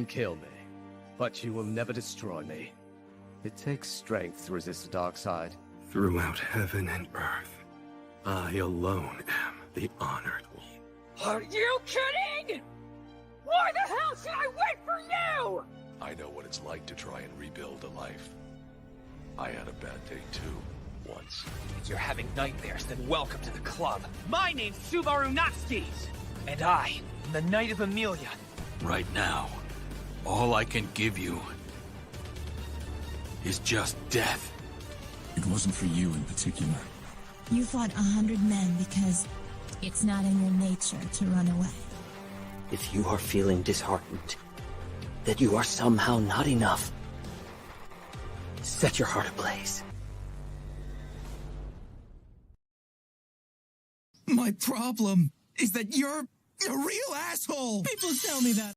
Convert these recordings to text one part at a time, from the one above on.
can kill me, but you will never destroy me. It takes strength to resist the dark side. Throughout heaven and earth, I alone am the honored one. Are you kidding? Why the hell should I wait for you? I know what it's like to try and rebuild a life. I had a bad day too, once. If you're having nightmares, then welcome to the club. My name's Subaru Natsuki, and I am the Knight of Amelia. Right now, all I can give you is just death. It wasn't for you in particular. You fought 100 men because it's not in your nature to run away. If you are feeling disheartened, that you are somehow not enough, set your heart ablaze. My problem is that you're a real asshole. People tell me that.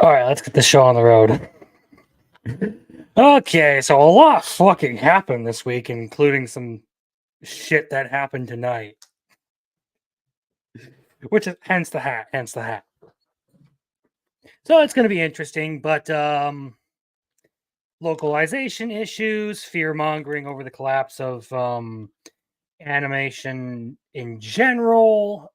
All right, let's get the show on the road. Okay, so a lot fucking happened this week, including some shit that happened tonight. Which is hence the hat. So it's going to be interesting, but localization issues, fear-mongering over the collapse of animation in general,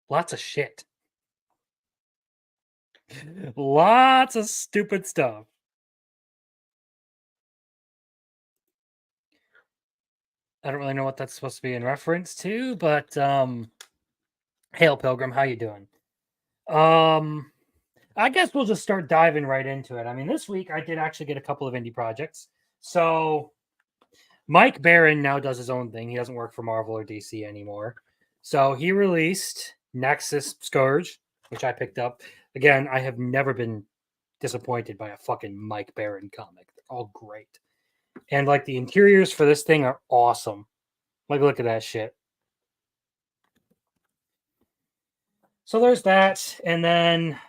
lots of shit. Lots of stupid stuff. I don't really know what that's supposed to be in reference to, but Hail Pilgrim, how you doing? I guess we'll just start diving right into it. I mean, this week I did actually get a couple of indie projects. So Mike Barron now does his own thing. He doesn't work for Marvel or DC anymore. So he released Nexus Scourge, which I picked up. Again, I have never been disappointed by a fucking Mike Barron comic. They're all great. And like the interiors for this thing are awesome. Like, look at that shit. So there's that. And then,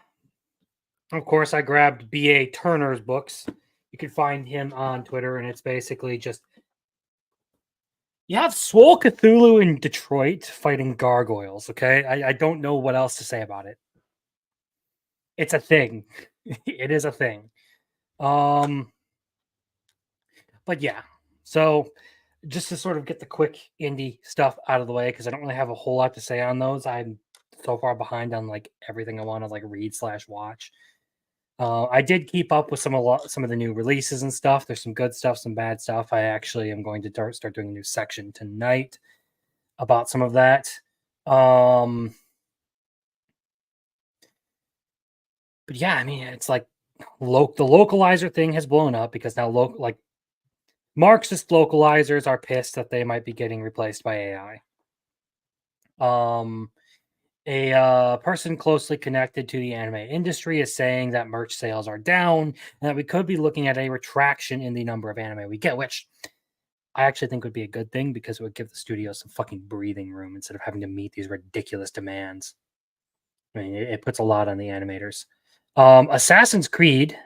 of course, I grabbed B.A. Turner's books. You can find him on Twitter, and it's basically just... You have Swole Cthulhu in Detroit fighting gargoyles, okay? I don't know what else to say about it. It's a thing. It is a thing. But yeah, so just to sort of get the quick indie stuff out of the way, because I don't really have a whole lot to say on those. I'm so far behind on like everything I want to like read/watch. I did keep up with some of the new releases and stuff. There's some good stuff, some bad stuff. I actually am going to start doing a new section tonight about some of that. But yeah, I mean, it's like the localizer thing has blown up because now Marxist localizers are pissed that they might be getting replaced by AI. A person closely connected to the anime industry is saying that merch sales are down and that we could be looking at a retraction in the number of anime we get, which I actually think would be a good thing because it would give the studio some fucking breathing room instead of having to meet these ridiculous demands. I mean, it puts a lot on the animators. Assassin's Creed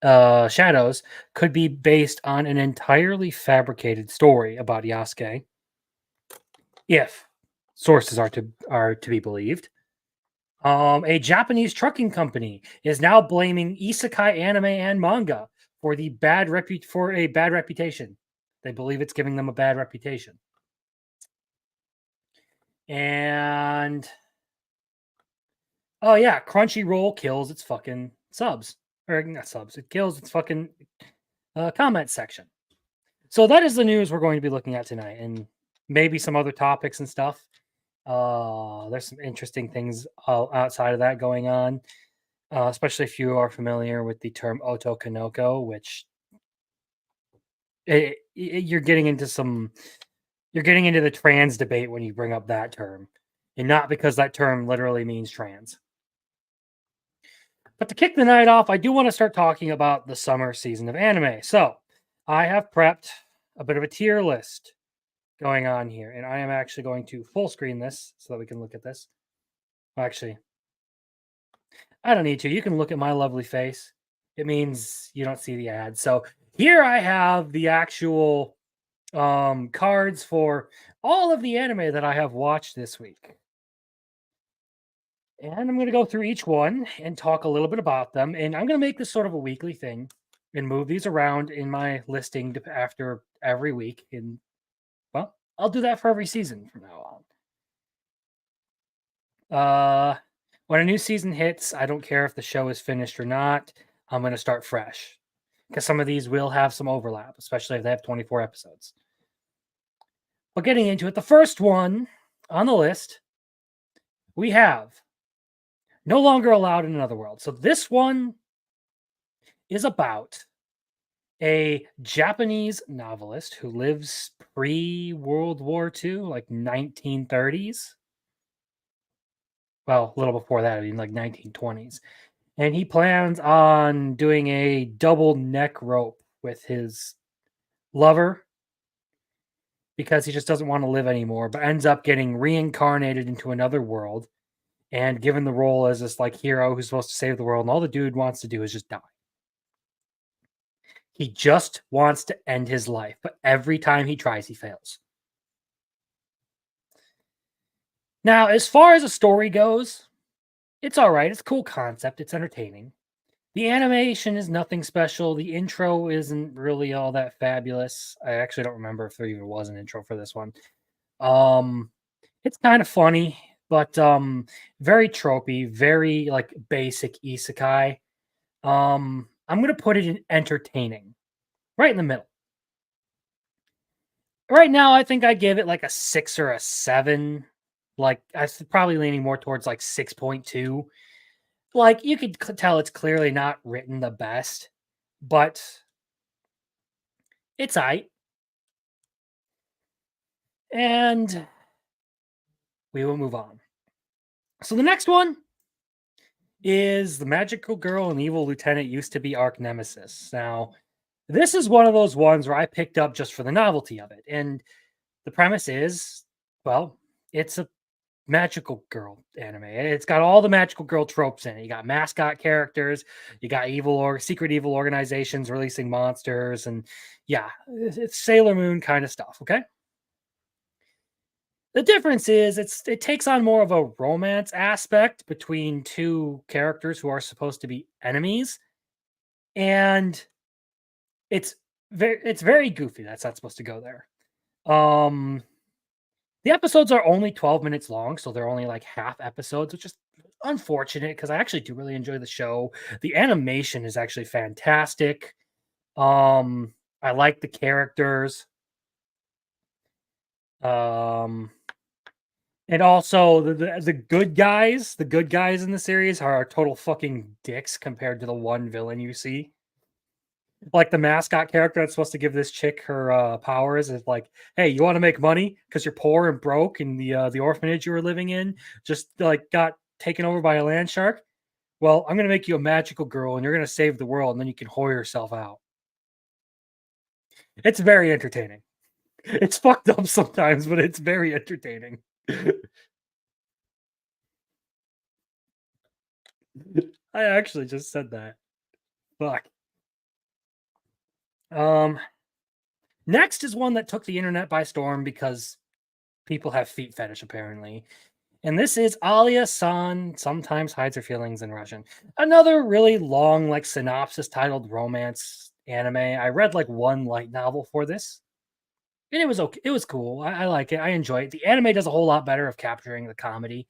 Shadows could be based on an entirely fabricated story about Yasuke, if sources are to be believed. A Japanese trucking company is now blaming isekai anime and manga for a bad reputation. They believe it's giving them a bad reputation. And oh yeah, Crunchyroll kills its fucking subs. Or not subs, it kills its fucking comment section. So that is the news we're going to be looking at tonight, and maybe some other topics and stuff. There's some interesting things outside of that going on, especially if you are familiar with the term Oto Kanoko, which you're getting into the trans debate when you bring up that term, and not because that term literally means trans. But to kick the night off, I do want to start talking about the summer season of anime. So I have prepped a bit of a tier list going on here, and I am actually going to full screen this so that we can look at this. Actually, I don't need to. You can look at my lovely face. It means you don't see the ad. So here I have the actual cards for all of the anime that I have watched this week. And I'm going to go through each one and talk a little bit about them. And I'm going to make this sort of a weekly thing and move these around in my listing after every week. And, well, I'll do that for every season from now on. When a new season hits, I don't care if the show is finished or not. I'm going to start fresh because some of these will have some overlap, especially if they have 24 episodes. But getting into it, the first one on the list, we have No Longer Allowed in Another World. So this one is about a Japanese novelist who lives pre-World War II, like 1930s. Well, a little before that, I mean, like 1920s. And he plans on doing a double neck rope with his lover because he just doesn't want to live anymore, but ends up getting reincarnated into another world and given the role as this like hero who's supposed to save the world. And all the dude wants to do is just die. He just wants to end his life, but every time he tries, he fails. Now, as far as the story goes, it's all right. It's a cool concept. It's entertaining. The animation is nothing special. The intro isn't really all that fabulous. I actually don't remember if there even was an intro for this one. It's kind of funny, but very tropey, very like basic isekai. I'm gonna put it in entertaining, right in the middle. Right now, I think I give it like a 6 or a 7. Like I'm probably leaning more towards like 6.2. Like you could tell it's clearly not written the best, but it's aight. And we will move on. So the next one is The Magical Girl and Evil Lieutenant Used to Be Arch Nemesis. Now, this is one of those ones where I picked up just for the novelty of it. And the premise is, well, it's a magical girl anime. It's got all the magical girl tropes in it. You got mascot characters, you got evil or secret evil organizations releasing monsters, and yeah, it's Sailor Moon kind of stuff, okay? The difference is it takes on more of a romance aspect between two characters who are supposed to be enemies, and it's very goofy. That's not supposed to go there. The episodes are only 12 minutes long, so they're only like half episodes, which is unfortunate because I actually do really enjoy the show. The animation is actually fantastic. I like the characters. And also the good guys, in the series are total fucking dicks compared to the one villain you see. Like the mascot character that's supposed to give this chick her powers is like, hey, you want to make money because you're poor and broke, and the orphanage you were living in just like got taken over by a land shark. Well, I'm gonna make you a magical girl, and you're gonna save the world, and then you can whore yourself out. It's very entertaining. It's fucked up sometimes, but it's very entertaining. I actually just said that. Fuck. Next is one that took the internet by storm because people have feet fetish apparently. And this is Alia-san Sometimes Hides Her Feelings in Russian. Another really long, like synopsis titled romance anime. I read like one light novel for this. And it was okay. It was cool. I like it. I enjoy it. The anime does a whole lot better of capturing the comedy.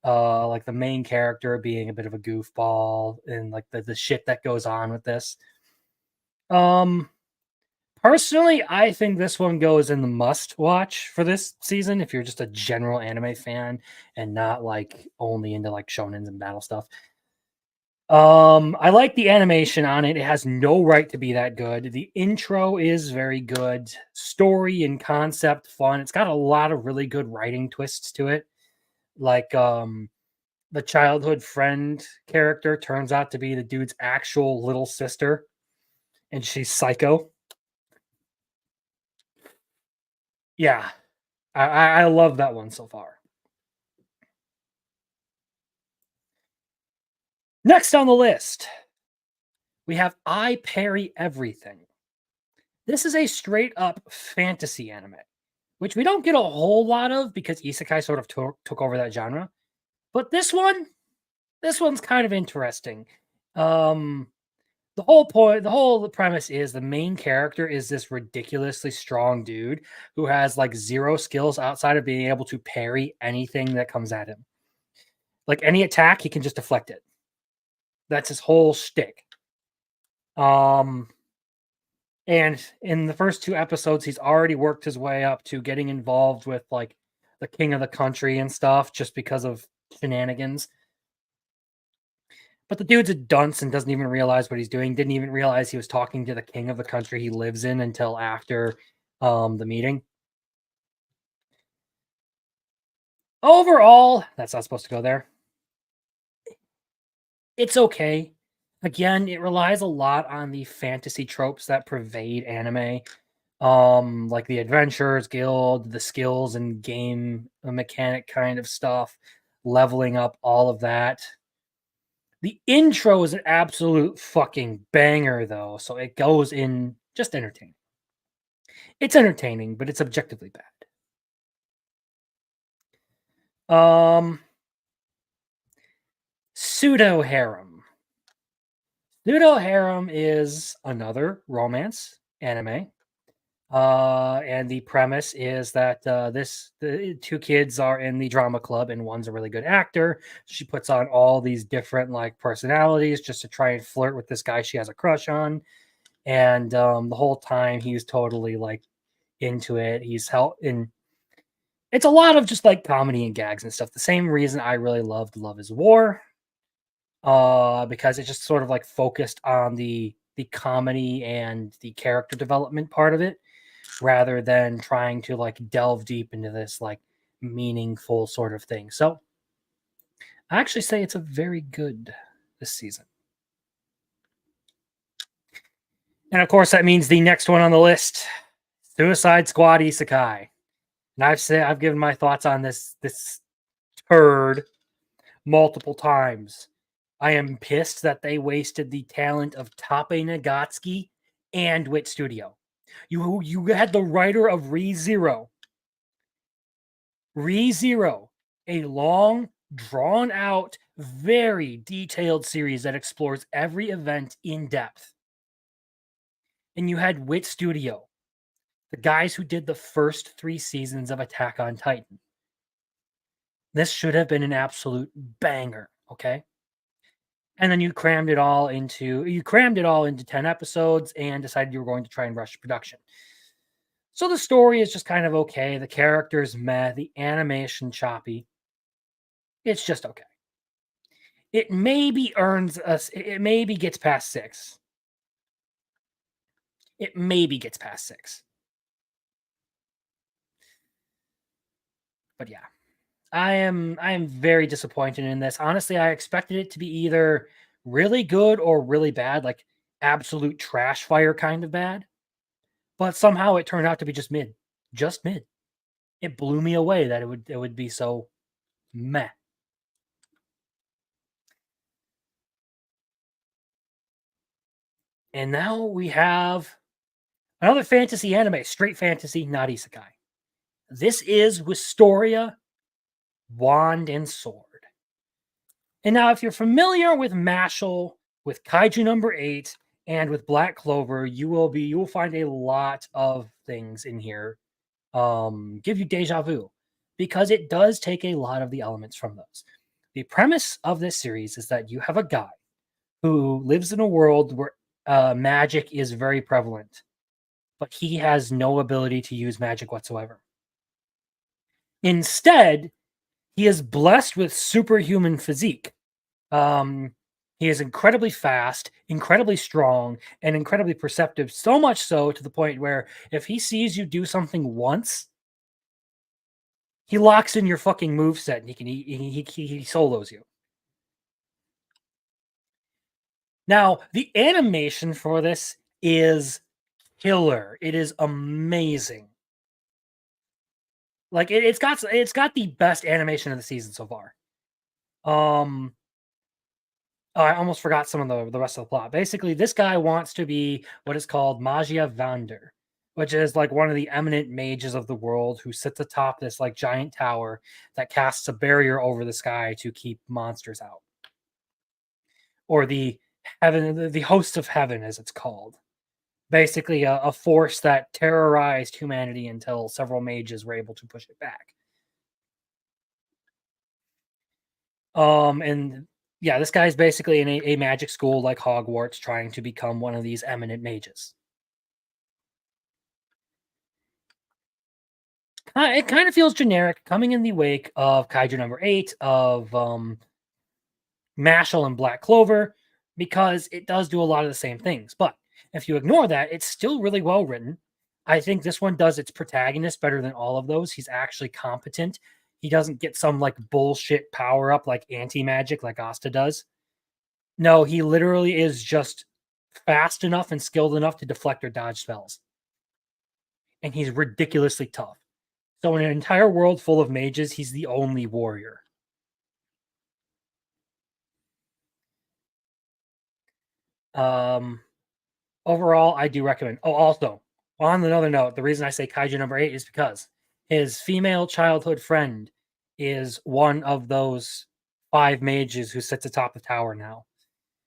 Like the main character being a bit of a goofball and like the shit that goes on with this. Personally, I think this one goes in the must watch for this season if you're just a general anime fan and not like only into like shonens and battle stuff. I like the animation on it. It has no right to be that good. The intro is very good. Story and concept fun. It's got a lot of really good writing twists to it. Like the childhood friend character turns out to be the dude's actual little sister, and she's psycho. Yeah, I love that one so far. Next on the list, we have I Parry Everything. This is a straight up fantasy anime, which we don't get a whole lot of because isekai sort of took over that genre. But this one's kind of interesting. Um, the whole premise is the main character is this ridiculously strong dude who has like zero skills outside of being able to parry anything that comes at him. Like any attack, he can just deflect it. That's his whole shtick. And in the first 2 episodes, he's already worked his way up to getting involved with like the king of the country and stuff just because of shenanigans. But the dude's a dunce and doesn't even realize what he's doing. Didn't even realize he was talking to the king of the country he lives in until after the meeting. Overall, that's not supposed to go there. It's okay. Again, it relies a lot on the fantasy tropes that pervade anime. Like the Adventurers Guild, the skills and game mechanic kind of stuff, leveling up, all of that. The intro is an absolute fucking banger, though, so it goes in just entertaining. It's entertaining, but it's objectively bad. Pseudo Harem. Pseudo Harem is another romance anime. And the premise is that the 2 kids are in the drama club, and one's a really good actor. She puts on all these different like personalities just to try and flirt with this guy she has a crush on. And the whole time he's totally like into it. He's in. It's a lot of just like comedy and gags and stuff. The same reason I really loved Love Is War, because it just sort of like focused on the comedy and the character development part of it, rather than trying to like delve deep into this like meaningful sort of thing. So I actually say it's a very good this season. And of course that means the next one on the list, Suicide Squad Isekai. And I've given my thoughts on this turd multiple times. I am pissed that they wasted the talent of Tape Nagatsuki and Wit Studio. You had the writer of ReZero, a long, drawn out, very detailed series that explores every event in depth. And you had Wit Studio, the guys who did the first 3 seasons of Attack on Titan. This should have been an absolute banger, okay? And then you crammed it all into 10 episodes and decided you were going to try and rush production. So the story is just kind of okay. The characters meh. The animation choppy. It's just okay. It maybe earns us. It maybe gets past 6. It maybe gets past 6. But yeah, I am very disappointed in this. Honestly, I expected it to be either really good or really bad, like absolute trash fire kind of bad. But somehow it turned out to be just mid. Just mid. It blew me away that it would be so meh. And now we have another fantasy anime, straight fantasy, not isekai. This is Wistoria, Wand and Sword. And now, if you're familiar with Mashal, with Kaiju number 8, and with Black Clover, you will find a lot of things in here give you deja vu, because it does take a lot of the elements from those. The premise of this series is that you have a guy who lives in a world where magic is very prevalent, but he has no ability to use magic whatsoever. Instead, he is blessed with superhuman physique. He is incredibly fast, incredibly strong, and incredibly perceptive, so much so to the point where if he sees you do something once, he locks in your fucking moveset and he solos you. Now, the animation for this is killer. It is amazing. Like it's got the best animation of the season so far. Oh, I almost forgot some of the rest of the plot. Basically, this guy wants to be what is called Magia Vander, which is like one of the eminent mages of the world who sits atop this like giant tower that casts a barrier over the sky to keep monsters out. Or the the host of heaven, as it's called. Basically, a force that terrorized humanity until several mages were able to push it back. And yeah, this guy's basically in a magic school like Hogwarts, trying to become one of these eminent mages. It kind of feels generic, coming in the wake of Kaiju number 8 of Mashal and Black Clover, because it does do a lot of the same things. But if you ignore that, it's still really well written. I think this one does its protagonist better than all of those. He's actually competent. He doesn't get some like bullshit power up like anti magic like Asta does. No, he literally is just fast enough and skilled enough to deflect or dodge spells. And he's ridiculously tough. So in an entire world full of mages, he's the only warrior. Overall, I do recommend. Oh, also, on another note, the reason I say Kaiju number 8 is because his female childhood friend is one of those 5 mages who sits atop the tower now.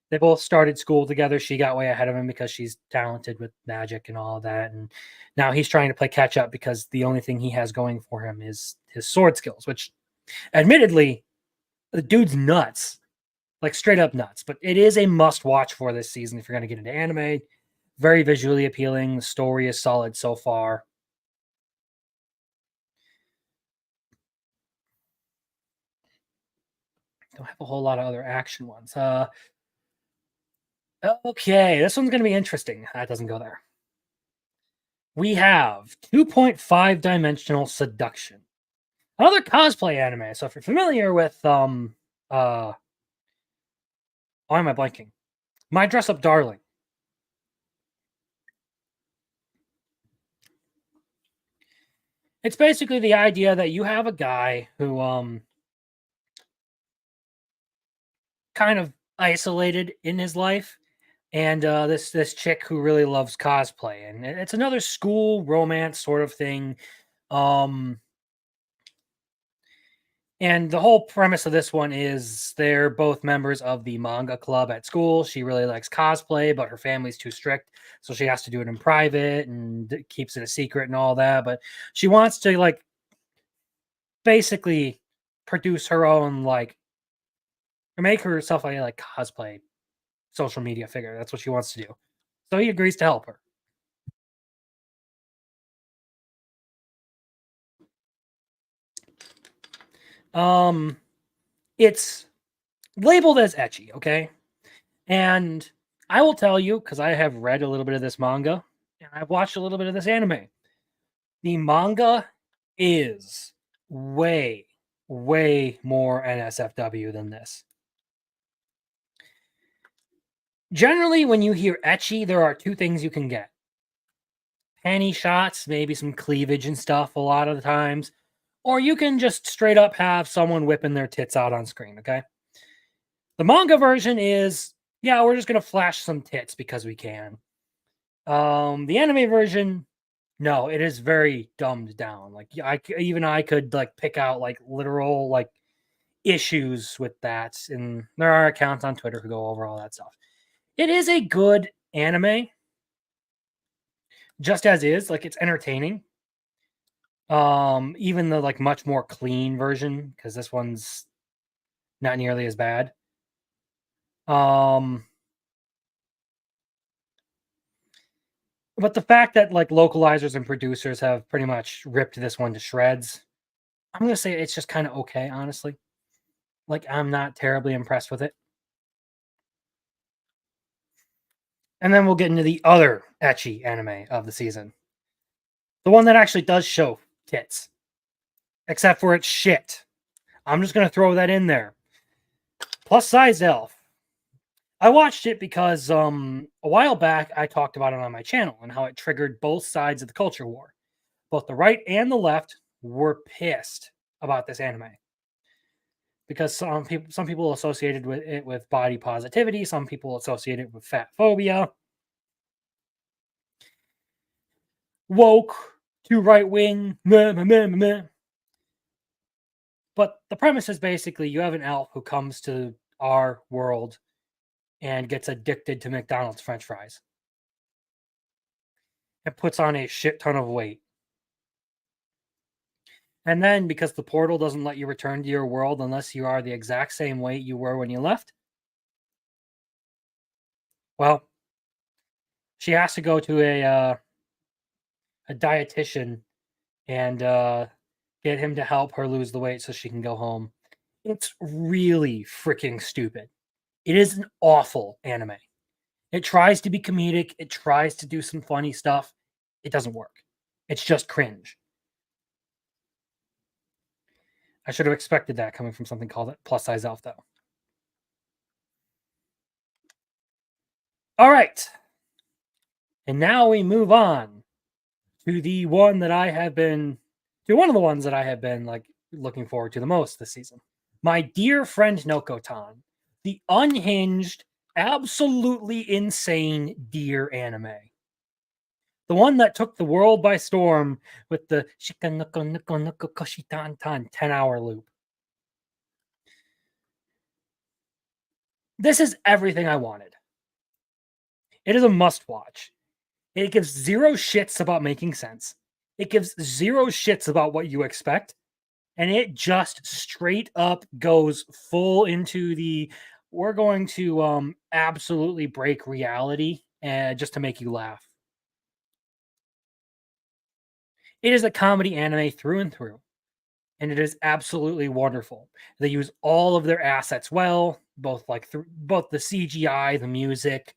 They both started school together. She got way ahead of him because she's talented with magic and all of that. And now he's trying to play catch up because the only thing he has going for him is his sword skills, which admittedly, the dude's nuts. Like straight up nuts. But it is a must watch for this season if you're going to get into anime. Very visually appealing. The story is solid so far. Don't have a whole lot of other action ones. Okay, this one's going to be interesting. That doesn't go there. We have 2.5 dimensional seduction. Another cosplay anime. So if you're familiar with why am I blanking? My Dress Up Darling. It's basically the idea that you have a guy who kind of isolated in his life, and this chick who really loves cosplay, and it's another school romance sort of thing. And the whole premise of this one is they're both members of the manga club at school. She really likes cosplay, but her family's too strict, so she has to do it in private and keeps it a secret and all that. But she wants to like basically produce her own like or make herself a like cosplay social media figure. That's what she wants to do. So he agrees to help her. It's labeled as ecchi, okay? And I will tell you, because I have read a little bit of this manga and I've watched a little bit of this anime. The manga is way, way more NSFW than this. Generally, when you hear ecchi, there are 2 things you can get. Panty shots, maybe some cleavage and stuff a lot of the times. Or you can just straight up have someone whipping their tits out on screen, okay? The manga version is, yeah, we're just going to flash some tits because we can. The anime version, no, it is very dumbed down. Like even I could like pick out like literal like issues with that, and there are accounts on Twitter who go over all that stuff. It is a good anime, just as is. Like it's entertaining. Even the like much more clean version, because this one's not nearly as bad. But the fact that like localizers and producers have pretty much ripped this one to shreds, I'm gonna say it's just kind of okay, honestly. Like I'm not terribly impressed with it. And then we'll get into the other ecchi anime of the season. The one that actually does show tits. Except for it's shit. I'm just gonna throw that in there. Plus Size Elf. I watched it because a while back I talked about it on my channel and how it triggered both sides of the culture war. Both the right and the left were pissed about this anime. because some people associated with it with body positivity, some people associate it with fat phobia. Woke to right wing. But the premise is basically you have an elf who comes to our world and gets addicted to McDonald's French fries. It puts on a shit ton of weight. And then, because the portal doesn't let you return to your world unless you are the exact same weight you were when you left, well, she has to go to a dietitian and get him to help her lose the weight so she can go home. It's really freaking stupid. It is an awful anime. It tries to be comedic. It tries to do some funny stuff. It doesn't work. It's just cringe. I should have expected that coming from something called Plus Size Elf, though. All right. And now we move on to the one that I have been, to one of the ones that I have been like looking forward to the most this season. My dear friend Nokotan, the unhinged, absolutely insane deer anime. The one that took the world by storm with the 10-hour loop. This is everything I wanted. It is a must-watch. It gives zero shits about making sense. It gives zero shits about what you expect. And it just straight up goes full into the, we're going to absolutely break reality just to make you laugh. It is a comedy anime through and through, and it is absolutely wonderful. They use all of their assets well, both both the CGI, the music,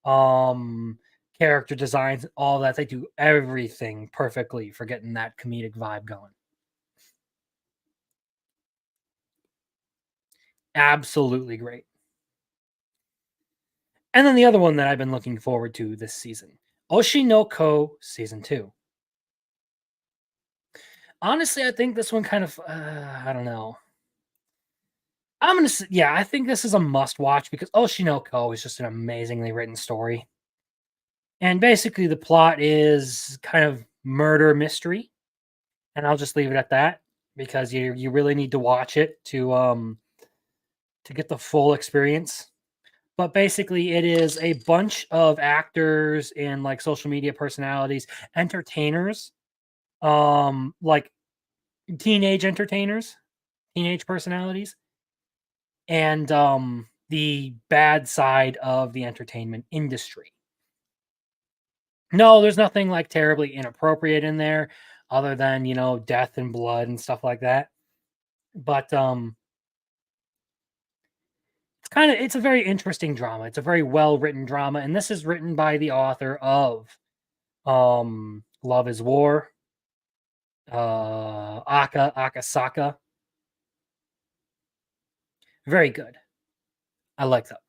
character designs, all that. They do everything perfectly for getting that comedic vibe going. Absolutely great. And then the other one that I've been looking forward to this season, Oshinoko Season 2. Honestly, I think this one kind of, I don't know. I think this is a must watch because Oshinoko is just an amazingly written story. And basically the plot is kind of murder mystery. And I'll just leave it at that because you really need to watch it to get the full experience. But basically it is a bunch of actors and like social media personalities, entertainers, like teenage entertainers, teenage personalities, and the bad side of the entertainment industry. No, there's nothing like terribly inappropriate in there other than, death and blood and stuff like that. But it's a very interesting drama. It's a very well-written drama, and this is written by the author of Love is War, Akasaka. Very good. I like that.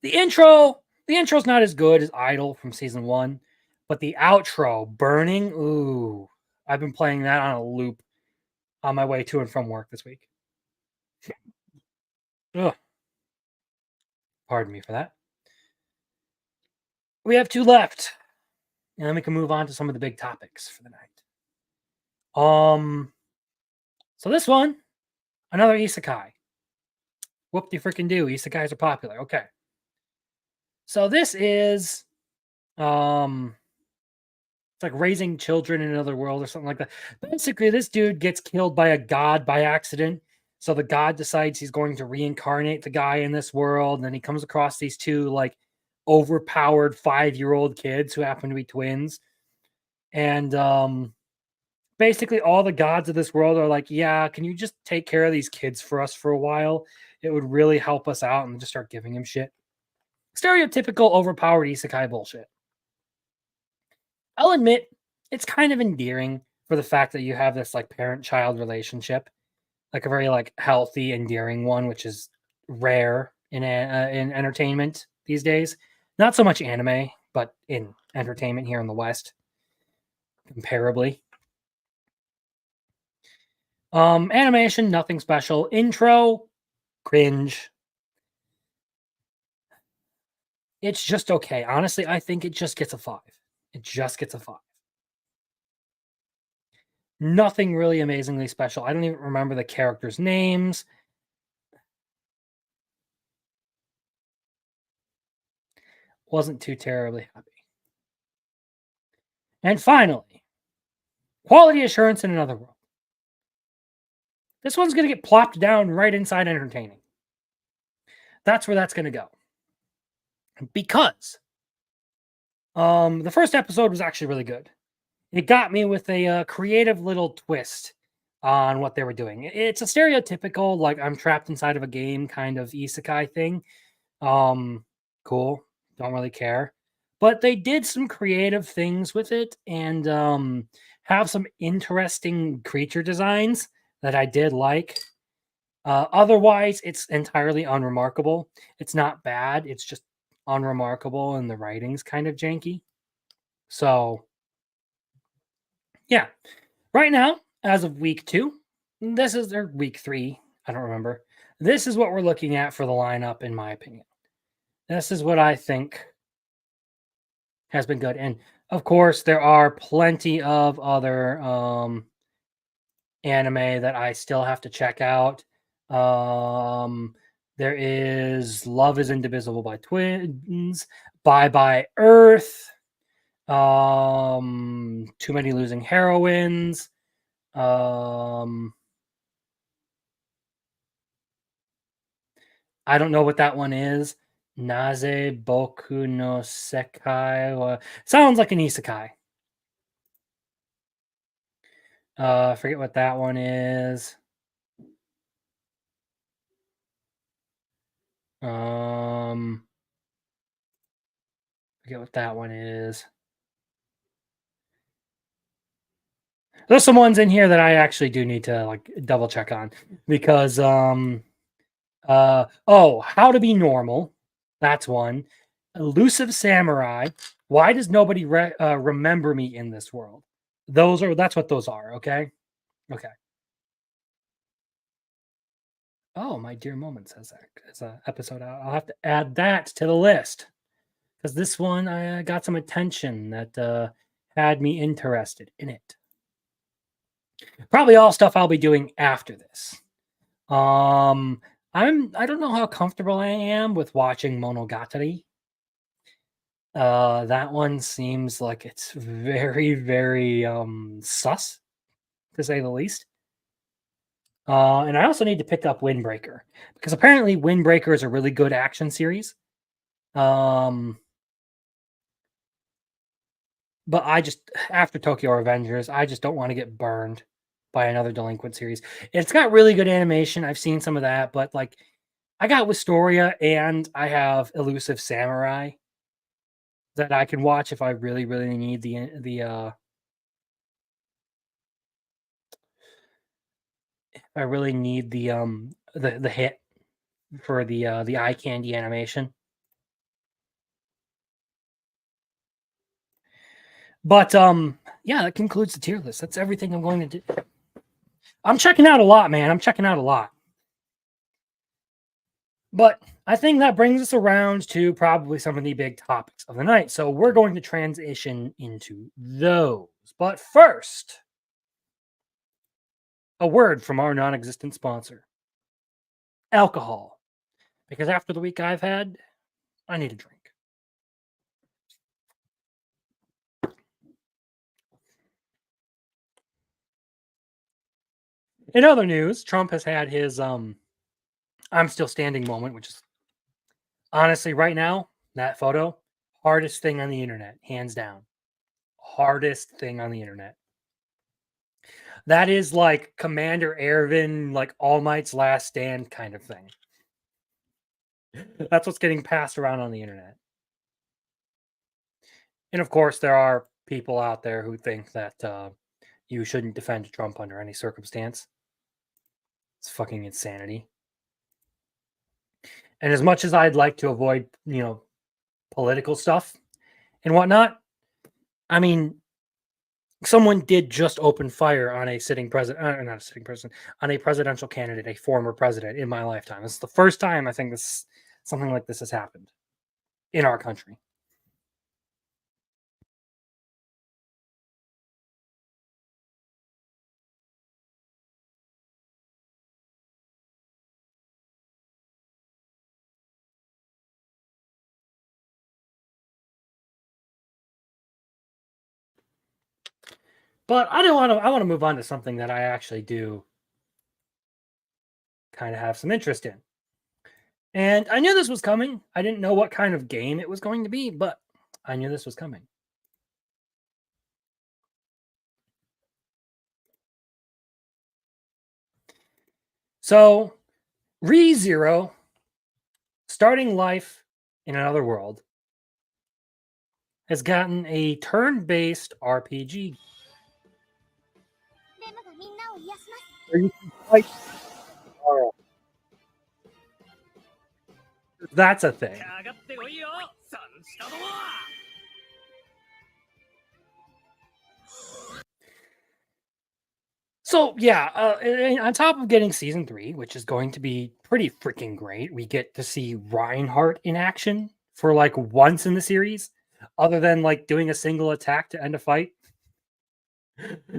The intro's not as good as Idol from season 1, but the outro, Burning, ooh, I've been playing that on a loop on my way to and from work this week. Ugh. Pardon me for that. We have 2 left, and then we can move on to some of the big topics for the night. So this one, another isekai. Whoop-de-frickin-do, isekais are popular. Okay. So this is, it's like raising children in another world or something like that. Basically, this dude gets killed by a god by accident. So the god decides he's going to reincarnate the guy in this world. And then he comes across these 2 like overpowered 5-year-old kids who happen to be twins. And basically all the gods of this world are like, yeah, can you just take care of these kids for us for a while? It would really help us out. And just start giving him shit. Stereotypical overpowered isekai bullshit. I'll admit, it's kind of endearing for the fact that you have this like parent-child relationship, like a very like healthy, endearing one, which is rare in entertainment these days. Not so much anime, but in entertainment here in the West, comparably. Animation, nothing special. Intro, cringe. It's just okay. Honestly, I think it just gets a 5. It just gets a 5. Nothing really amazingly special. I don't even remember the characters' names. Wasn't too terribly happy. And finally, quality assurance in another world. This one's going to get plopped down right inside entertaining. That's where that's going to go. Because the first episode was actually really good. It got me with a creative little twist on what they were doing. It's a stereotypical, like, I'm trapped inside of a game kind of isekai thing. Cool. Don't really care. But they did some creative things with it and have some interesting creature designs that I did like. Otherwise, it's entirely unremarkable. It's not bad. It's just unremarkable, and the writing's kind of janky. So, yeah. Right now, as of week 2, this is their week 3. I don't remember. This is what we're looking at for the lineup, in my opinion. This is what I think has been good. And of course, there are plenty of other anime that I still have to check out. There is Love is Indivisible by Twins, Bye Bye Earth, Too Many Losing Heroines, I don't know what that one is. Naze Boku no Sekai. Sounds like an isekai. I forget what that one is. Forget what that one is. There's some ones in here that I actually do need to like double check on because How to Be Normal. That's one. Elusive Samurai. Why does nobody remember me in this world? That's what those are, okay? Okay. Oh, My Dear Moment says that. It's an episode. I'll have to add that to the list because this one I got some attention that had me interested in it. Probably all stuff I'll be doing after this. I don't know how comfortable I am with watching Monogatari. That one seems like it's very, very sus, to say the least. And I also need to pick up Windbreaker because apparently Windbreaker is a really good action series. But I just, after Tokyo Revengers, I just don't want to get burned by another delinquent series. It's got really good animation. I've seen some of that, but like I got Wistoria and I have Elusive Samurai that I can watch if I really, really need I really need the hit for the eye candy animation. But yeah, that concludes the tier list. That's everything I'm going to do. I'm checking out a lot, man. I'm checking out a lot. But I think that brings us around to probably some of the big topics of the night. So we're going to transition into those. But first, a word from our non-existent sponsor. Alcohol. Because after the week I've had, I need a drink. In other news, Trump has had his I'm still standing moment, which is honestly right now, that photo, hardest thing on the internet, hands down. Hardest thing on the internet. That is like Commander Ervin, like All Might's Last Stand kind of thing. That's what's getting passed around on the internet. And of course, there are people out there who think that you shouldn't defend Trump under any circumstance. It's fucking insanity. And as much as I'd like to avoid, political stuff and whatnot, I mean, someone did just open fire on a sitting president, not a sitting president, on a presidential candidate, a former president in my lifetime. This is the first time I think something like this has happened in our country. But I don't want to. I want to move on to something that I actually do kind of have some interest in. And I knew this was coming. I didn't know what kind of game it was going to be, but I knew this was coming. So, ReZero, starting life in another world, has gotten a turn-based RPG. Where you can fight tomorrow. That's a thing. So yeah, and on top of getting season 3, which is going to be pretty freaking great, we get to see Reinhardt in action for like once in the series, other than like doing a single attack to end a fight.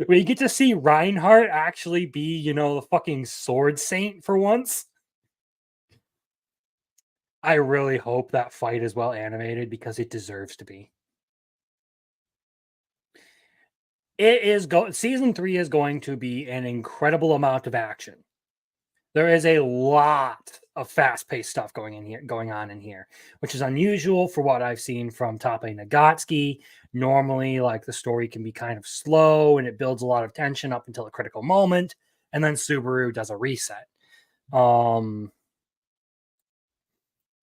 We get to see Reinhardt actually be, the fucking sword saint for once. I really hope that fight is well animated because it deserves to be. Season 3 is going to be an incredible amount of action. There is a lot of fast-paced stuff going on in here, which is unusual for what I've seen from Tape Nagatsuki. Normally, like, the story can be kind of slow and it builds a lot of tension up until a critical moment, and then Subaru does a reset.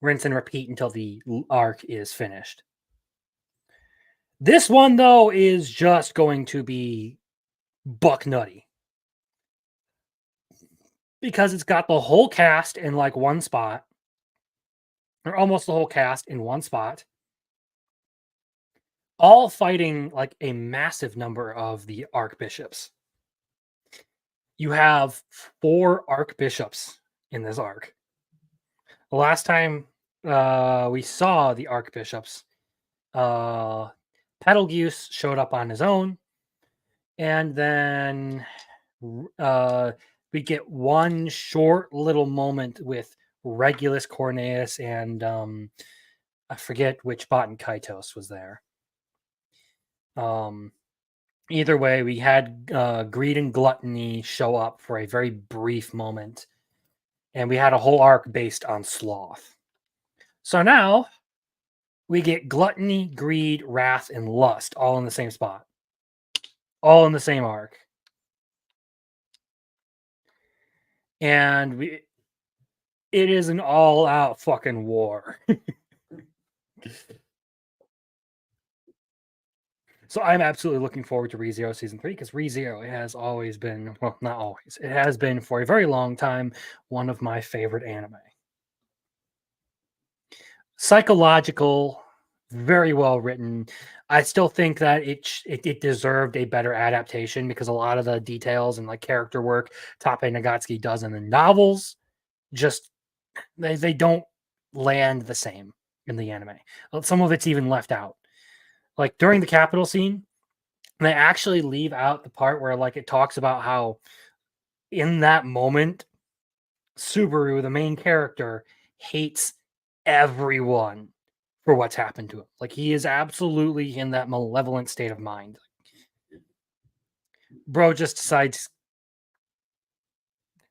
Rinse and repeat until the arc is finished. This one, though, is just going to be buck nutty. Because it's got the whole cast in like one spot, or almost the whole cast in one spot, all fighting like a massive number of the archbishops. You have 4 archbishops in this arc. The last time we saw the archbishops, Betelgeuse showed up on his own, and then we get one short little moment with Regulus Corneus and I forget which Baten Kaitos was there. Either way, we had Greed and Gluttony show up for a very brief moment, and we had a whole arc based on sloth. So now we get Gluttony, Greed, Wrath, and Lust all in the same spot, all in the same arc. And it is an all-out fucking war. So I'm absolutely looking forward to ReZero Season 3, because ReZero has always been, well, not always, it has been for a very long time one of my favorite anime. Psychological, very well written. I still think that it deserved a better adaptation, because a lot of the details and like character work Tape Nagatsuki does in the novels just they don't land the same in the anime. Some of it's even left out. Like during the capital scene, they actually leave out the part where like it talks about how in that moment Subaru, the main character, hates everyone for what's happened to him. Like he is absolutely in that malevolent state of mind. Bro just decides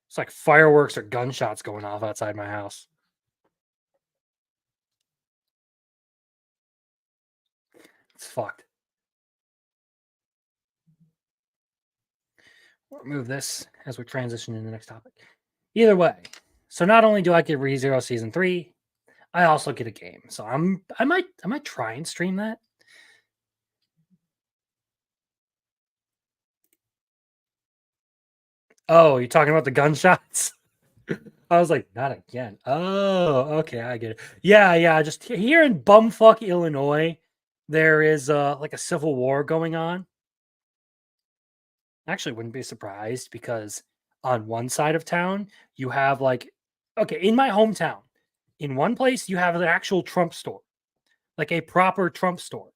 it's like fireworks or gunshots going off outside my house. It's fucked. We'll remove this as we transition to the next topic. Either way, so not only do I get ReZero Season 3, I also get a game. So I might try and stream that. Oh, you're talking about the gunshots? I was like, not again. Oh, okay, I get it. Yeah, just here in bumfuck Illinois, there is like a civil war going on. Actually, wouldn't be surprised because on one side of town, you have like, okay, in my hometown, in one place, you have an actual Trump store, like a proper Trump store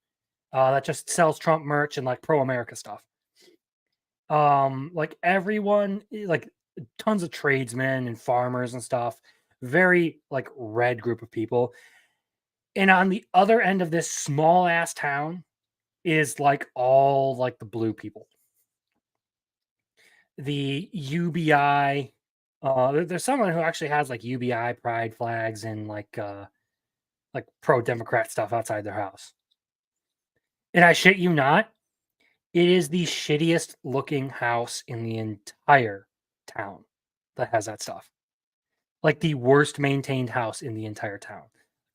that just sells Trump merch and like pro America stuff. Like everyone, like tons of tradesmen and farmers and stuff, very like red group of people. And on the other end of this small ass town is like all like the blue people. The UBI. There's someone who actually has like UBI pride flags and like pro Democrat stuff outside their house. And I shit you not, it is the shittiest looking house in the entire town that has that stuff. Like the worst maintained house in the entire town.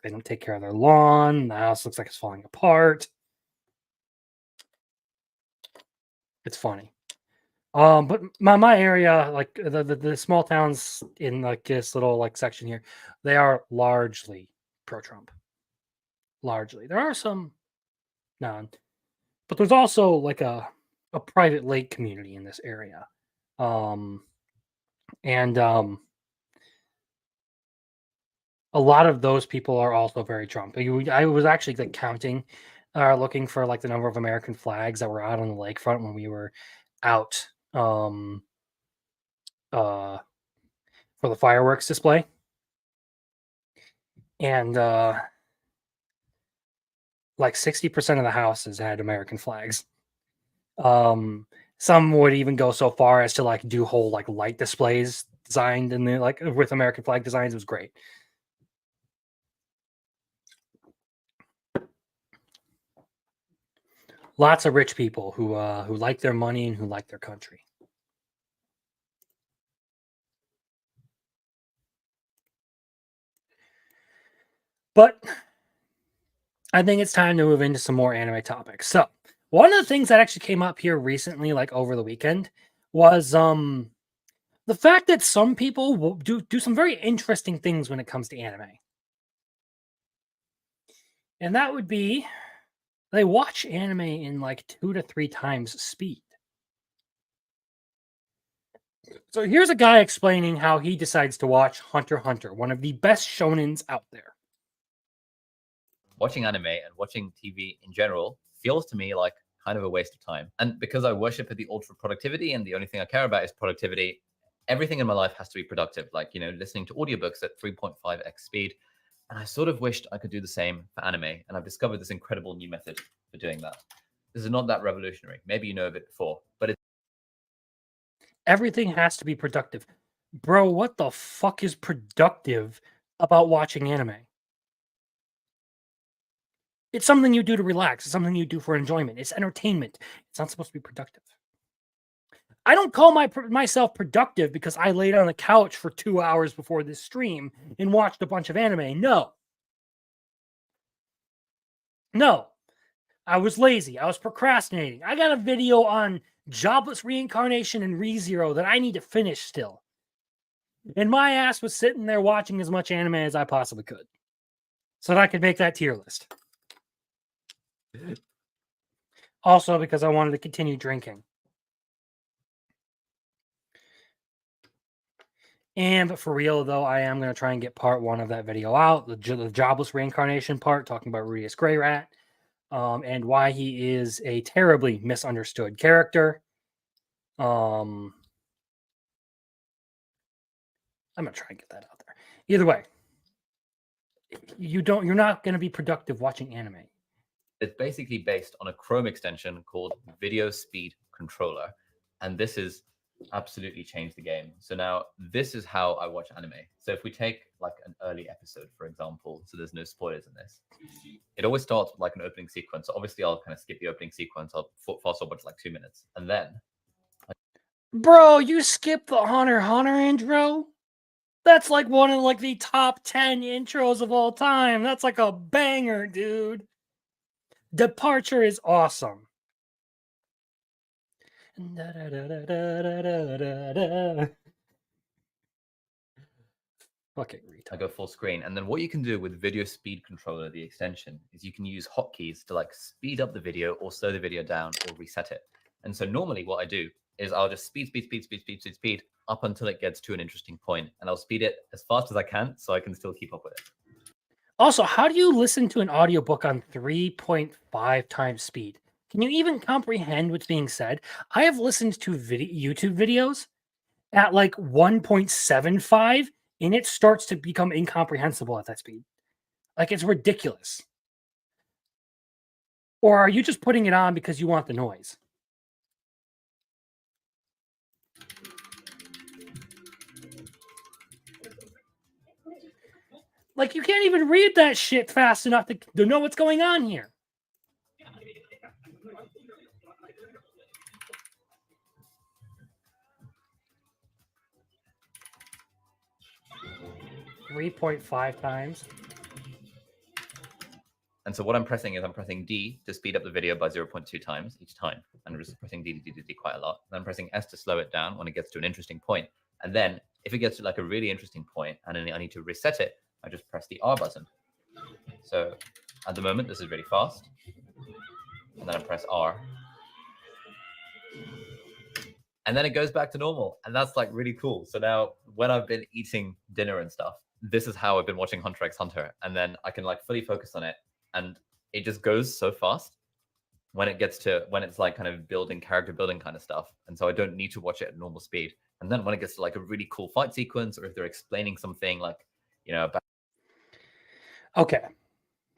They don't take care of their lawn. The house looks like it's falling apart. It's funny. But my area, like the small towns in like this little like section here, they are largely pro-Trump. Largely, there are some non, but there's also like a private lake community in this area, and a lot of those people are also very Trump. I was actually like counting, looking for like the number of American flags that were out on the lakefront when we were out for the fireworks display. And like 60% of the houses had American flags. Some would even go so far as to like do whole like light displays designed in the like with American flag designs. It was great. Lots of rich people who like their money and who like their country. But I think it's time to move into some more anime topics. So one of the things that actually came up here recently, like over the weekend, was the fact that some people will do some very interesting things when it comes to anime. And that would be they watch anime in like 2 to 3 times speed. So here's a guy explaining how he decides to watch Hunter x Hunter, one of the best shonens out there. Watching anime and watching TV in general feels to me like kind of a waste of time. And because I worship at the ultra productivity and the only thing I care about is productivity, everything in my life has to be productive. Like, you know, listening to audiobooks at 3.5x speed. And I sort of wished I could do the same for anime. And I've discovered this incredible new method for doing that. This is not that revolutionary. Maybe you know of it before, but everything has to be productive. Bro, what the fuck is productive about watching anime? It's something you do to relax. It's something you do for enjoyment. It's entertainment. It's not supposed to be productive. I don't call myself productive because I laid on the couch for 2 hours before this stream and watched a bunch of anime. No. I was lazy. I was procrastinating. I got a video on jobless reincarnation and ReZero that I need to finish still. And my ass was sitting there watching as much anime as I possibly could so that I could make that tier list. Also, because I wanted to continue drinking. And for real, though, I am going to try and get part 1 of that video out, the jobless reincarnation part, talking about Rudius Grey Rat, and why he is a terribly misunderstood character. I'm going to try and get that out there. Either way, you're not going to be productive watching anime. It's basically based on a Chrome extension called Video Speed Controller. And this is absolutely changed the game. So now this is how I watch anime. So if we take like an early episode, for example, so there's no spoilers in this, it always starts with like an opening sequence. So obviously I'll kind of skip the opening sequence. I'll fast forward to like 2 minutes. And then... Bro, you skipped the Hunter x Hunter intro? That's like one of like the top 10 intros of all time. That's like a banger, dude. Departure is awesome. Okay, I go full screen. And then what you can do with Video Speed Controller, the extension, is you can use hotkeys to like speed up the video or slow the video down or reset it. And so normally what I do is I'll just speed up until it gets to an interesting point, and I'll speed it as fast as I can so I can still keep up with it. Also, how do you listen to an audiobook on 3.5 times speed? Can you even comprehend what's being said? I have listened to YouTube videos at like 1.75 and it starts to become incomprehensible at that speed. Like, it's ridiculous. Or are you just putting it on because you want the noise? Like, you can't even read that shit fast enough to know what's going on here. .5 times. And so what I'm pressing is I'm pressing D to speed up the video by 0.2 times each time. And I'm just pressing D quite a lot. And I'm pressing S to slow it down when it gets to an interesting point. And then if it gets to like a really interesting point and then I need to reset it, I just press the R button. So at the moment, this is really fast. And then I press R. And then it goes back to normal. And that's like really cool. So now when I've been eating dinner and stuff, this is how I've been watching Hunter x Hunter. And then I can like fully focus on it. And it just goes so fast when it's like kind of character building kind of stuff. And so I don't need to watch it at normal speed. And then when it gets to like a really cool fight sequence, or if they're explaining something like, about... Okay.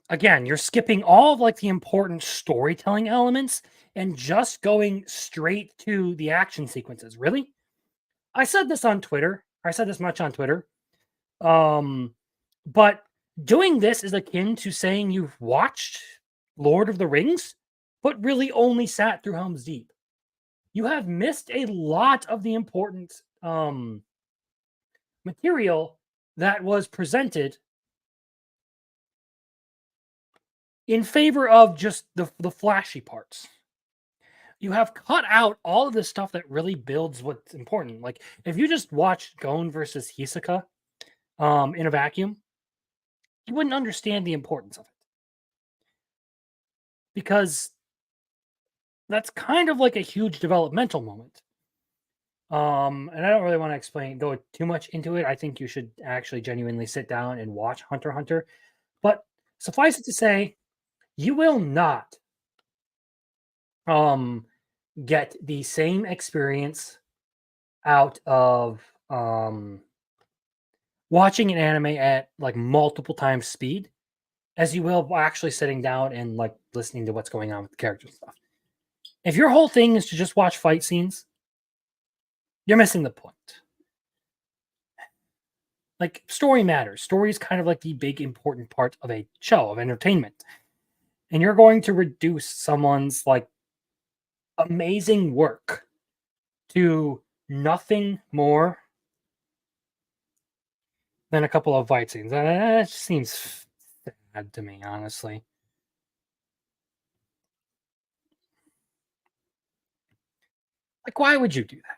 Again, you're skipping all of like the important storytelling elements and just going straight to the action sequences. Really? I said this on Twitter. I said this much on Twitter. But doing this is akin to saying you've watched Lord of the Rings, but really only sat through Helm's Deep. You have missed a lot of the important material that was presented in favor of just the flashy parts. You have cut out all of the stuff that really builds what's important. Like, if you just watched Gon versus Hisoka in a vacuum, you wouldn't understand the importance of it. Because that's kind of like a huge developmental moment. And I don't really want to go too much into it. I think you should actually genuinely sit down and watch Hunter x Hunter. But suffice it to say, you will not get the same experience out of watching an anime at like multiple times speed as you will actually sitting down and like listening to what's going on with the characters and stuff. If your whole thing is to just watch fight scenes, you're missing the point. Like, story matters. Story is kind of like the big important part of a show, of entertainment. And you're going to reduce someone's like amazing work to nothing more than a couple of fight scenes. That seems sad to me, honestly. Like, why would you do that?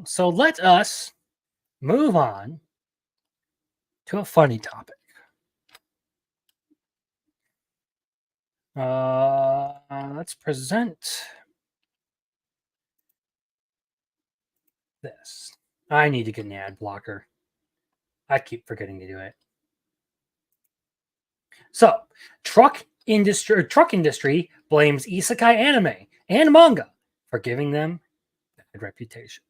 So let us move on to a funny topic. Let's present this. I need to get an ad blocker. I keep forgetting to do it. So, truck industry blames isekai anime and manga for giving them bad reputation.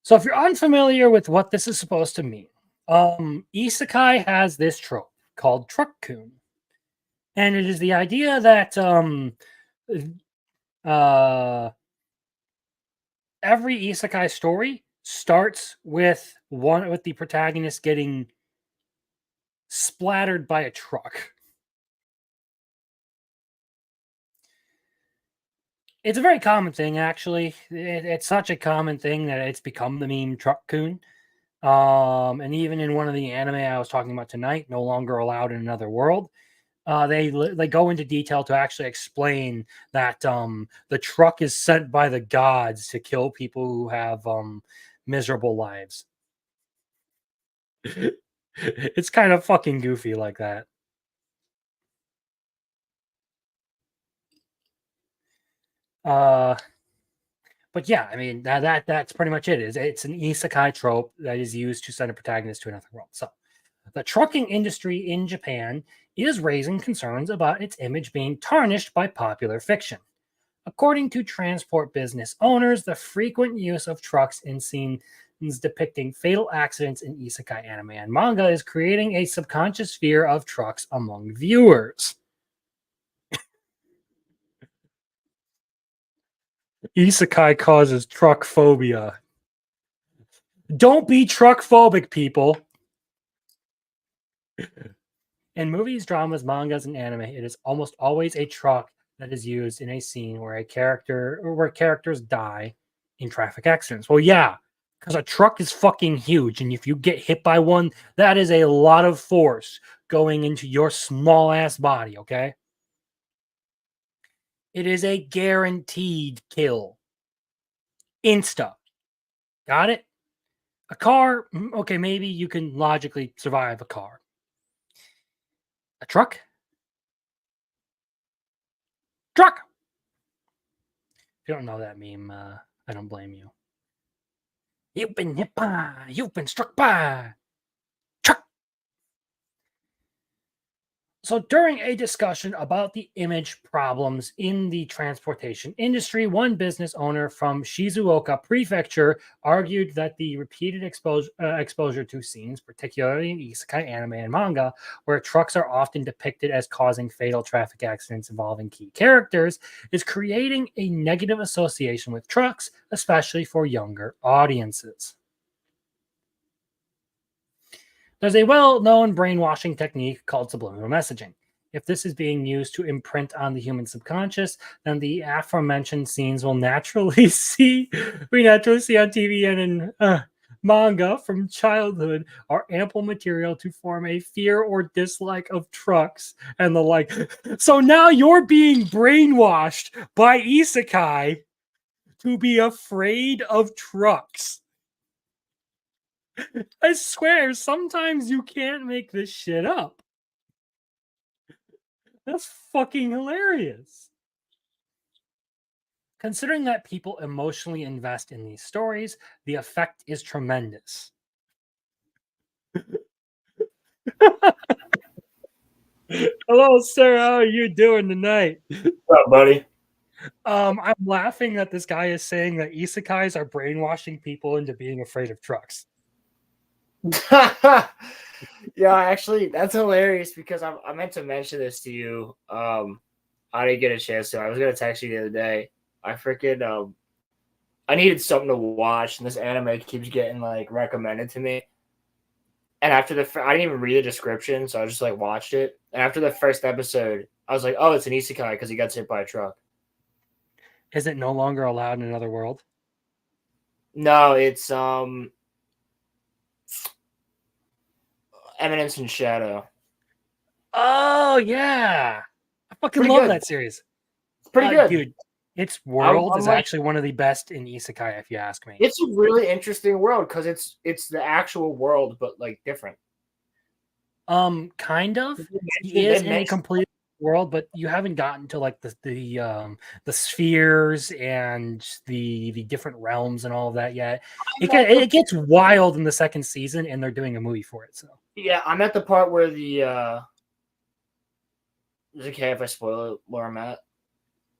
So, if you're unfamiliar with what this is supposed to mean, isekai has this trope called truck-kun. And it is the idea that every isekai story starts with the protagonist getting splattered by a truck. It's a very common thing, actually. It's such a common thing that it's become the meme truck-kun. And even in one of the anime I was talking about tonight, No Longer Allowed in Another World, They go into detail to actually explain that the truck is sent by the gods to kill people who have miserable lives. It's kind of fucking goofy like that. But yeah, I mean that's pretty much it. It's an isekai trope that is used to send a protagonist to another world. So the trucking industry in Japan is raising concerns about its image being tarnished by popular fiction. According to transport business owners, the frequent use of trucks in scenes depicting fatal accidents in isekai anime and manga is creating a subconscious fear of trucks among viewers. Isekai causes truck phobia. Don't be truck phobic, people. In movies, dramas, mangas, and anime, it is almost always a truck that is used in a scene where characters die in traffic accidents. Well, yeah, because a truck is fucking huge, and if you get hit by one, that is a lot of force going into your small ass body, okay? It is a guaranteed kill. Insta. Got it? A car, okay, maybe you can logically survive a car. A truck? Truck! If you don't know that meme, I don't blame you. You've been hit by, you've been struck by. Truck! So during a discussion about the image problems in the transportation industry, one business owner from Shizuoka Prefecture argued that the repeated exposure to scenes, particularly in isekai anime and manga, where trucks are often depicted as causing fatal traffic accidents involving key characters, is creating a negative association with trucks, especially for younger audiences. There's a well-known brainwashing technique called subliminal messaging. If this is being used to imprint on the human subconscious, then the aforementioned scenes we naturally see on TV and in manga from childhood are ample material to form a fear or dislike of trucks and the like. So now you're being brainwashed by isekai to be afraid of trucks. I swear, sometimes you can't make this shit up. That's fucking hilarious. Considering that people emotionally invest in these stories, the effect is tremendous. Hello, sir. How are you doing tonight? What's up, buddy? I'm laughing that this guy is saying that isekais are brainwashing people into being afraid of trucks. Yeah, actually, that's hilarious because I meant to mention this to you. I didn't get a chance to. I was gonna text you the other day. I freaking I needed something to watch, and this anime keeps getting like recommended to me. And after I didn't even read the description, so I just like watched it. And after the first episode, I was like, "Oh, it's an isekai because he got hit by a truck." Is it no longer allowed in another world? No, it's Eminence and Shadow. Oh yeah, I fucking Pretty love good. that series. It's pretty good, dude. Its world I'm is like, actually one of the best in isekai, if you ask me. it's a really interesting world because it's the actual world, but like different. Kind of. He is in a complete world, but you haven't gotten to like the spheres and the different realms and all of that yet. It gets wild in the second season, and they're doing a movie for it. So yeah, I'm at the part where the is it okay if I spoil it where I'm at?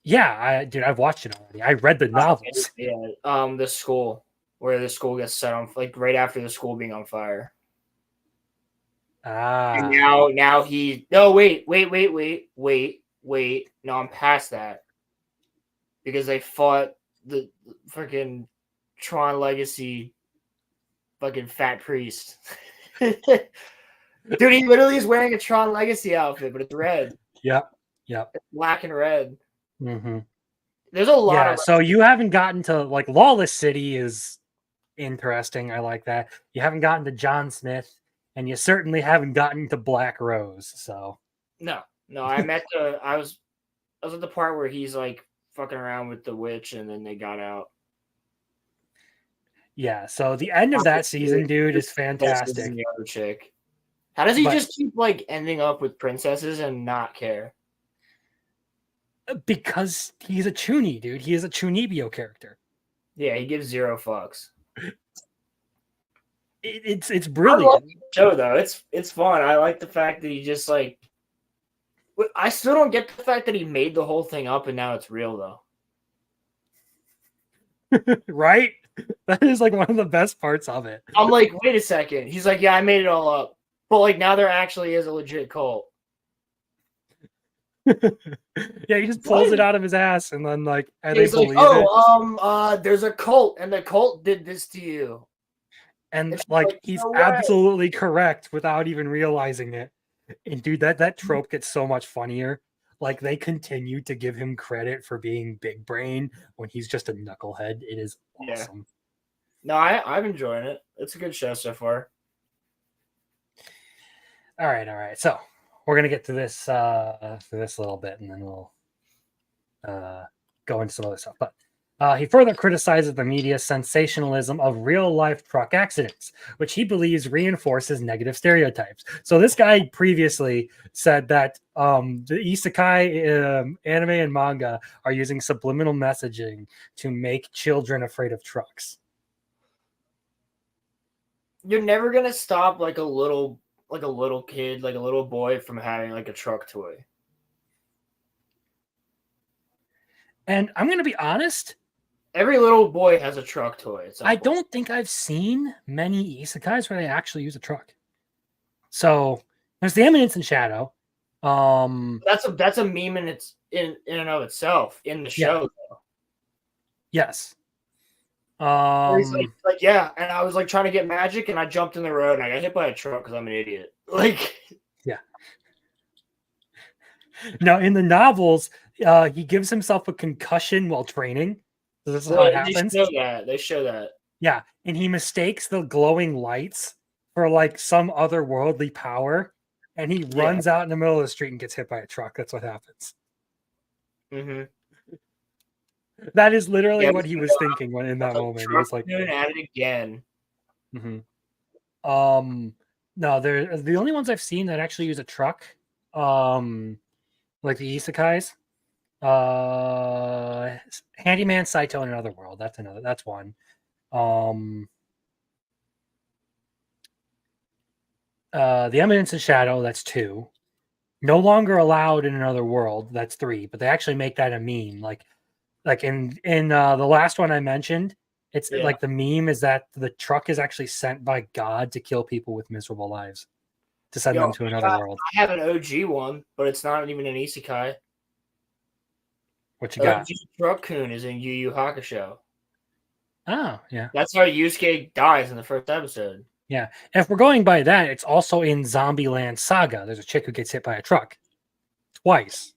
Yeah, I've watched it already. I read the novels. Yeah, the school where the school gets set on, like right after the school being on fire. And now he wait. No, I'm past that. Because they fought the freaking Tron Legacy fucking fat priest. Dude, he literally is wearing a Tron Legacy outfit, but it's red. Yep. It's black and red. Mm-hmm. There's a lot of so you haven't gotten to like Lawless City is interesting. I like that. You haven't gotten to John Smith, and you certainly haven't gotten to Black Rose. So no. No, I was at the part where he's like fucking around with the witch, and then they got out. Yeah, so the end of that season, dude, is fantastic. The other chick. How does he But- just keep like ending up with princesses and not care? Because he's a Chuny, dude. He is a Chunibyo character. Yeah, he gives zero fucks. It's I brilliant. love the show though. It's fun. I like the fact that he just like. I still don't get the fact that he made the whole thing up and now it's real though. Right? That is like one of the best parts of it. I'm like, wait a second. He's like, yeah, I made it all up, but like now there actually is a legit cult. Yeah, he just pulls it out of his ass and then like, and He's they like, believe it. there's a cult and the cult did this to you. And she's like like, he's "No way." absolutely correct without even realizing it. And dude, that trope gets so much funnier. Like they continue to give him credit for being big brain when he's just a knucklehead. It is awesome. No, I'm enjoying it. It's a good show so far. All right. So we're gonna get to this little bit, and then we'll go into some other stuff. But he further criticizes the media's sensationalism of real-life truck accidents, which he believes reinforces negative stereotypes. So this guy previously said that the isekai anime and manga are using subliminal messaging to make children afraid of trucks. You're never gonna stop like a little kid, like a little boy from having like a truck toy. And I'm gonna be honest, every little boy has a truck toy. I don't think I've seen many isekais where they actually use a truck. So there's the Eminence and Shadow. That's a meme in and of itself in the show. Though. Yes. He's like, yeah, and I was like trying to get magic, and I jumped in the road, and I got hit by a truck because I'm an idiot. Like, yeah. Now in the novels, he gives himself a concussion while training. So this is how it happens. They show that. Yeah, and he mistakes the glowing lights for like some otherworldly power, and he runs out in the middle of the street and gets hit by a truck. That's what happens. Mm-hmm. That is literally what he was thinking when in that moment. He was like, "Doing at it again." Mm-hmm. No, they're the only ones I've seen that actually use a truck. Like the isekais. Handyman, Saito, and Another World. That's one. The Eminence and Shadow, that's 2. No Longer Allowed in Another World, that's 3. But they actually make that a meme. Like in the last one I mentioned, it's like the meme is that the truck is actually sent by God to kill people with miserable lives, to send them to another world. I have an OG one, but it's not even an isekai. What you got? Truck-kun is in Yu Yu Hakusho. Oh, yeah. That's how Yusuke dies in the first episode. Yeah. And if we're going by that, it's also in Zombieland Saga. There's a chick who gets hit by a truck. Twice.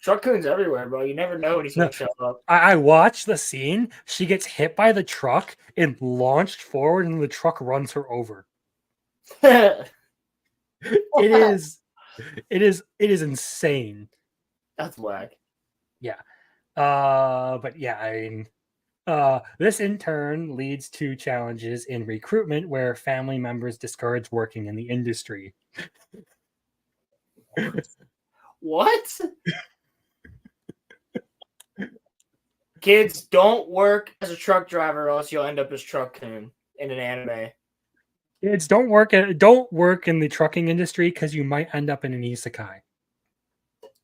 Truck-kun's everywhere, bro. You never know when he's going to show up. I watched the scene. She gets hit by the truck and launched forward, and the truck runs her over. It is insane. That's whack. Yeah. But yeah, I mean, this in turn leads to challenges in recruitment where family members discourage working in the industry. What? Kids, don't work as a truck driver, or else you'll end up as Truck-kun in an anime. Kids, don't work in the trucking industry because you might end up in an isekai.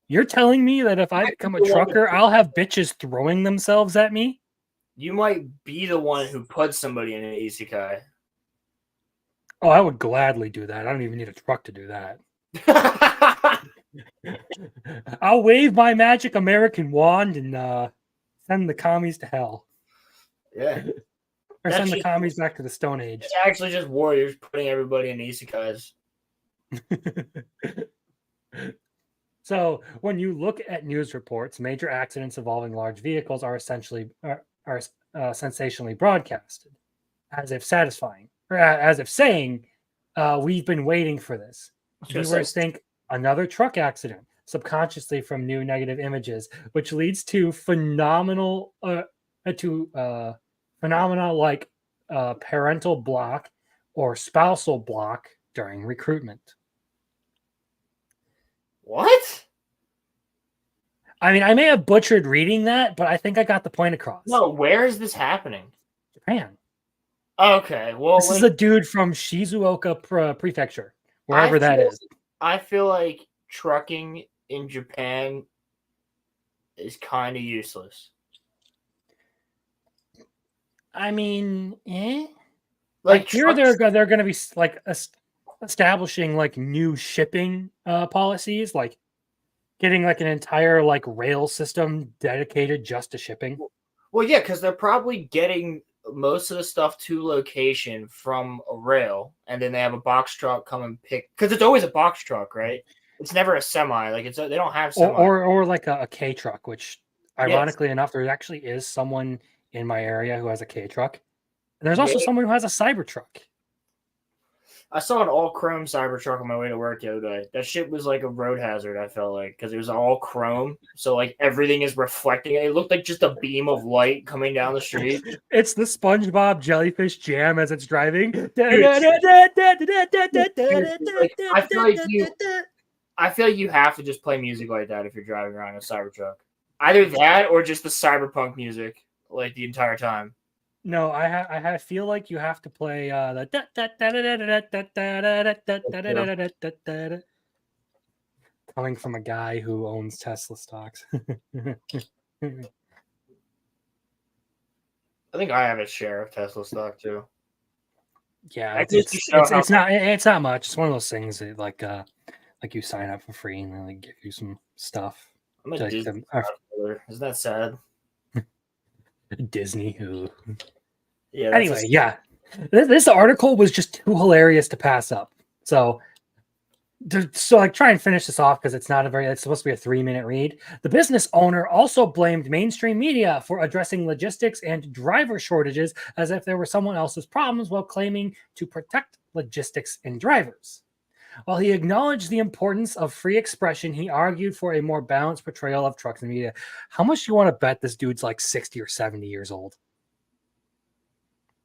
You're telling me that if I become a trucker, I'll have bitches throwing themselves at me? You might be the one who puts somebody in an isekai. Oh, I would gladly do that. I don't even need a truck to do that. I'll wave my magic American wand and send the commies to hell. Yeah. Or send the commies back to the Stone Age. It's actually just warriors putting everybody in isekais. So when you look at news reports, major accidents involving large vehicles are sensationally broadcasted, as if satisfying, or as if saying, "We've been waiting for this." Viewers think Another truck accident, subconsciously from new negative images, which leads to phenomena like parental block or spousal block during recruitment. What? I mean, I may have butchered reading that, but I think I got the point across. No, where is this happening? Japan. Okay, well, This is a dude from Shizuoka Prefecture, wherever that is. I feel like trucking in Japan is kind of useless. I mean, Like here they're going to be like establishing like new shipping policies, like getting like an entire like rail system dedicated just to shipping. Well, yeah, because they're probably getting most of the stuff to location from a rail, and then they have a box truck come and pick. Because it's always a box truck, right? It's never a semi. Like they don't have semi. Or like a K truck, which ironically enough, there actually is someone in my area who has a K truck. And there's also someone who has a Cybertruck. I saw an all chrome Cybertruck on my way to work the other day. That shit was like a road hazard, I felt like, because it was all chrome. So like everything is reflecting. It looked like just a beam of light coming down the street. It's the SpongeBob jellyfish jam as it's driving. I feel like you have to just play music like that if you're driving around a Cybertruck. Either that or just the cyberpunk music like the entire time. No, I feel like you have to play the coming from a guy who owns Tesla stocks. I think I have a share of Tesla stock too. Yeah, it's not much. It's one of those things that like you sign up for free and they like give you some stuff. I'm a Disney isn't that sad? Disney who? Yeah. Anyway, yeah. This article was just too hilarious to pass up. So like try and finish this off because it's supposed to be a 3-minute read. The business owner also blamed mainstream media for addressing logistics and driver shortages as if there were someone else's problems while claiming to protect logistics and drivers. While he acknowledged the importance of free expression, he argued for a more balanced portrayal of trucks and media. How much do you want to bet this dude's like 60 or 70 years old?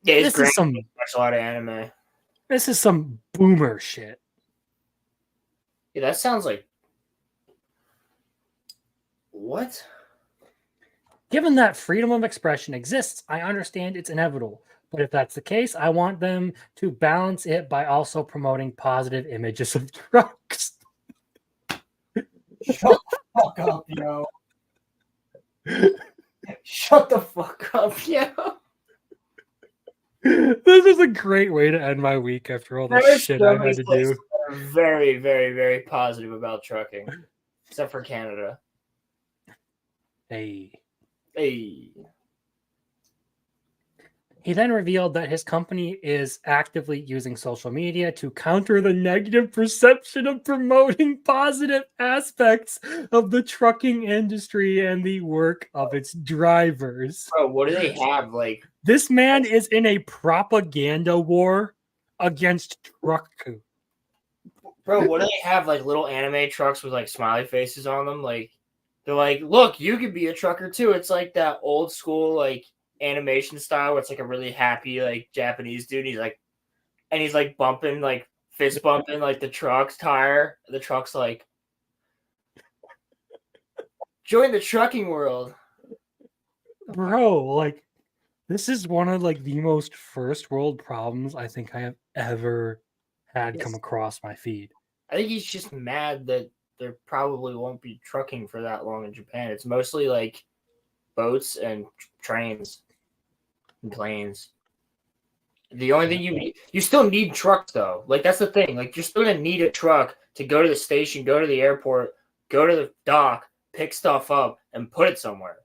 Yeah, this is some watch a lot of anime. This is some boomer shit. Yeah, that sounds like what? Given that freedom of expression exists, I understand it's inevitable. But if that's the case, I want them to balance it by also promoting positive images of trucks. Shut the fuck up, yo. Shut the fuck up, yo. This is a great way to end my week after all the shit I had to do. Very, very, very positive about trucking, except for Canada. Hey. He then revealed that his company is actively using social media to counter the negative perception of promoting positive aspects of the trucking industry and the work of its drivers. Bro, what do they have? Like, this man is in a propaganda war against trucking. Bro, what do they have? Like little anime trucks with like smiley faces on them? Like, they're like, look, you could be a trucker too. It's like that old school, like, animation style where it's like a really happy like Japanese dude. He's like bumping, like fist bumping like the truck's tire. The truck's like, join the trucking world, bro. Like, this is one of like the most first world problems I think I have ever had come across my feed. I think he's just mad that there probably won't be trucking for that long in Japan. It's mostly like boats and trains and planes. The only thing you still need trucks though. Like, that's the thing. Like, you're still gonna need a truck to go to the station, go to the airport, go to the dock, pick stuff up, and put it somewhere.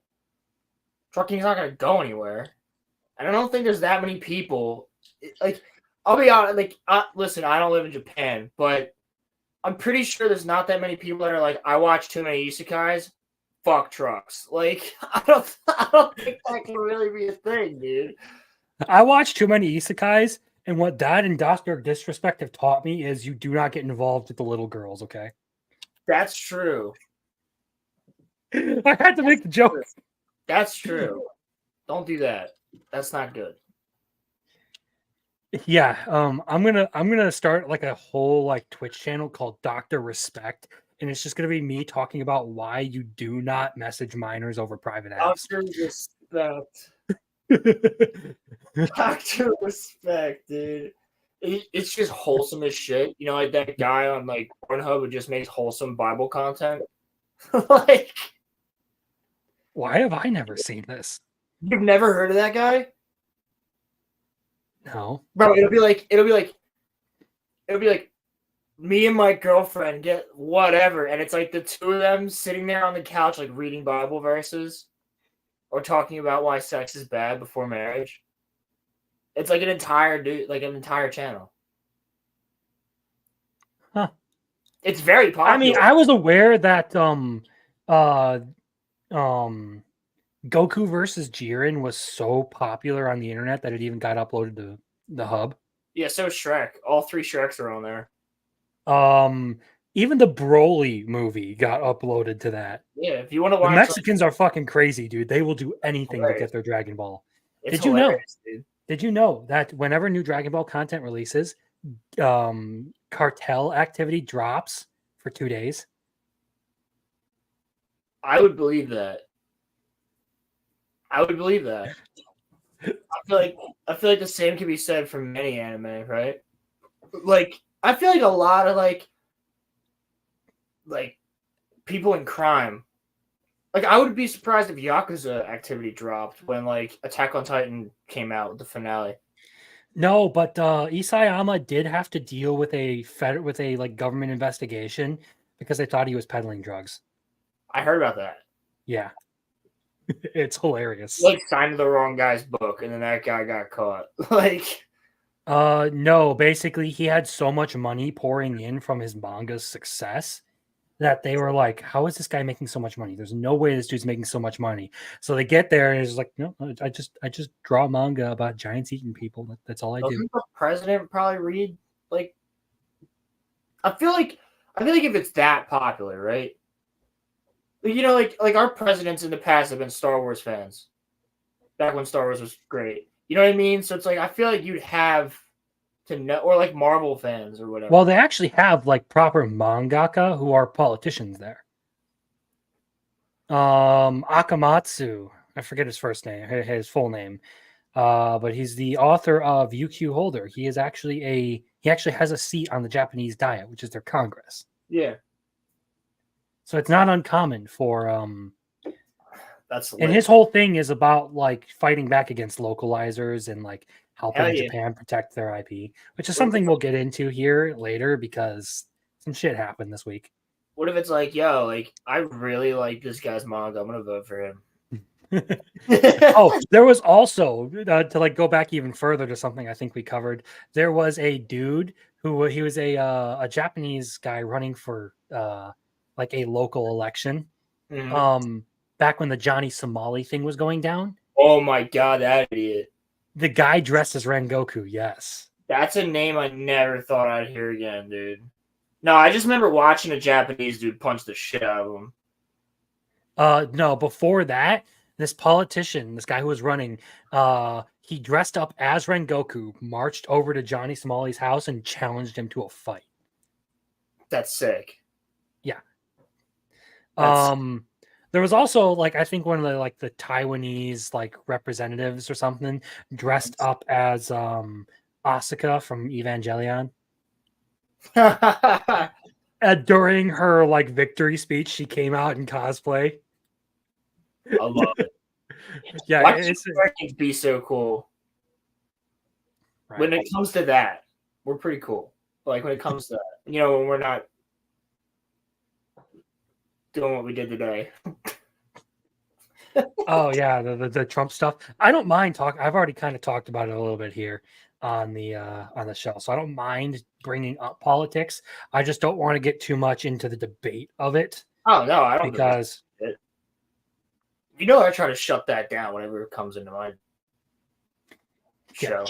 Trucking's not gonna go anywhere. And I don't think there's that many people. Like, I'll be honest. Like, listen, I don't live in Japan, but I'm pretty sure there's not that many people that are like, I watch too many isekais. Fuck trucks. Like, I don't think that can really be a thing, dude. I watch too many isekais, and what that and Dr. Disrespect have taught me is you do not get involved with the little girls, okay? That's true. I had to make the joke. That's true. Don't do that. That's not good. Yeah, I'm gonna start like a whole like Twitch channel called Doctor Respect, and it's just gonna be me talking about why you do not message minors over private apps. Doctor Respect. Doctor Respect, dude. It's just wholesome as shit. You know, like that guy on like Pornhub who just makes wholesome Bible content. Like, Why have I never seen this? you've never heard of that guy? No. Bro, it'll be like me and my girlfriend get whatever, and it's like the two of them sitting there on the couch, like reading Bible verses or talking about why sex is bad before marriage. It's like an entire channel. Huh. It's very popular. I mean, I was aware that Goku versus Jiren was so popular on the internet that it even got uploaded to the hub. Yeah, so Shrek. All three Shreks are on there. Even the Broly movie got uploaded to that. Yeah, if you want to The watch, Mexicans are fucking crazy, dude. They will do anything to get their Dragon Ball. Did you know? Dude. Did you know that whenever new Dragon Ball content releases, cartel activity drops for 2 days? I would believe that. I feel like the same can be said for many anime, right? Like, I feel like a lot of like people in crime. Like, I would be surprised if Yakuza activity dropped when like Attack on Titan came out with the finale. No, but Isayama did have to deal with a like government investigation because they thought he was peddling drugs. I heard about that. Yeah. It's hilarious. Like, signed the wrong guy's book, and then that guy got caught. Like, no, basically he had so much money pouring in from his manga's success that they were like, how is this guy making so much money? There's no way this dude's making so much money. So they get there and it's like, no, I just draw manga about giants eating people. That's all I do. Doesn't the president probably read like? I feel like if it's that popular, right? You know, like our presidents in the past have been Star Wars fans. Back when Star Wars was great. You know what I mean? So it's like I feel like you'd have to know, or like Marvel fans or whatever. Well, they actually have like proper mangaka who are politicians there. Akamatsu, I forget his first name, his full name. But he's the author of UQ Holder. He actually has a seat on the Japanese Diet, which is their Congress. Yeah. So it's not uncommon for That's and his whole thing is about like fighting back against localizers and like helping Japan protect their IP, which is something we'll get into here later because some shit happened this week. What if it's like, yo, like I really like this guy's manga, I'm gonna vote for him. Oh, there was also to like go back even further to something I think we covered. There was a dude who he was a Japanese guy running for like a local election. Mm-hmm. Back when the Johnny Somali thing was going down. Oh my god, that idiot! The guy dressed as Rengoku. Yes, that's a name I never thought I'd hear again, dude. No, I just remember watching a Japanese dude punch the shit out of him. No, before that, this politician, this guy who was running, he dressed up as Rengoku, marched over to Johnny Somali's house, and challenged him to a fight. That's sick. Yeah. There was also like I think one of the Taiwanese like representatives or something dressed up as Asuka from Evangelion. During her like victory speech, she came out in cosplay. I love it. Yeah, why it's be so cool. Right. When it comes to that, we're pretty cool. Like when it comes to that, you know, when we're not doing what we did today. Oh yeah, the Trump stuff. I don't mind talking. I've already kind of talked about it a little bit here on the show, so I don't mind bringing up politics. I just don't want to get too much into the debate of it. Oh no, I don't. Because you know, I try to shut that down whenever it comes into my show.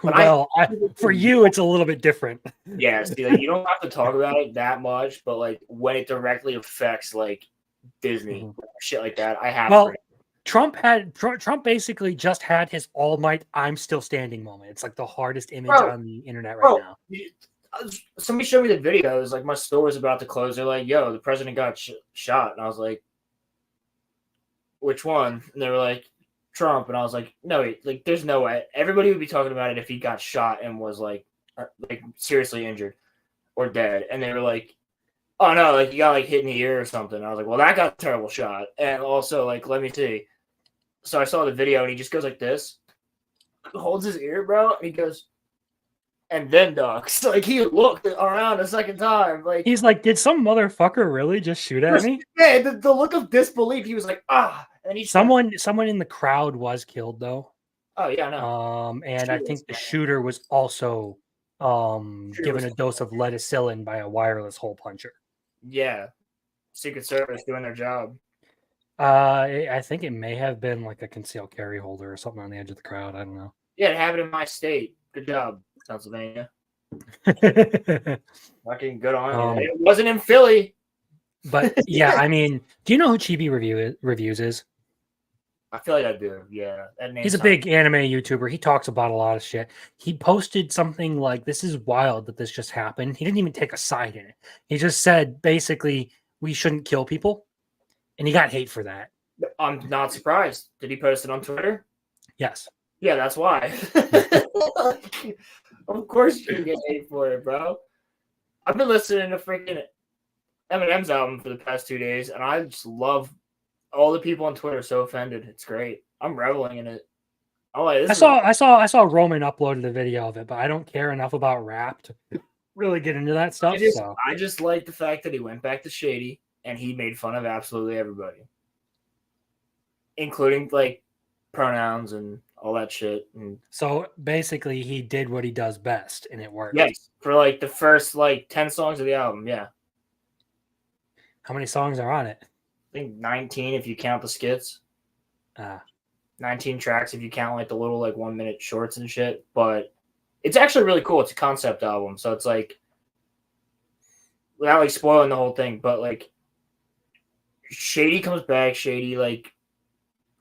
But Well, for you, it's a little bit different. Yeah, see, like, you don't have to talk about it that much, but like when it directly affects like Disney shit like that, I have. Well, to. Trump basically just had his all might I'm still standing moment. It's like the hardest image on the internet right now. Somebody showed me the video. It was like my store was about to close. They're like, "Yo, the president got shot," and I was like, "Which one?" And they were like, "Trump," and I was like, "No, like, there's no way. Everybody would be talking about it if he got shot and was like seriously injured or dead." And they were like, "Oh no, like, you got like hit in the ear or something." And I was like, "Well, that got a terrible shot." And also, like, let me see. So I saw the video, and he just goes like this, holds his ear, bro, and he goes, and then ducks. Like, he looked around a second time. Like, he's like, "Did some motherfucker really just shoot at me?" Yeah, the look of disbelief. He was like, "Ah," and he someone in the crowd was killed though. Oh yeah, no. And I think the shooter was also given a dose of lettucillin by a wireless hole puncher. Yeah, Secret Service doing their job. I think it may have been like a concealed carry holder or something on the edge of the crowd. I don't know. Yeah, it happened in my state. Good job, Pennsylvania. Fucking good on you. It wasn't in Philly. But yeah, I mean, do you know who Chibi Reviews is? I feel like I do. Yeah, he's a big anime YouTuber. He talks about a lot of shit. He posted something like, "This is wild that this just happened." He didn't even take a side in it. He just said basically we shouldn't kill people, and he got hate for that. I'm not surprised. Did he post it on Twitter? Yes. Yeah, that's why. Of course you can get hate for it, bro. I've been listening to freaking Eminem's album for the past 2 days, and I just love all the people on Twitter so offended. It's great. I'm reveling in it. Oh, I saw Roman uploaded a video of it, but I don't care enough about rap to really get into that stuff. I just like the fact that he went back to Shady and he made fun of absolutely everybody, including like pronouns and all that shit. And so basically, he did what he does best, and it worked. Yes, for like the first like 10 songs of the album. Yeah. How many songs are on it? I think 19 if you count the skits. 19 tracks if you count like the little like 1 minute shorts and shit. But it's actually really cool. It's a concept album, so it's like, without like spoiling the whole thing, but like Shady comes back. Shady like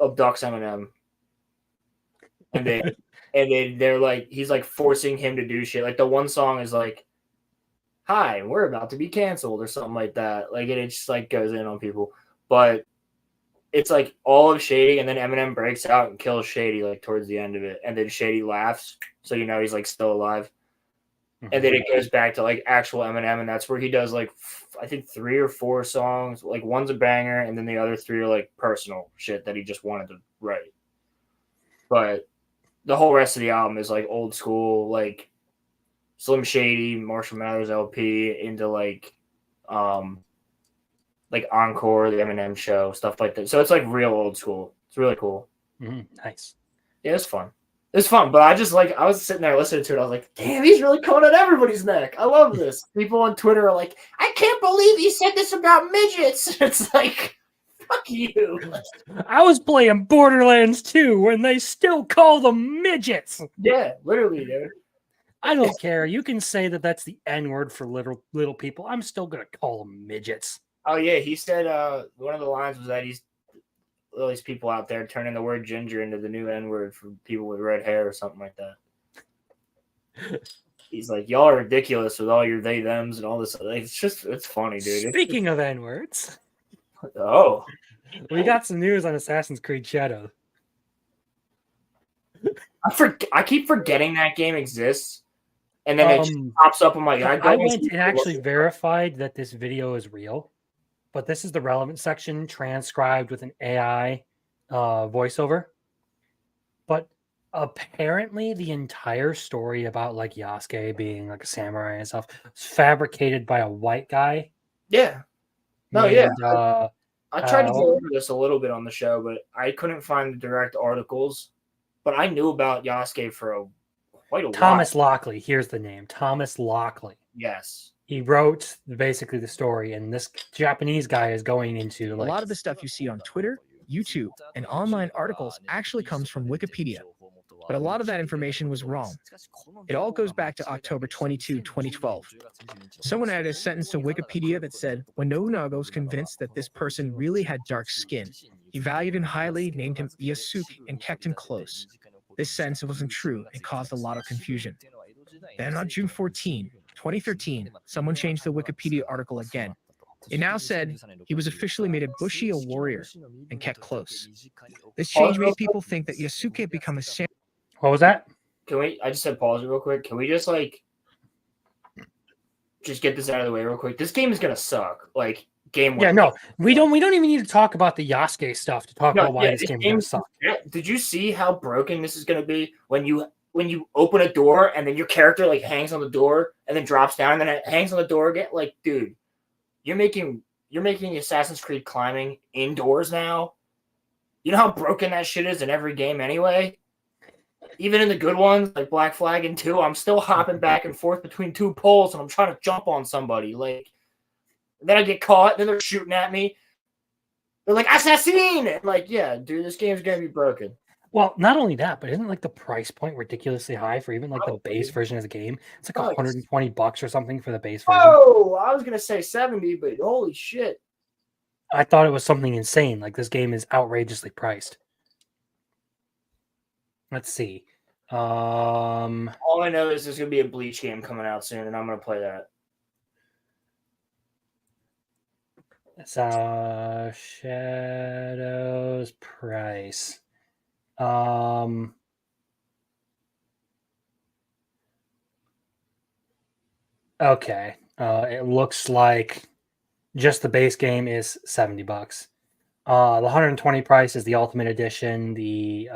abducts Eminem, and they're like, he's like forcing him to do shit. Like the one song is like, "Hi, we're about to be canceled," or something like that. Like it just like goes in on people. But it's like all of Shady, and then Eminem breaks out and kills Shady like towards the end of it, and then Shady laughs, so you know he's like still alive. And then it goes back to like actual Eminem, and that's where he does like I think 3 or 4 songs. Like one's a banger, and then the other 3 are like personal shit that he just wanted to write. But the whole rest of the album is like old school, like Slim Shady, Marshall Mathers LP into like Encore, the Eminem Show, stuff like that. So it's like real old school. It's really cool. Nice. Yeah, it's fun. It's fun, but I was sitting there listening to it. I was like, damn, he's really coming at everybody's neck. I love this. People on Twitter are like, "I can't believe he said this about midgets." It's like, fuck you. I was playing Borderlands 2 when they still call them midgets. Yeah, literally, dude. I don't care. You can say that that's the N-word for little people. I'm still going to call them midgets. Oh, yeah. He said one of the lines was that all these people out there turning the word ginger into the new N-word for people with red hair or something like that. He's like, "Y'all are ridiculous with all your they thems and all this." Like, it's funny, dude. Speaking of N-words. Oh. We got some news on Assassin's Creed Shadow. I keep forgetting that game exists. And then it just pops up on my guide. I went and actually verified that this video is real. But this is the relevant section transcribed with an AI voiceover. But apparently the entire story about like Yasuke being like a samurai and stuff was fabricated by a white guy. Yeah. No, and, yeah. I tried to go over this a little bit on the show, but I couldn't find the direct articles. But I knew about Yasuke for quite a while. Thomas Lockley. Here's the name. Thomas Lockley. Yes. He wrote basically the story, and this Japanese guy is going into like a lot of the stuff you see on Twitter, YouTube, and online articles actually comes from Wikipedia. but a lot of that information was wrong. It all goes back to October 22, 2012. Someone added a sentence to Wikipedia that said, when Nobunaga was convinced that this person really had dark skin, he valued him highly, named him Yasuke, and kept him close. This sentence wasn't true and caused a lot of confusion. Then on June 14, 2013, someone changed the Wikipedia article again. It now said he was officially made a Bushi a warrior and kept close. This change made people think that Yasuke had become a samurai. What was that? I just said pause it real quick. Can we just just get this out of the way real quick? This game is gonna suck. Like game one. Yeah, no, we don't even need to talk about the Yasuke stuff to talk about why this game is gonna suck. Did you see how broken this is gonna be when you open a door and then your character like hangs on the door and then drops down and then it hangs on the door again? Like, dude, you're making Assassin's Creed climbing indoors now. You know how broken that shit is in every game anyway? Even in the good ones, like Black Flag and 2, I'm still hopping back and forth between two poles and I'm trying to jump on somebody. Like, then I get caught, then they're shooting at me. They're like, assassin! And like, yeah, dude, this game's gonna be broken. Well, not only that, but isn't like the price point ridiculously high for even like the base version of the game? It's like $120 or something for the base version. Oh, I was gonna say 70, but holy shit. I thought it was something insane. Like this game is outrageously priced. Let's see. All I know is there's gonna be a Bleach game coming out soon, and I'm gonna play that. It's Shadows price. Okay. It looks like just the base game is $70. The 120 price is the Ultimate Edition. The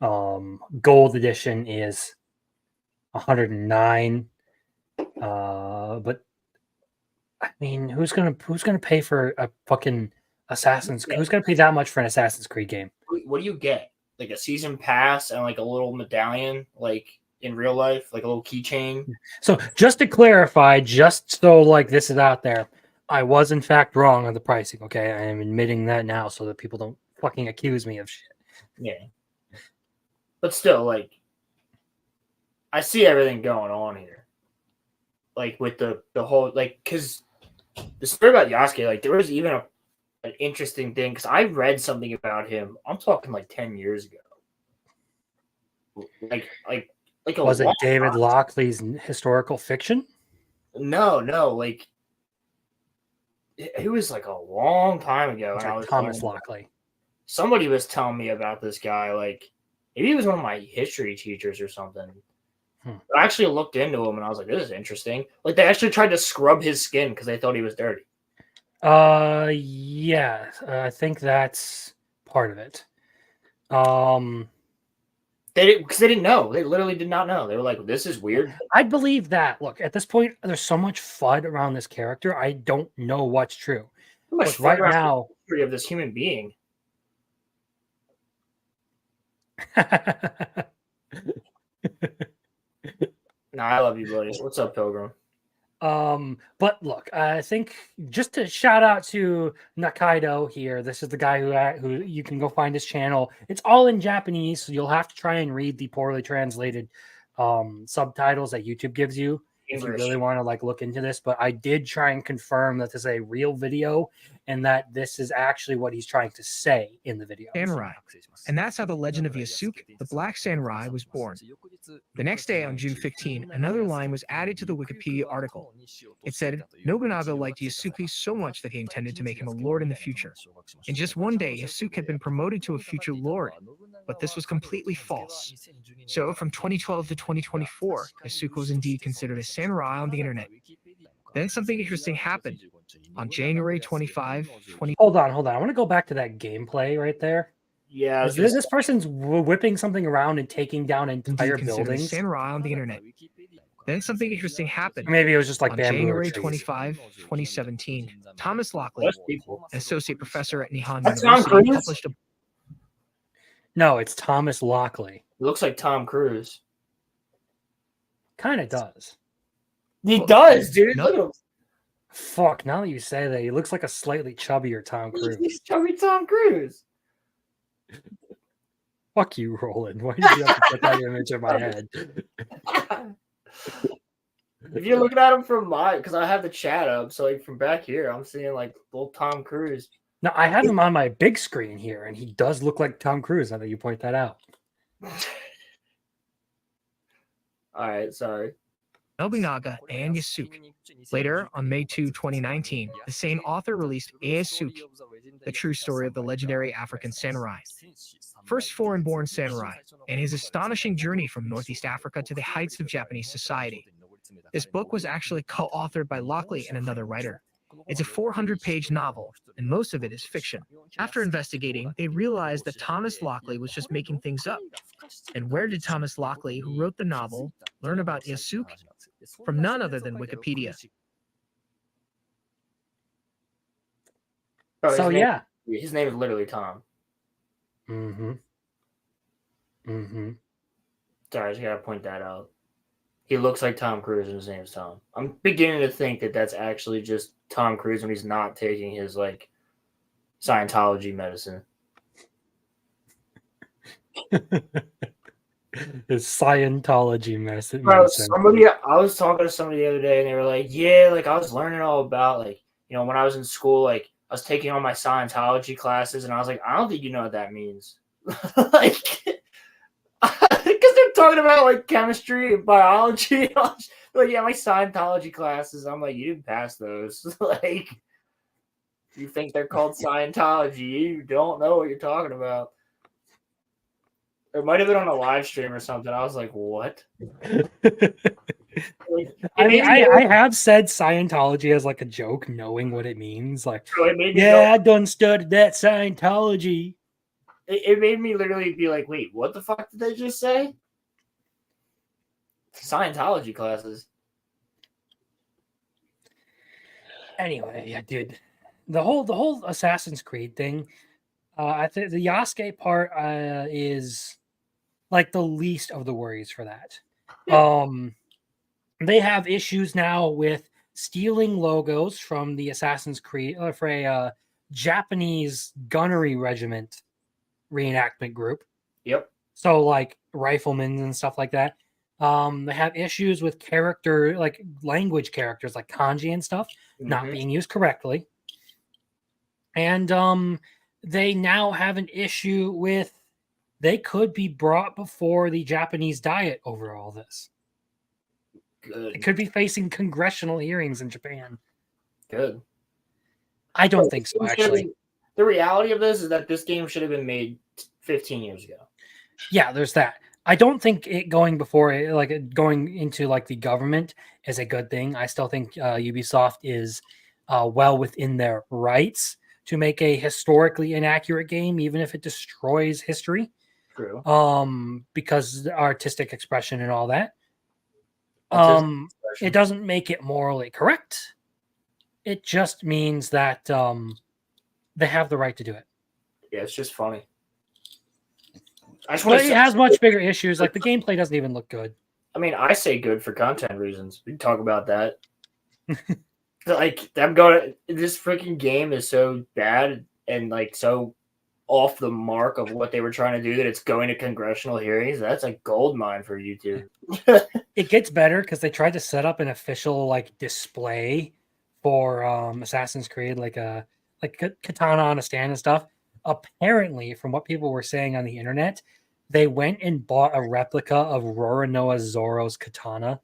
Gold Edition is 109. But I mean, who's gonna pay for a fucking Assassin's? Who's gonna pay that much for an Assassin's Creed game? What do you get? Like a season pass and like a little medallion, like in real life, like a little keychain. So just to clarify, just so like this is out there, I was in fact wrong on the pricing. Okay, I am admitting that now, so that people don't fucking accuse me of shit. Yeah, but still, like, I see everything going on here, like with the whole like because the story about Yasuke, like there was even an interesting thing because I read something about him. I'm talking like 10 years ago. Like was it David Lockley's historical fiction? No, like it was like a long time ago. And like Thomas Lockley. Somebody was telling me about this guy. Like maybe he was one of my history teachers or something. I actually looked into him and I was like, this is interesting. Like they actually tried to scrub his skin because they thought he was dirty. Yeah, I think that's part of it. They didn't know. They literally did not know. They were like, this is weird. I believe that. Look, at this point, there's so much FUD around this character. I don't know what's true. So much right now, the history of this human being. Nah, I love you, buddy. What's up, Pilgrim? But look, I think just to shout out to Nakaido here. This is the guy who you can go find his channel. It's all in Japanese, so you'll have to try and read the poorly translated subtitles that YouTube gives you if you really want to like look into this. But I did try and confirm that this is a real video and that this is actually what he's trying to say in the video. Samurai. And that's how the legend of Yasuke, the Black Samurai, was born. The next day, on June 15, another line was added to the Wikipedia article. It said, Nobunaga liked Yasuke so much that he intended to make him a lord in the future. In just one day, Yasuke had been promoted to a future lord, but this was completely false. So, from 2012 to 2024, Yasuke was indeed considered a samurai on the internet. Then something interesting happened. On January 25, Hold on. I want to go back to that gameplay right there. Yeah, this person's whipping something around and taking down entire buildings. Samurai on the internet. Then something interesting happened. Maybe it was just like on bamboo January trees. 25, 2017. Thomas Lockley, an associate professor at Nihon That's University, Tom Cruise? published a. No, it's Thomas Lockley. It looks like Tom Cruise. Kind of does. He does, dude. No. Look at him. Fuck, now that you say that, he looks like a slightly chubbier Tom Cruise. He's chubby Tom Cruise. Fuck you, Roland. Why did you have to put that image in my head? If you're looking at him from because I have the chat up, so like from back here, I'm seeing like little Tom Cruise. No, I have him on my big screen here, and he does look like Tom Cruise. Now that you point that out. All right, sorry. Nobunaga and Yasuke. Later, on May 2, 2019, the same author released Ieyasu, the true story of the legendary African samurai, first foreign-born samurai, and his astonishing journey from Northeast Africa to the heights of Japanese society. This book was actually co-authored by Lockley and another writer. It's a 400-page novel, and most of it is fiction. After investigating, they realized that Thomas Lockley was just making things up. And where did Thomas Lockley, who wrote the novel, learn about Yasuke? From none other than Wikipedia. Oh, So yeah, his name is literally Tom. Mm-hmm. Sorry, I just gotta point that out. He looks like Tom Cruise and his name is Tom. I'm beginning to think that that's actually just Tom Cruise when he's not taking his like Scientology medicine. His Scientology medicine. Bro, I was talking to somebody the other day and they were like, yeah, like I was learning all about like, you know, when I was in school, like I was taking all my Scientology classes and I was like, I don't think you know what that means. Like, because they're talking about like chemistry and biology. Like, yeah, my Scientology classes. I'm like, you didn't pass those. Like, you think they're called Scientology. You don't know what you're talking about. It might have been on a live stream or something. I was like, what? I mean, I have said Scientology as like a joke, knowing what it means. Like, yeah, I done studied that Scientology. It made me literally be like, wait, what the fuck did they just say? Scientology classes. Anyway, yeah, dude. The whole Assassin's Creed thing, I think the Yasuke part is like the least of the worries for that. Yeah. They have issues now with stealing logos from the Assassin's Creed for a Japanese gunnery regiment reenactment group. Yep. So like riflemen and stuff like that. They have issues with character, like language characters like kanji and stuff, not being used correctly. And they now have an issue with they could be brought before the Japanese Diet over all this. Good. It could be facing congressional hearings in Japan. Good. I don't think so, actually. The reality of this is that this game should have been made 15 years ago. Yeah, there's that. I don't think it going before, like going into like the government is a good thing. I still think Ubisoft is well within their rights to make a historically inaccurate game, even if it destroys history. True. Because artistic expression and all that. It doesn't make it morally correct. It just means that they have the right to do it. Yeah, it's just funny. But it has much bigger issues. Like the gameplay doesn't even look good. I mean, I say good for content reasons. We can talk about that. Like, this freaking game is so bad and like so off the mark of what they were trying to do that it's going to congressional hearings. That's a gold mine for YouTube. It gets better because they tried to set up an official like display for Assassin's Creed, like katana on a stand and stuff. Apparently, from what people were saying on the internet, they went and bought a replica of Roronoa Zoro's katana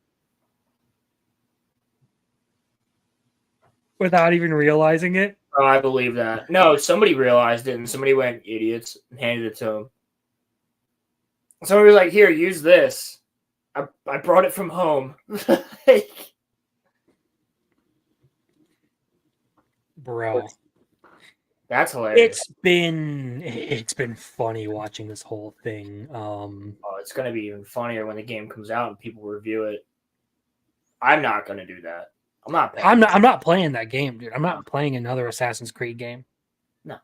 without even realizing it. Oh, I believe that. No, somebody realized it and somebody went idiots and handed it to him. Somebody was like, here, use this. I brought it from home. Bro. That's hilarious. It's been funny watching this whole thing. It's gonna be even funnier when the game comes out and people review it. I'm not gonna do that. I'm not playing that game, dude. I'm not playing another Assassin's Creed game. No.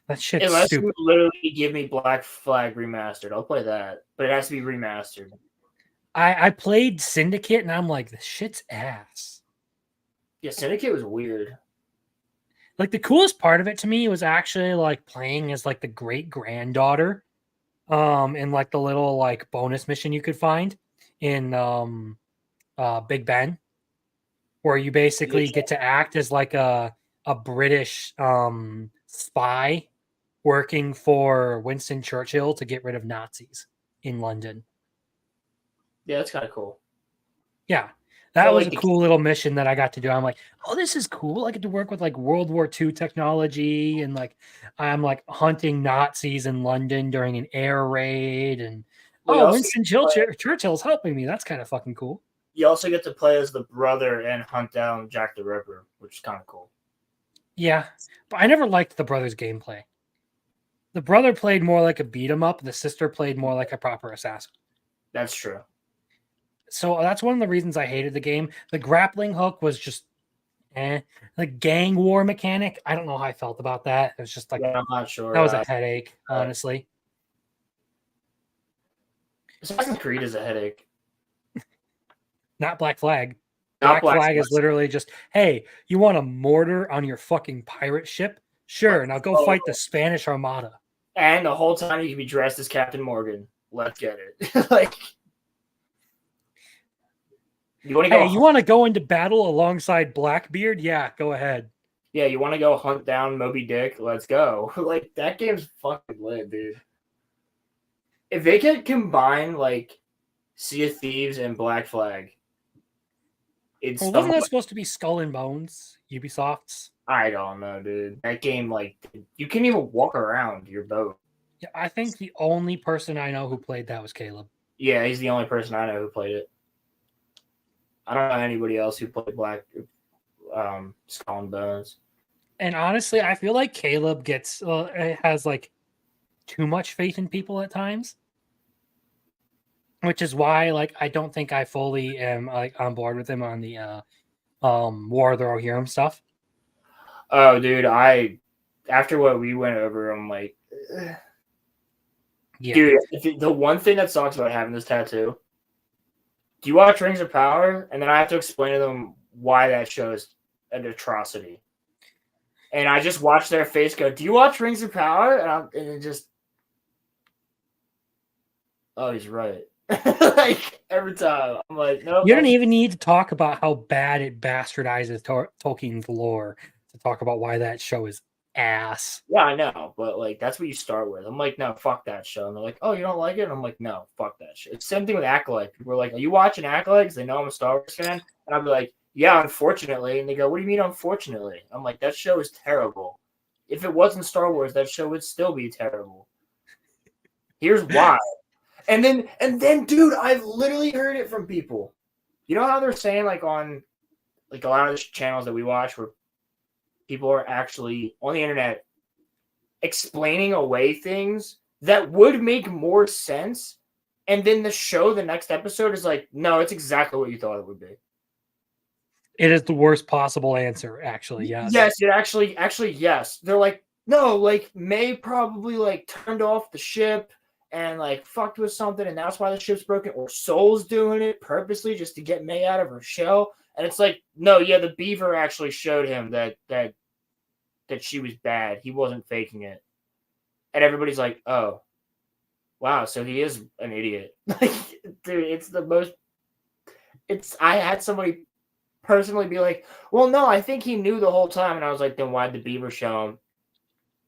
That shit's Unless stupid. you literally give me Black Flag remastered, I'll play that. But it has to be remastered. I played Syndicate and I'm like, this shit's ass. Yeah, Syndicate was weird. Like the coolest part of it to me was actually like playing as like the great granddaughter in like the little like bonus mission you could find in Big Ben, where you basically get to act as like a British spy working for Winston Churchill to get rid of Nazis in London. Yeah, that's kind of cool. Yeah, that was a cool little mission that I got to do. I'm like, oh, this is cool. I get to work with like World War II technology, and like I'm like hunting Nazis in London during an air raid, and Winston Churchill's helping me. That's kind of fucking cool. You also get to play as the brother and hunt down Jack the Ripper, which is kind of cool. Yeah, but I never liked the brother's gameplay. The brother played more like a beat 'em up. The sister played more like a proper assassin. That's true. So that's one of the reasons I hated the game. The grappling hook was just the gang war mechanic. I don't know how I felt about that. It was just like, I'm not sure. That was a headache, honestly. Assassin's Creed is a headache. Not Black Flag. Black Flag is literally just, hey, you want a mortar on your fucking pirate ship? Sure, now go fight the Spanish Armada. And the whole time you can be dressed as Captain Morgan. Let's get it. Like, you want to go into battle alongside Blackbeard? Yeah, go ahead. Yeah, you want to go hunt down Moby Dick? Let's go. Like, that game's fucking lit, dude. If they could combine, like, Sea of Thieves and Black Flag, wasn't that supposed to be Skull and Bones, Ubisoft's? I don't know, dude. That game, like, you can't even walk around your boat. Yeah, I think the only person I know who played that was Caleb. Yeah, he's the only person I know who played it. I don't know anybody else who played Skull and Bones. And honestly, I feel like Caleb has like too much faith in people at times, which is why like I don't think I fully am like on board with him on the War of the Rohirrim stuff. Oh, dude, after what we went over, I'm like, yeah. Dude, the one thing that sucks about having this tattoo. Do you watch Rings of Power? And then I have to explain to them why that show is an atrocity. And I just watch their face go, do you watch Rings of Power? And it just, oh, he's right. Like, every time. I'm like, no. You don't even need to talk about how bad it bastardizes Tolkien's lore to talk about why that show is ass. Yeah, I know. But, like, that's what you start with. I'm like, no, fuck that show. And they're like, oh, you don't like it? And I'm like, no, fuck that shit. It's the same thing with Acolyte. People are like, are you watching Acolyte? Because they know I'm a Star Wars fan. And I'll be like, yeah, unfortunately. And they go, what do you mean, unfortunately? I'm like, that show is terrible. If it wasn't Star Wars, that show would still be terrible. Here's why. And then, dude, I've literally heard it from people. You know how they're saying, like, on like a lot of the channels that we watch where people are actually on the internet explaining away things that would make more sense. And then the next episode is like, no, it's exactly what you thought it would be. It is the worst possible answer, actually. Yes. Yes, it actually, yes. They're like, no, like May probably like turned off the ship and like fucked with something, and that's why the ship's broken. Or Soul's doing it purposely just to get May out of her shell. And it's like, no, yeah, the beaver actually showed him that she was bad. He wasn't faking it. And everybody's like, oh, wow, so he is an idiot. Like, dude, I had somebody personally be like, well, no, I think he knew the whole time. And I was like, then why'd the beaver show him?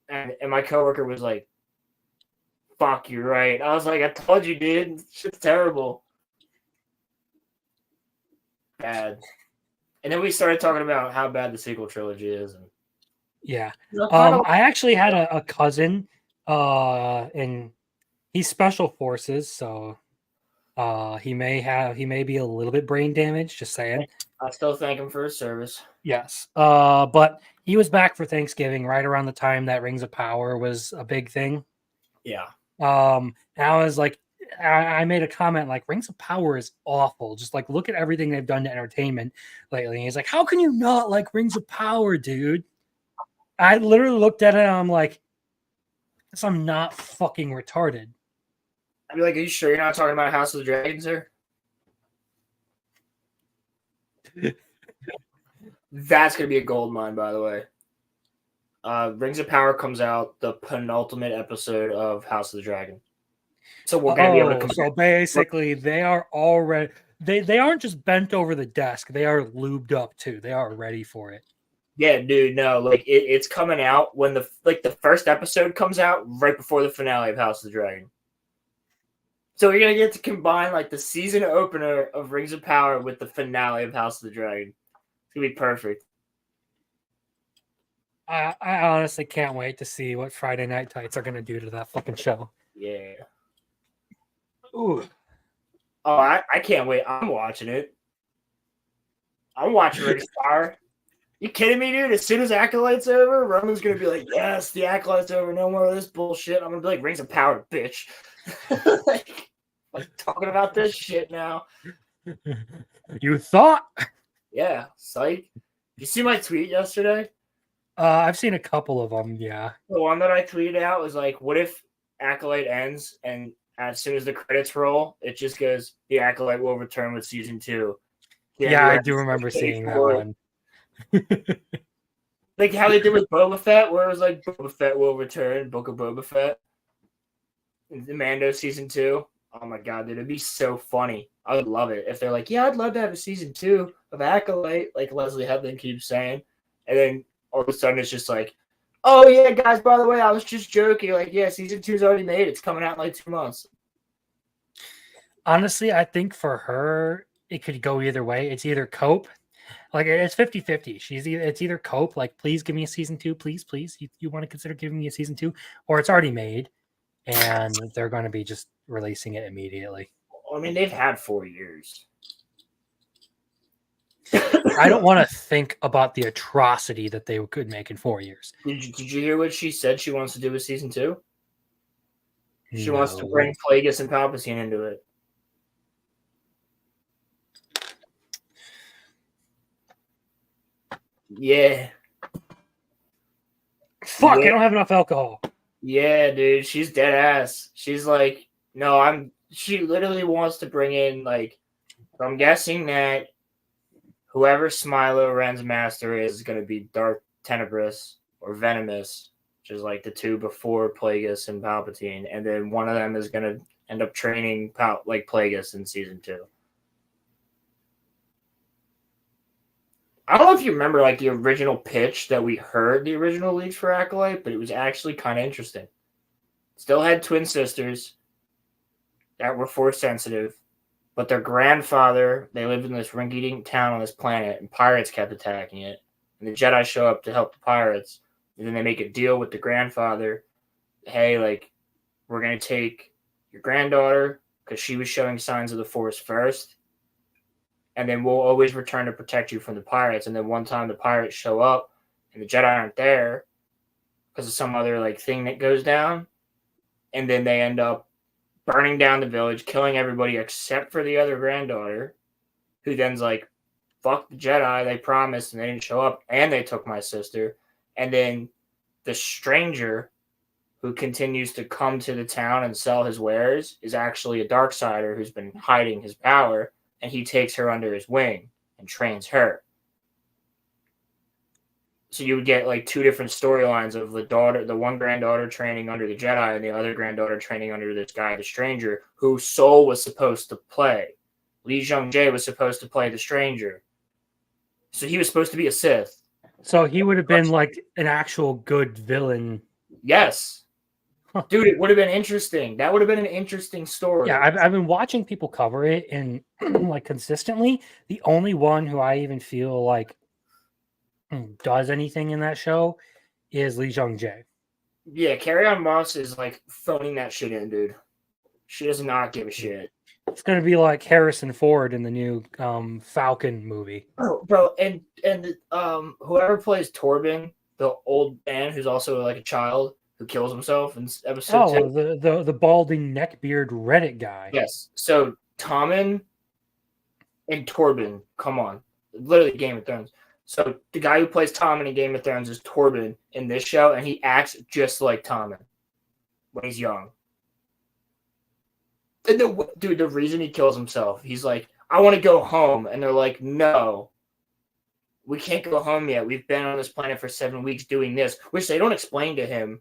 And my coworker was like, fuck, you're right. I was like, I told you, dude. Shit's terrible. Bad. And then we started talking about how bad the sequel trilogy is. And yeah. I actually had a cousin, and he's special forces, so he may be a little bit brain damaged, just saying. I still thank him for his service. Yes. But he was back for Thanksgiving right around the time that Rings of Power was a big thing. Yeah. And I was like, I made a comment like, Rings of Power is awful. Just like, look at everything they've done to entertainment lately. And he's like, how can you not like Rings of Power, dude? I literally looked at it and I'm like, I'm not fucking retarded. I'd be like, are you sure you're not talking about House of the Dragons here? That's going to be a gold mine, by the way. Rings of Power comes out the penultimate episode of House of the Dragon. So we're going to be able to compare. So basically, they are already they aren't just bent over the desk; they are lubed up too. They are ready for it. Yeah, dude. No, like it's coming out when the first episode comes out right before the finale of House of the Dragon. So you're gonna get to combine like the season opener of Rings of Power with the finale of House of the Dragon. It's gonna be perfect. I honestly can't wait to see what Friday Night Tights are gonna do to that fucking show. Yeah. Ooh. Oh, I can't wait. I'm watching it. I'm watching Rings of Power. You kidding me, dude? As soon as Acolyte's over, Roman's gonna be like, "Yes, the Acolyte's over. No more of this bullshit." I'm gonna be like, "Rings of Power, bitch." like talking about this shit now. You thought? Yeah, psych. You see my tweet yesterday? I've seen a couple of them. Yeah. The one that I tweeted out was like, "What if Acolyte ends and as soon as the credits roll, it just goes, the Acolyte will return with season 2." Yeah, I do remember seeing that one. Like how they did with Boba Fett, where it was like Boba Fett will return, Book of Boba Fett. The Mando season 2. Oh my god, dude, it'd be so funny. I would love it if they're like, "Yeah, I'd love to have a season 2 of Acolyte," like Leslie Headland keeps saying, and then all of a sudden it's just like, "Oh yeah, guys, by the way, I was just joking. Like, yeah, season 2's already made. It's coming out in like 2 months." Honestly, I think for her, it could go either way. It's either cope. Like it's 50-50. It's either cope, like please give me a season 2, please. You want to consider giving me a season 2, or it's already made and they're going to be just releasing it immediately. I mean, they've had 4 years. I don't want to think about the atrocity that they could make in 4 years. Did you hear what she said she wants to do with season 2? She wants to bring Plagueis and Palpatine into it. Yeah. Fuck, I don't have enough alcohol. Yeah, dude, she's dead ass. She's like, no, she literally wants to bring in, like, I'm guessing that whoever Smilo Ren's master is going to be Dark Tenebrous or Venomous, which is like the two before Plagueis and Palpatine, and then one of them is going to end up training like Plagueis in season 2. I don't know if you remember like the original pitch that we heard the original leaks for Acolyte, but it was actually kind of interesting. Still had twin sisters that were force sensitive, but their grandfather, they lived in this rinky-dink town on this planet, and pirates kept attacking it. And the Jedi show up to help the pirates, and then they make a deal with the grandfather. Hey, like, we're going to take your granddaughter because she was showing signs of the force first, and then we'll always return to protect you from the pirates. And then one time the pirates show up and the Jedi aren't there because of some other like thing that goes down. And then they end up burning down the village, killing everybody except for the other granddaughter, who then's like, fuck the Jedi, they promised and they didn't show up, and they took my sister. And then the stranger who continues to come to the town and sell his wares is actually a Darksider who's been hiding his power. And he takes her under his wing and trains her. So you would get like 2 different storylines of the one granddaughter training under the Jedi and the other granddaughter training under this guy, the stranger, who Soul was supposed to play. Lee Jung-jae was supposed to play the stranger. So he was supposed to be a Sith. So he would have been like an actual good villain. Yes. Dude, it would have been interesting. That would have been an interesting story. Yeah, I've been watching people cover it and like consistently. The only one who I even feel like does anything in that show is Lee Jung-jae. Yeah, Carrie-On Moss is like phoning that shit in, dude. She does not give a shit. It's gonna be like Harrison Ford in the new Falcon movie. Bro, and whoever plays Torben, the old man who's also like a child who kills himself in episode 2. The balding neckbeard Reddit guy. Yes. So Tommen and Torben, come on. Literally Game of Thrones. So the guy who plays Tommen in Game of Thrones is Torben in this show, and he acts just like Tommen when he's young. And the reason he kills himself, he's like, I want to go home. And they're like, no, we can't go home yet. We've been on this planet for 7 weeks doing this, which they don't explain to him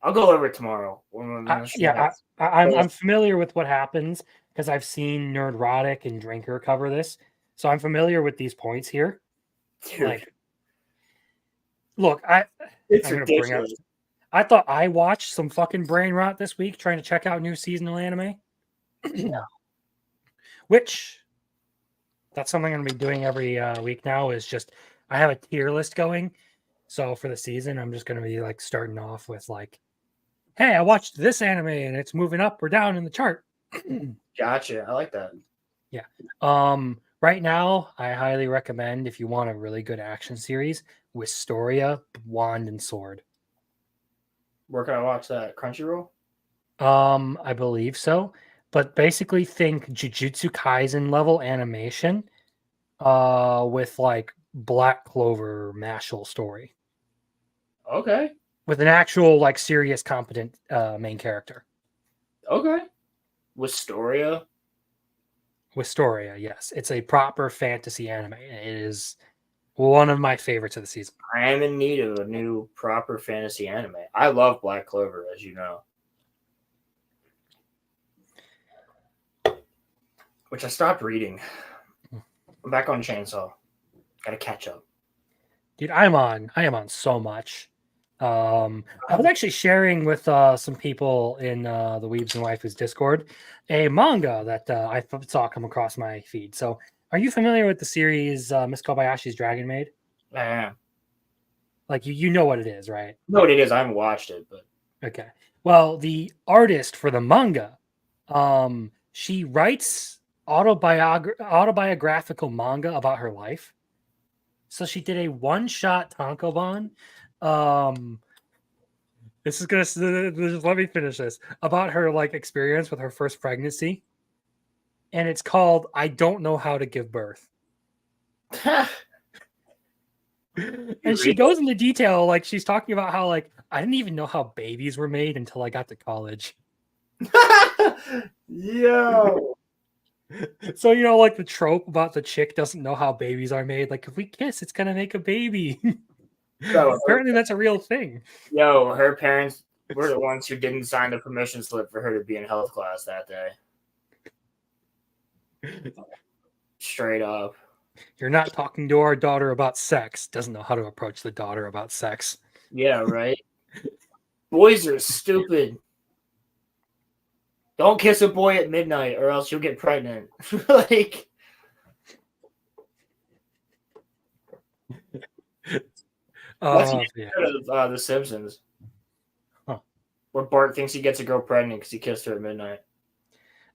I'll go over it tomorrow. I'm familiar with what happens because I've seen Nerdrotic and Drinker cover this, so I'm familiar with these points here. Dude. Like, look, It's I'm gonna bring up. ridiculous. I thought I watched some fucking brain rot this week trying to check out new seasonal anime. Which that's something I'm gonna be doing every week now. Is just I have a tier list going. So for the season, I'm just gonna be like starting off with like, hey, I watched this anime and it's moving up or down in the chart. Gotcha. I like that. Yeah. Right now, I highly recommend if you want a really good action series, Wistoria, Wand and Sword. Where can I watch that? Crunchyroll? I believe so. But basically think Jujutsu Kaisen level animation with like Black Clover Mashal story. Okay. With an actual like serious competent main character. Okay. Wistoria? Wistoria, yes. It's a proper fantasy anime. It is one of my favorites of the season. I am in need of a new proper fantasy anime. I love Black Clover, as you know. Which I stopped reading. I'm back on Chainsaw. Gotta catch up. Dude, I am on so much. I was actually sharing with some people in the Weebs and Waifus Discord a manga that I saw come across my feed. So, are you familiar with the series Miss Kobayashi's Dragon Maid? I am. Like you know what it is, right? No, what it is. I haven't watched it, but okay. Well, the artist for the manga, she writes autobiographical manga about her life. So she did a one-shot tankobon. This is gonna just let me finish this about her like experience with her first pregnancy, and it's called "I Don't Know How to Give Birth." And she goes into detail, like she's talking about how like I didn't even know how babies were made until I got to college. Yo. So like the trope about the chick doesn't know how babies are made. Like if we kiss, it's gonna make a baby. Apparently, that's a real thing. Yo, her parents were the ones who didn't sign the permission slip for her to be in health class that day. Straight up. You're not talking to our daughter about sex. Doesn't know how to approach the daughter about sex. Yeah, right. Boys are stupid. Don't kiss a boy at midnight or else you'll get pregnant. Like that's The Simpsons. Huh. Where Bart thinks he gets a girl pregnant because he kissed her at midnight.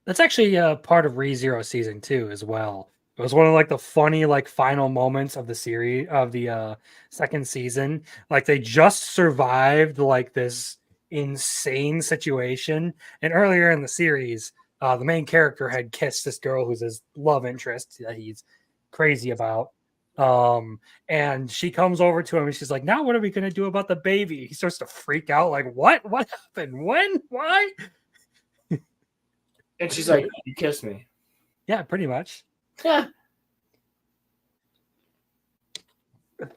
That's actually part of ReZero season 2 as well. It was one of like the funny like final moments of the series of the second season. Like they just survived like this insane situation, and earlier in the series, the main character had kissed this girl who's his love interest that he's crazy about. And she comes over to him and she's like, "Now what are we gonna do about the baby?" He starts to freak out, like, "What happened? When? Why?" And she's like, "You kissed me." Yeah, pretty much. Yeah.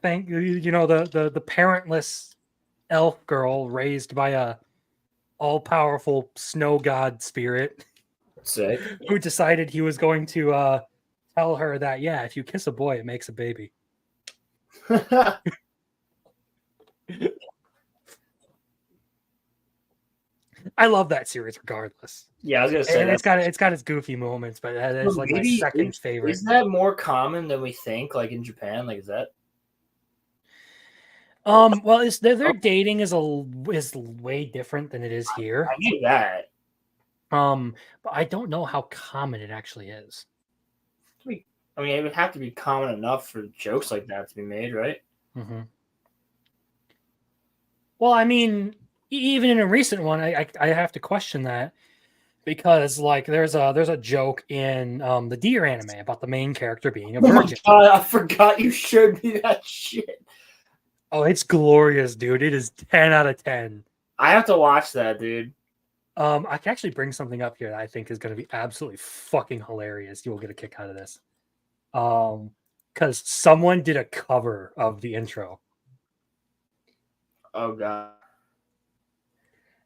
Thank you. The parentless elf girl raised by a all-powerful snow god spirit who decided he was going to tell her that, yeah, if you kiss a boy, it makes a baby. I love that series regardless. Yeah, I was gonna say and it's got its goofy moments, but it's like my second favorite. Is that more common than we think? Like in Japan, like is that? Well, their dating is way different than it is here. I knew that. But I don't know how common it actually is. I mean, it would have to be common enough for jokes like that to be made, right? Mm-hmm. Well, I mean, even in a recent one, I have to question that because like there's a joke in the Deer anime about the main character being a virgin. Oh my God, I forgot you showed me that shit. Oh, it's glorious, dude. It is 10 out of 10. I have to watch that, dude. I can actually bring something up here that I think is going to be absolutely fucking hilarious. You will get a kick out of this. Because someone did a cover of the intro. Oh God.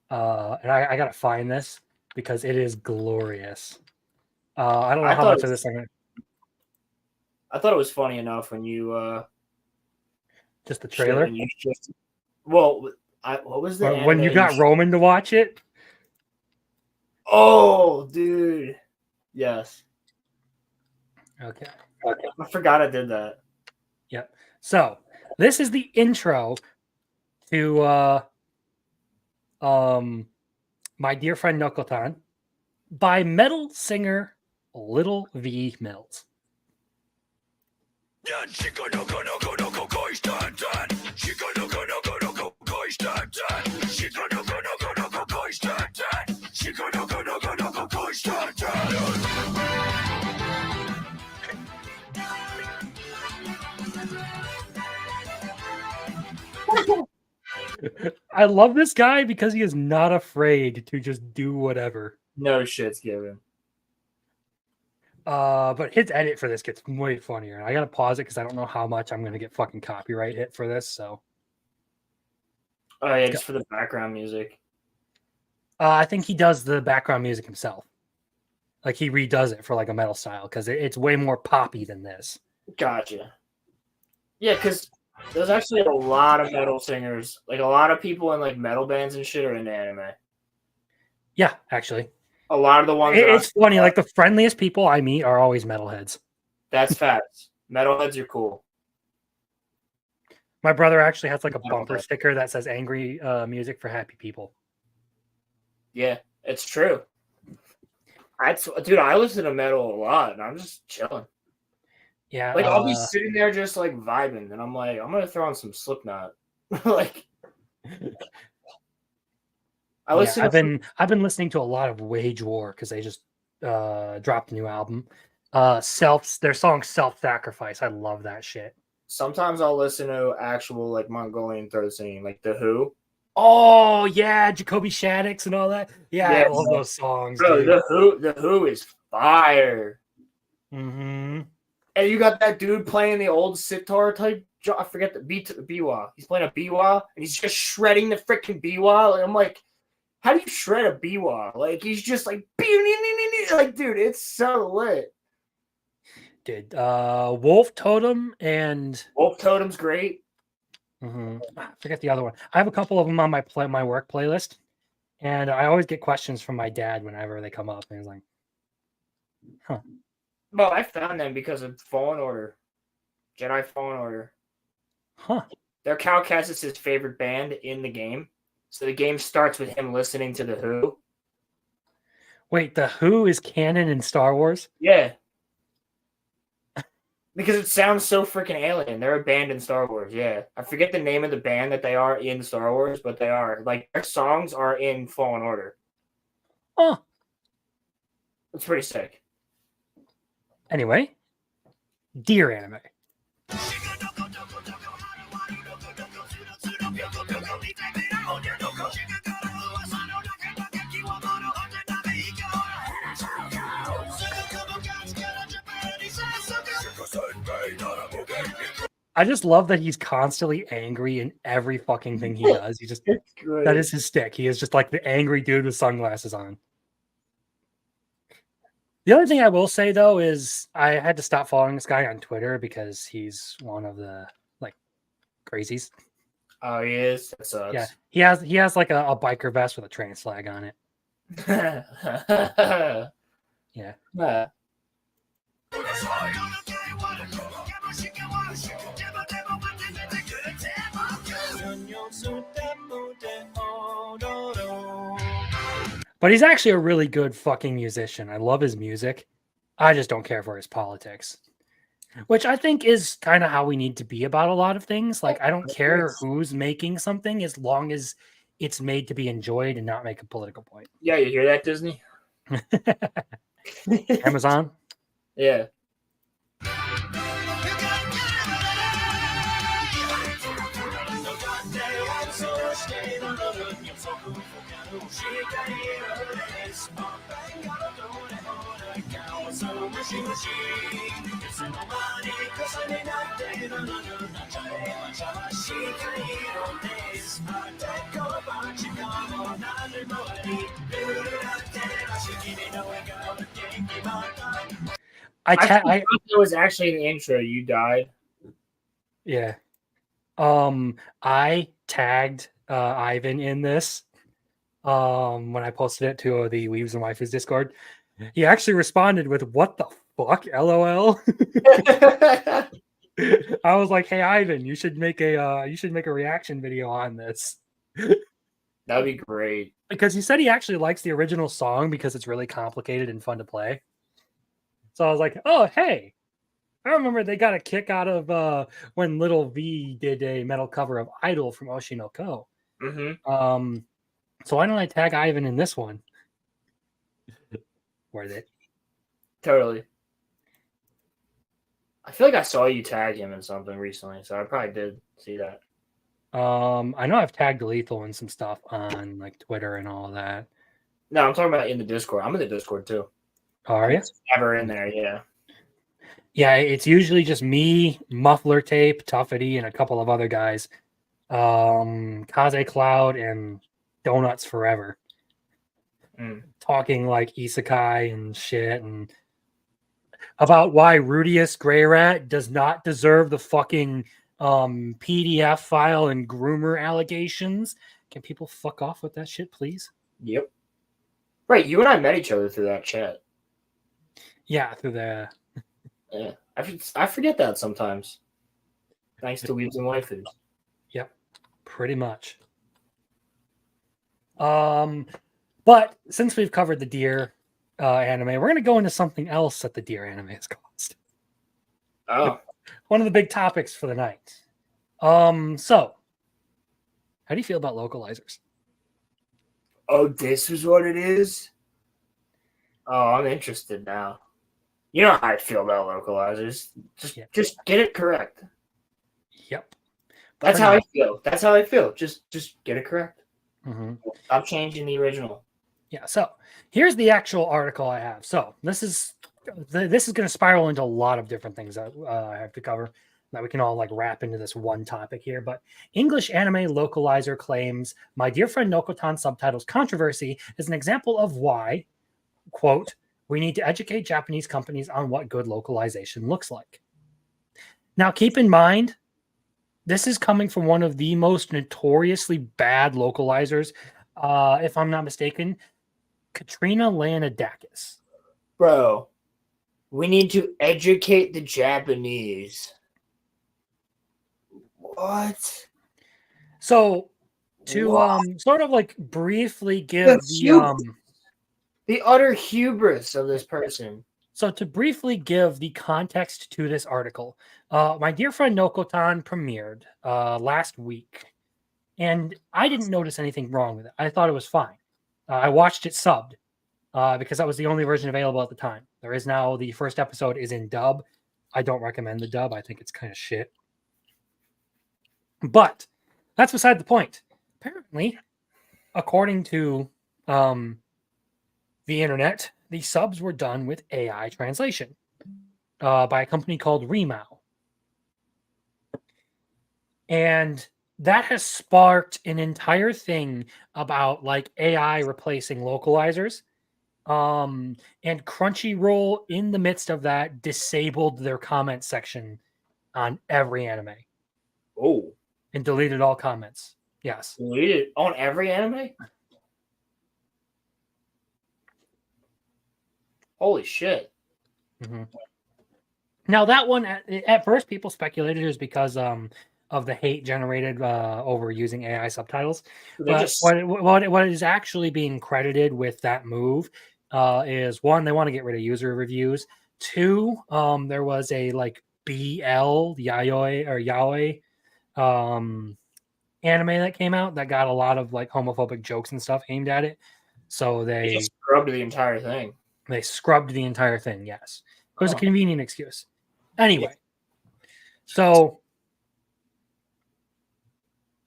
And I gotta find this because it is glorious. I don't know I how thought much it of was- this I'm gonna. I thought it was funny enough when you Just the trailer. What was the When you anime got Roman to watch it. Oh, dude. Yes. Okay. I forgot I did that. Yep. So this is the intro to My Dear Friend Nokotan by metal singer Little V Mills. I love this guy because he is not afraid to just do whatever. No shit's given. But his edit for this gets way funnier. I gotta pause it because I don't know how much I'm gonna get fucking copyright hit for this. So Oh yeah, just for the background music. I think he does the background music himself. Like he redoes it for like a metal style because it's way more poppy than this. Gotcha. Yeah, because there's actually a lot of metal singers. Like a lot of people in like metal bands and shit are into anime. Yeah, actually. A lot of the ones It's funny, like the friendliest people I meet are always metalheads. That's facts. Metalheads are cool. My brother actually has like a bumper sticker that says angry music for happy people. Yeah, it's true. Dude, I listen to metal a lot and I'm just chilling. Yeah. Like I'll be sitting there just like vibing and I'm like, I'm gonna throw on some Slipknot. Like I've been listening to a lot of Wage War because they just dropped a new album. Their song Self-Sacrifice. I love that shit. Sometimes I'll listen to actual like Mongolian throat singing, like The Who. Oh yeah, Jacoby Shaddix and all that. Yeah, I love those songs. Bro, dude. The Who is fire. Mm-hmm. And you got that dude playing the old sitar type. I forget the biwa. He's playing a biwa and he's just shredding the freaking biwa. And I'm like, how do you shred a biwa? Like he's just like, like dude, it's so lit. Dude, Wolf Totem and Wolf Totem's great. I forget the other one. I have a couple of them on my work playlist, and I always get questions from my dad whenever they come up, and he's like, "Huh." Well, I found them because of Fallen Order, Jedi Fallen Order. Huh. Their Cal Kestis his favorite band in the game, so the game starts with him listening to The Who. Wait, The Who is canon in Star Wars? Yeah. Because it sounds so freaking alien. They're a band in Star Wars, yeah. I forget the name of the band that they are in Star Wars, but they are. Like, their songs are in Fallen Order. Oh. It's pretty sick. Anyway, Dear Anime. I just love that he's constantly angry in every fucking thing he does. He just that is his stick. He is just like the angry dude with sunglasses on. The other thing I will say though is I had to stop following this guy on Twitter because he's one of the like crazies. Oh, he is? That sucks. Yeah, he has like a biker vest with a trans flag on it. Yeah. But he's actually a really good fucking musician. I love his music. I just don't care for his politics. Which I think is kind of how we need to be about a lot of things. Like, I don't care who's making something as long as it's made to be enjoyed and not make a political point. Yeah, you hear that, Disney? Amazon? Yeah. I thought that was actually an intro. You died. Yeah. I tagged Ivan in this when I posted it to the Weaves and Waifus Discord. He actually responded with "What the fuck, LOL." I was like, "Hey Ivan, you should make a reaction video on this." That'd be great. Because he said he actually likes the original song because it's really complicated and fun to play. So I was like, "Oh, hey, I remember they got a kick out of when Little V did a metal cover of Idol from Oshinoko." Mm-hmm. So why don't I tag Ivan in this one? Worth it. Totally. I feel like I saw you tag him in something recently, so I probably did see that. I know I've tagged Lethal in some stuff on like Twitter and all that. No, I'm talking about in the Discord. I'm in the Discord too. Are you? Never in there, yeah. Yeah, it's usually just me, Muffler Tape, Tuffety, and a couple of other guys. Kaze Cloud and Donuts Forever. Talking like isekai and shit and about why Rudius Grey Rat does not deserve the fucking PDF file and groomer allegations. Can people fuck off with that shit, please? Yep. Right, you and I met each other through that chat. Yeah, through the... Yeah, I forget that sometimes. Thanks to Weaves and Waifus. Yep, pretty much. But since we've covered the Deer anime, we're going to go into something else that the Deer anime has caused. Oh. One of the big topics for the night. So, how do you feel about localizers? Oh, this is what it is? Oh, I'm interested now. You know how I feel about localizers. Just get it correct. Yep. That's how I feel. That's how I feel. Just get it correct. Mm-hmm. Stop changing the original. Yeah, so here's the actual article I have. So this is going to spiral into a lot of different things that I have to cover that we can all like wrap into this one topic here. But English anime localizer claims My Dear Friend Nokotan subtitles controversy is an example of why, quote, we need to educate Japanese companies on what good localization looks like. Now, keep in mind, this is coming from one of the most notoriously bad localizers, if I'm not mistaken, Katrina Lanadakis. Bro, we need to educate the Japanese. What? So, to sort of like briefly give the utter hubris of this person. So to briefly give the context to this article, My Dear Friend Nokotan premiered last week, and I didn't notice anything wrong with it. I thought it was fine. I watched it subbed because that was the only version available at the time. There is now the first episode is in dub. I don't recommend the dub. I think it's kind of shit. But that's beside the point. Apparently, according to the internet, the subs were done with AI translation by a company called Remao. And that has sparked an entire thing about like AI replacing localizers. And Crunchyroll, in the midst of that, disabled their comment section on every anime. Oh. And deleted all comments. Yes. Deleted on every anime? Holy shit. Mm-hmm. Now, that one, at first, people speculated it was because of the hate generated over using AI subtitles. But what is actually being credited with that move is, one, they want to get rid of user reviews. Two, there was a like BL, yaoi anime that came out that got a lot of like homophobic jokes and stuff aimed at it. So they just scrubbed the entire thing. They scrubbed the entire thing, yes. It was a convenient excuse. Anyway, so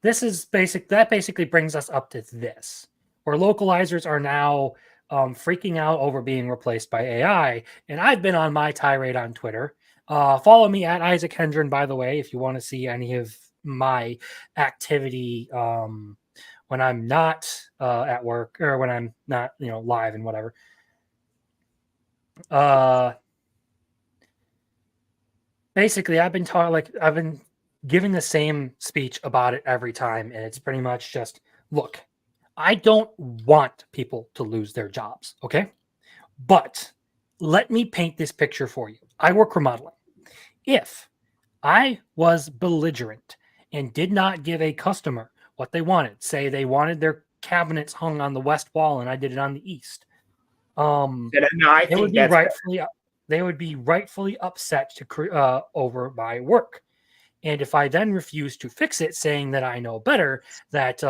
this is that basically brings us up to this. or localizers are now freaking out over being replaced by AI. And I've been on my tirade on Twitter. Follow me at Isaac Hendren, by the way, if you want to see any of my activity when I'm not at work or when I'm not, live and whatever. Basically, I've been giving the same speech about it every time, and it's pretty much just, look, I don't want people to lose their jobs, okay? But let me paint this picture for you. I work remodeling. If I was belligerent and did not give a customer what they wanted, say they wanted their cabinets hung on the west wall and I did it on the east, they would be rightfully upset over my work. And if I then refuse to fix it, saying that I know better, that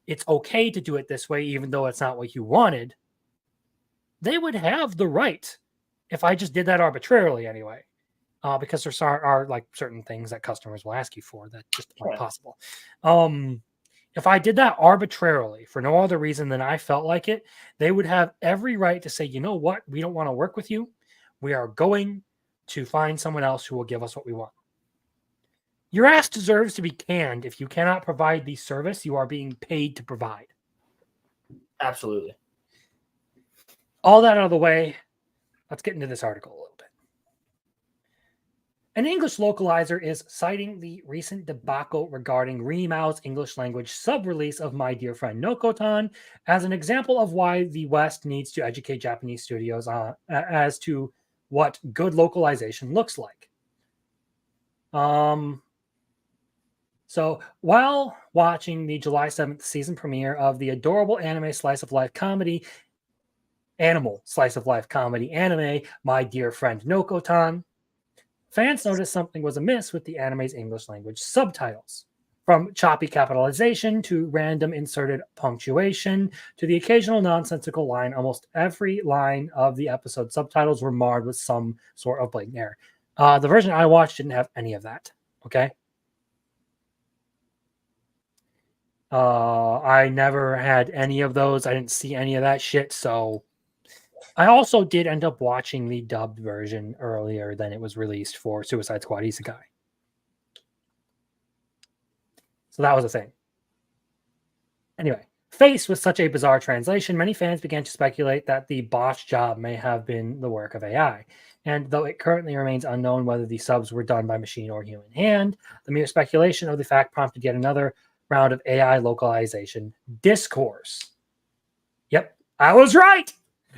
it's okay to do it this way, even though it's not what you wanted, they would have the right, if I just did that arbitrarily anyway, because there are like certain things that customers will ask you for that just aren't possible. If I did that arbitrarily for no other reason than I felt like it, they would have every right to say, you know what, we don't want to work with you. We are going to find someone else who will give us what we want. Your ass deserves to be canned if you cannot provide the service you are being paid to provide. Absolutely. All that out of the way, let's get into this article a little bit. An English localizer is citing the recent debacle regarding Remao's English language sub-release of My Dear Friend Nokotan as an example of why the West needs to educate Japanese studios as to what good localization looks like. So while watching the July 7th season premiere of the adorable animal slice of life comedy anime, My Dear Friend Nokotan, fans noticed something was amiss with the anime's English language subtitles. From choppy capitalization to random inserted punctuation to the occasional nonsensical line, almost every line of the episode subtitles were marred with some sort of blatant error. The version I watched didn't have any of that, okay? I never had any of those. I didn't see any of that shit, so I also did end up watching the dubbed version earlier than it was released for Suicide Squad Isekai. So that was a thing. Anyway, faced with such a bizarre translation, many fans began to speculate that the botched job may have been the work of AI. And though it currently remains unknown whether the subs were done by machine or human hand, the mere speculation of the fact prompted yet another round of AI localization discourse. Yep, I was right.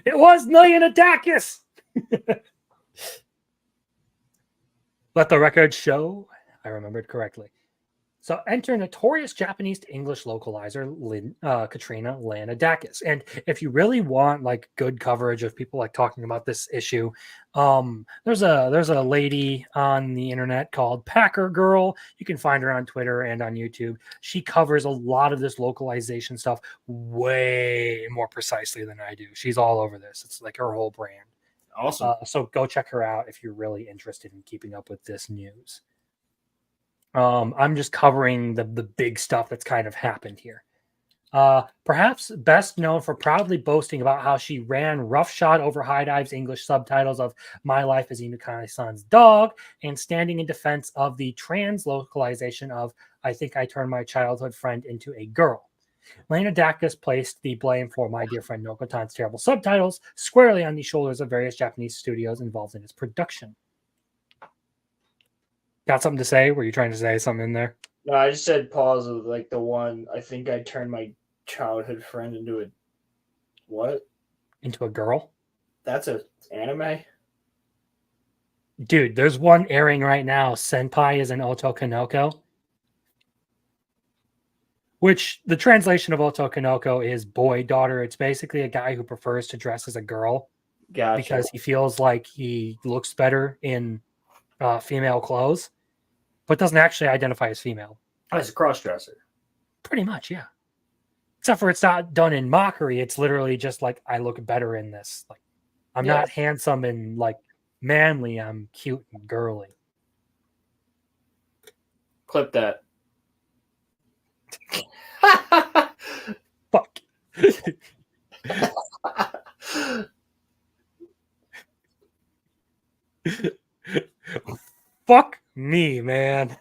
It was Leonidakis. Let the record show I remembered correctly. So enter notorious Japanese to English localizer Katrina Leonidakis. And if you really want like good coverage of people like talking about this issue, there's a lady on the internet called Packer Girl. You can find her on Twitter and on YouTube. She covers a lot of this localization stuff way more precisely than I do. She's all over this. It's like her whole brand. Awesome. So go check her out if you're really interested in keeping up with this news. I'm just covering the big stuff that's kind of happened here. Perhaps best known for proudly boasting about how she ran roughshod over High Dive's English subtitles of My Life as Inukai-san's Dog and standing in defense of the trans localization of I Think I Turned My Childhood Friend Into a Girl. Leonidakis placed the blame for My Dear Friend Nokotan's terrible subtitles squarely on the shoulders of various Japanese studios involved in its production. Got something to say? Were you trying to say something in there? No, I just said pause of like the one. I think I turned my childhood friend into a what? Into a girl? That's an anime? Dude, there's one airing right now. Senpai is an Otokonoko. Which the translation of Otokonoko is boy, daughter. It's basically a guy who prefers to dress as a girl. Gotcha. Because he feels like he looks better in female clothes, but doesn't actually identify as female. As a cross-dresser. Pretty much, yeah. Except for it's not done in mockery. It's literally just like, I look better in this. Like, I'm not handsome and like manly. I'm cute and girly. Clip that. Fuck. Fuck me, man.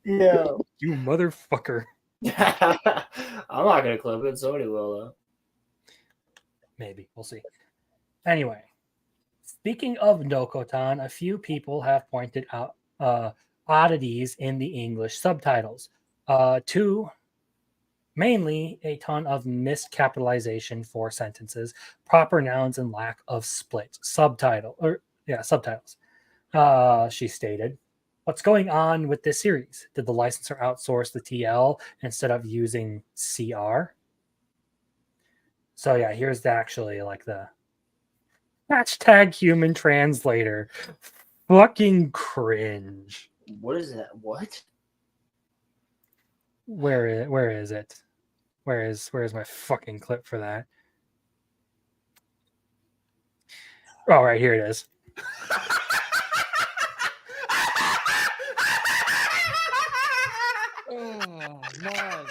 Yeah. You motherfucker. I'm not gonna clip it. Somebody will though. Maybe. We'll see. Anyway, speaking of Nokotan, a few people have pointed out oddities in the English subtitles. Two, mainly a ton of miscapitalization for sentences, proper nouns, and lack of split subtitles. She stated, "What's going on with this series? Did the licensor outsource the TL instead of using CR?" So yeah, here's actually like the hashtag human translator. Fucking cringe. What is that? What? Where is it? Where's my fucking clip for that? Oh, right here it is. Oh, nice.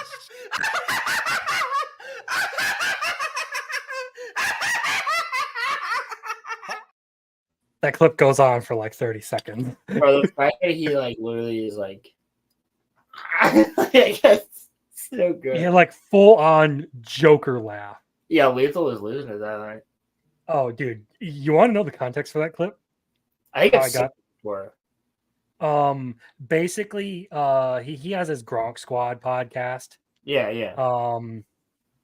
That clip goes on for like 30 seconds. Bro, the fact that he like literally is like, it's so good. He had like full on Joker laugh. Yeah, Lethal was losing to that, right? Oh, dude, you want to know the context for that clip? I think Oh, it's before. Basically, he has his Gronk Squad podcast. Yeah, yeah.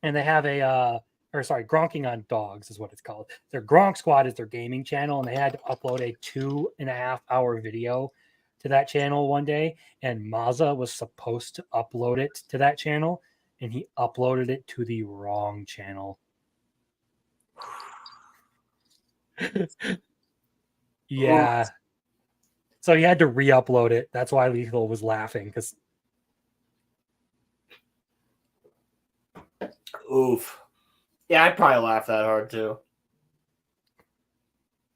And they have Gronking on Dogs is what it's called. Their Gronk Squad is their gaming channel, and they had to upload a 2.5-hour video to that channel one day, and Mazza was supposed to upload it to that channel, and he uploaded it to the wrong channel. Yeah. So he had to re-upload it. That's why Lethal was laughing, because oof. Yeah, I'd probably laugh that hard too.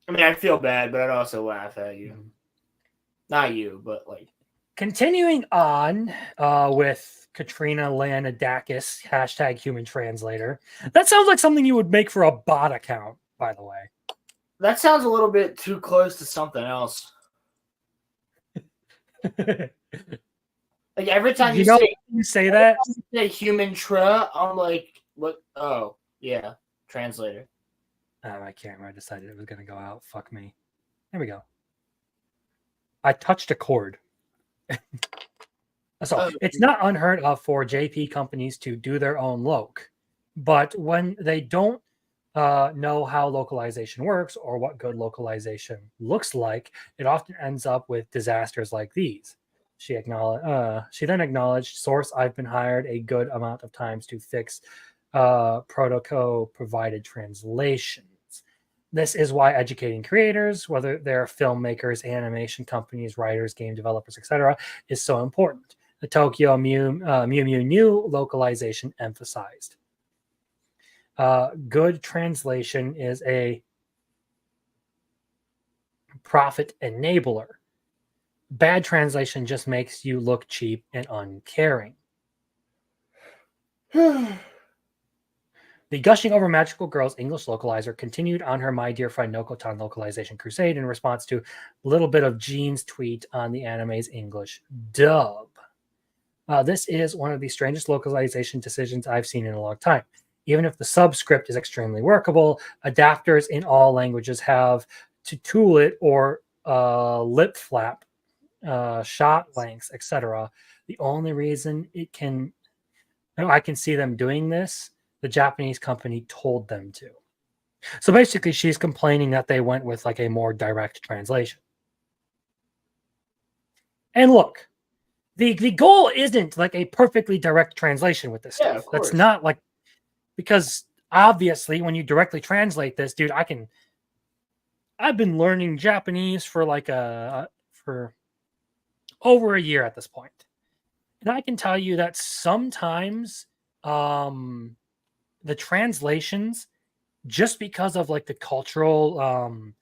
I mean, I'd feel bad, but I'd also laugh at you. Not you, but like. Continuing on with Katrina Lanadakis, hashtag human translator. That sounds like something you would make for a bot account, by the way. That sounds a little bit too close to something else. Like every time you say that, human I'm like, what? Oh, yeah, translator. My camera decided it was going to go out. Fuck me. There we go. I touched a cord. So it's not unheard of for JP companies to do their own loc, but when they don't know how localization works or what good localization looks like, it often ends up with disasters like these. She then acknowledged, "Source, I've been hired a good amount of times to fix protocol provided translations. This is why educating creators, whether they're filmmakers, animation companies, writers, game developers, etc., is so important." The Tokyo Mew Mew localization emphasized. Good translation is a profit enabler. Bad translation just makes you look cheap and uncaring. The Gushing Over Magical Girls English localizer continued on her My Dear Friend Nokotan localization crusade in response to a little bit of Jean's tweet on the anime's English dub. This is one of the strangest localization decisions I've seen in a long time. Even if the subscript is extremely workable, adapters in all languages have to tool it or lip flap, shot lengths, etc. The only reason I can see them doing this, the Japanese company told them to. So basically, she's complaining that they went with like a more direct translation. And look, the goal isn't like a perfectly direct translation with this stuff. That's not like, because obviously when you directly translate this, dude, I've been learning Japanese for like for over a year at this point. And I can tell you that sometimes the translations, just because of like the cultural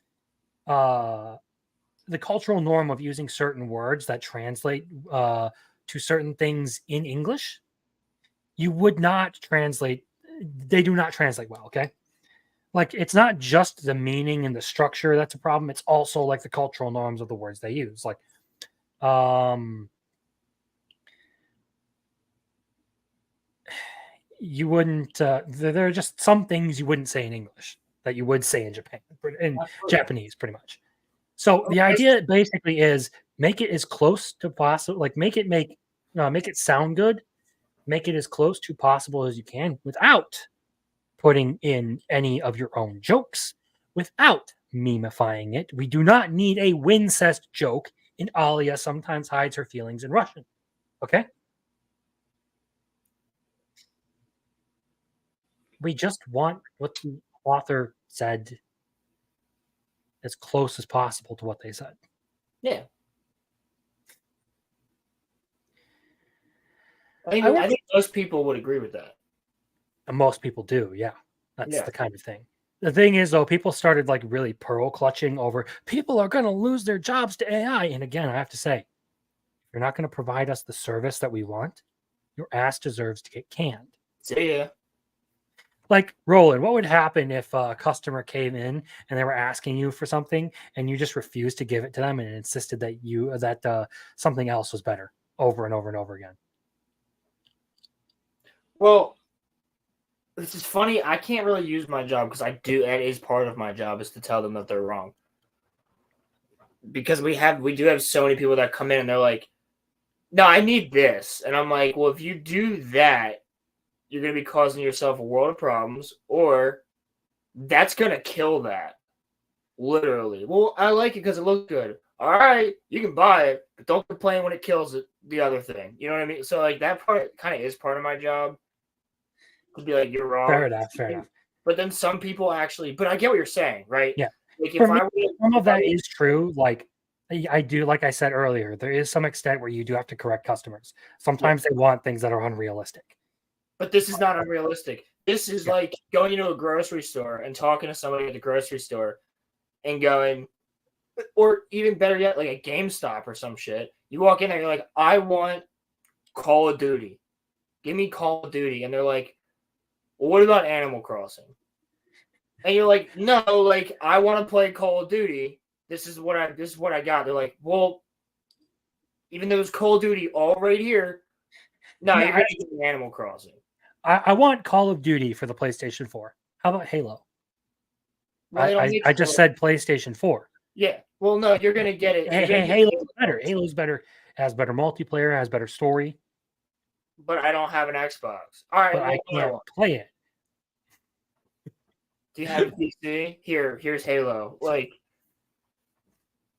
the cultural norm of using certain words that translate to certain things in English, you would not translate. They do not translate well. Okay. Like, it's not just the meaning and the structure that's a problem. It's also like the cultural norms of the words they use. Like, you wouldn't, there are just some things you wouldn't say in English that you would say in Japan, in Japanese, pretty much. So the idea basically is make it as close to possible, like make it sound good, make it as close to possible as you can without putting in any of your own jokes, without memifying it. We do not need a Wincest joke in Alia sometimes hides her feelings in Russian. Okay? We just want what the author said as close as possible to what they said. Yeah. I think most people would agree with that. And most people do, yeah. That's Yeah. the kind of thing. The thing is, though, people started like really pearl clutching over people are going to lose their jobs to AI. And again, I have to say, if you're not going to provide us the service that we want, your ass deserves to get canned. See ya. Like, Roland, what would happen if a customer came in and they were asking you for something and you just refused to give it to them and insisted that something else was better over and over and over again? Well, this is funny. I can't really use my job because that is part of my job, is to tell them that they're wrong. Because we do have so many people that come in and they're like, no, I need this. And I'm like, well, if you do that, you're going to be causing yourself a world of problems, or that's going to kill that. Literally. Well, I like it because it looks good. All right, you can buy it, but don't complain when it kills the other thing. You know what I mean? So, like, that part kind of is part of my job. To be like, you're wrong. Fair enough. But then some people actually, but I get what you're saying, right? Yeah. Like, some of that is true. Like, I do, like I said earlier, there is some extent where you do have to correct customers. Sometimes they want things that are unrealistic. But this is not unrealistic. This is like going into a grocery store and talking to somebody at the grocery store and going, or even better yet, like a GameStop or some shit. You walk in there, you're like, I want Call of Duty. Give me Call of Duty. And they're like, well, what about Animal Crossing? And you're like, no, like, I want to play Call of Duty. This is what I got. They're like, well, even though it's Call of Duty all right here, no, you're going to get Animal Crossing. I want Call of Duty for the PlayStation 4. How about Halo? Well, I just said PlayStation 4. Yeah. Well, no, you're going to get it. Halo's better. Halo's better. Has better multiplayer. Has better story. But I don't have an Xbox. All right. But I can't play it. Do you have a PC? Here's Halo. Like,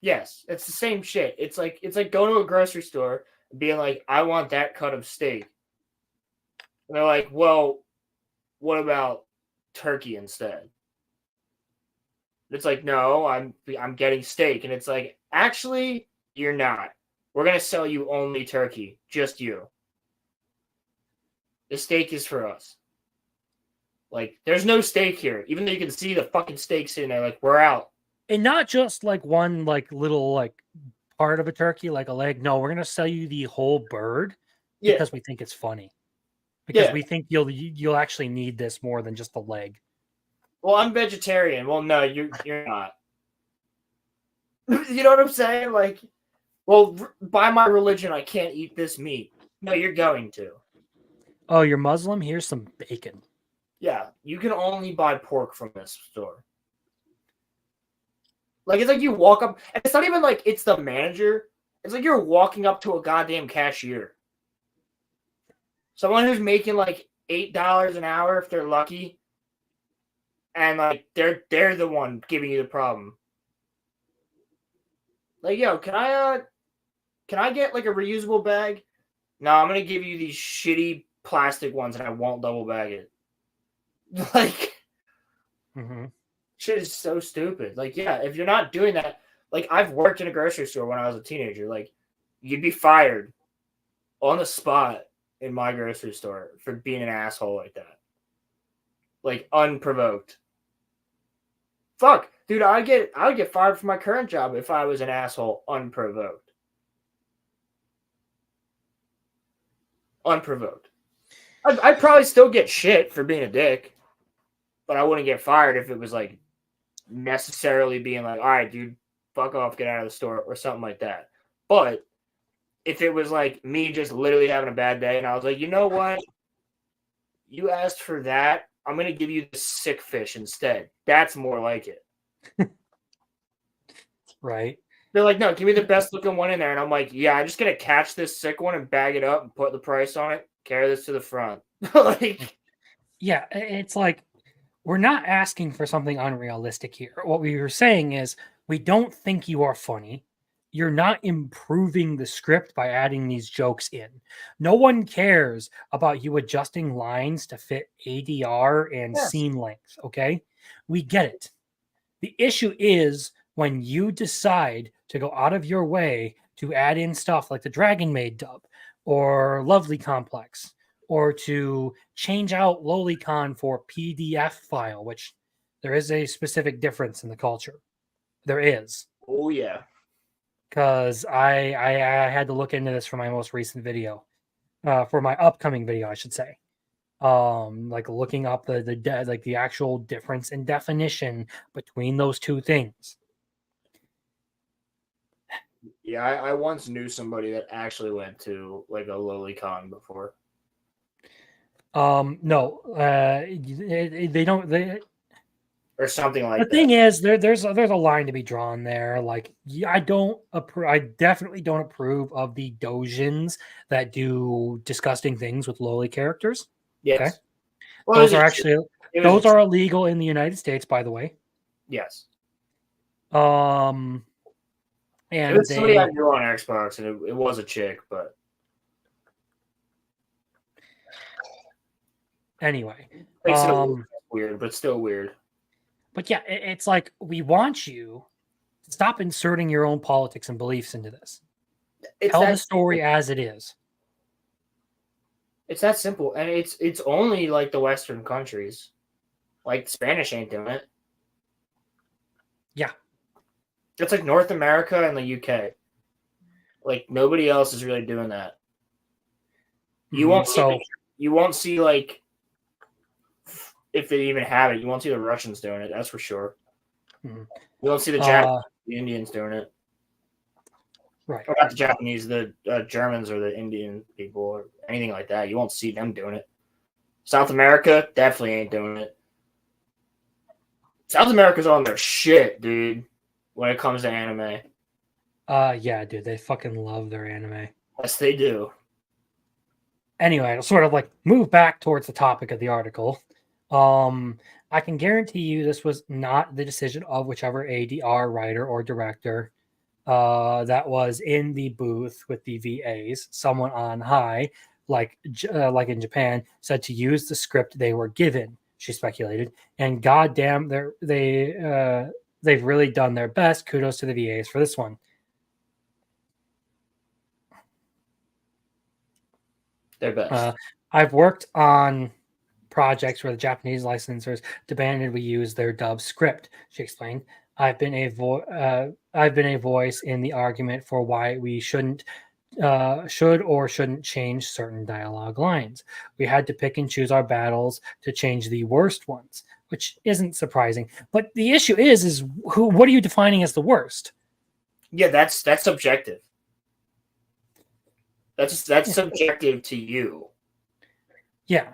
yes, it's the same shit. It's like going to a grocery store and being like, I want that cut of steak. And they're like, well, what about turkey instead? It's like, no, I'm getting steak. And it's like, actually, you're not. We're going to sell you only turkey. Just you. The steak is for us. Like, there's no steak here. Even though you can see the fucking steak sitting there, like, we're out. And not just like one like little like part of a turkey, like a leg. No, we're going to sell you the whole bird because we think it's funny. Because we think you'll actually need this more than just the leg. Well, I'm vegetarian. Well, no, you're not. You know what I'm saying? Like, well, by my religion, I can't eat this meat. No, you're going to. Oh, you're Muslim? Here's some bacon. Yeah, you can only buy pork from this store. Like, it's like you walk up, and it's not even like it's the manager. It's like you're walking up to a goddamn cashier. Someone who's making like $8 an hour if they're lucky, and like they're the one giving you the problem. Like, yo, can I get like a reusable bag? No, I'm gonna give you these shitty plastic ones, and I won't double bag it. Like, shit is so stupid. Like, yeah, if you're not doing that, like, I've worked in a grocery store when I was a teenager. Like, you'd be fired on the spot in my grocery store for being an asshole like that. Like, unprovoked. Fuck. Dude, I would get fired from my current job if I was an asshole unprovoked. Unprovoked. I'd probably still get shit for being a dick, but I wouldn't get fired if it was like necessarily being like, all right, dude, fuck off, get out of the store, or something like that. But if it was like me just literally having a bad day and I was like, you know what? You asked for that. I'm going to give you the sick fish instead. That's more like it. Right. They're like, no, give me the best looking one in there. And I'm like, yeah, I'm just going to catch this sick one and bag it up and put the price on it. Carry this to the front. Like, yeah, it's like we're not asking for something unrealistic here. What we were saying is we don't think you are funny. You're not improving the script by adding these jokes in. No one cares about you adjusting lines to fit ADR and scene length, okay? We get it. The issue is when you decide to go out of your way to add in stuff like the Dragon Maid dub or Lovely Complex, or to change out Lolicon for PDF file, which there is a specific difference in the culture. There is. Oh, yeah. Because I had to look into this for my most recent video, for my upcoming video, I should say. Like looking up the actual difference in definition between those two things. Yeah, I once knew somebody that actually went to like a Lolicon before. No, they don't. Or something like that. The thing is, there's a line to be drawn there. Like, I definitely don't approve of the dojins that do disgusting things with lowly characters. Yes. Okay? Well, Those are illegal in the United States, by the way. Yes. And it was somebody I knew on Xbox, and it was a chick, but anyway, makes it weird, but still weird. But yeah, it's like we want you to stop inserting your own politics and beliefs into this. Tell the story as it is. It's that simple, and it's only like the Western countries, like Spanish ain't doing it. Yeah, it's like North America and the UK. Like nobody else is really doing that. You won't see like, if they even have it, you won't see the Russians doing it. That's for sure. Mm-hmm. You won't see the Japanese, the Indians doing it. Right. Or not the Japanese, the Germans or the Indian people or anything like that. You won't see them doing it. South America definitely ain't doing it. South America's on their shit, dude, when it comes to anime. Yeah, dude, they fucking love their anime. Yes, they do. Anyway, I'll sort of like move back towards the topic of the article. I can guarantee you this was not the decision of whichever ADR writer or director that was in the booth with the VAs. Someone on high, like in Japan, said to use the script they were given. She speculated, and goddamn, they've really done their best. Kudos to the VAs for this one. Their best. I've worked on projects where the Japanese licensors demanded we use their dub script, she explained. I've been a voice in the argument for why we should or shouldn't change certain dialogue lines. We had to pick and choose our battles to change the worst ones, which isn't surprising. But the issue is what are you defining as the worst? Yeah, that's subjective. That's subjective to you. Yeah.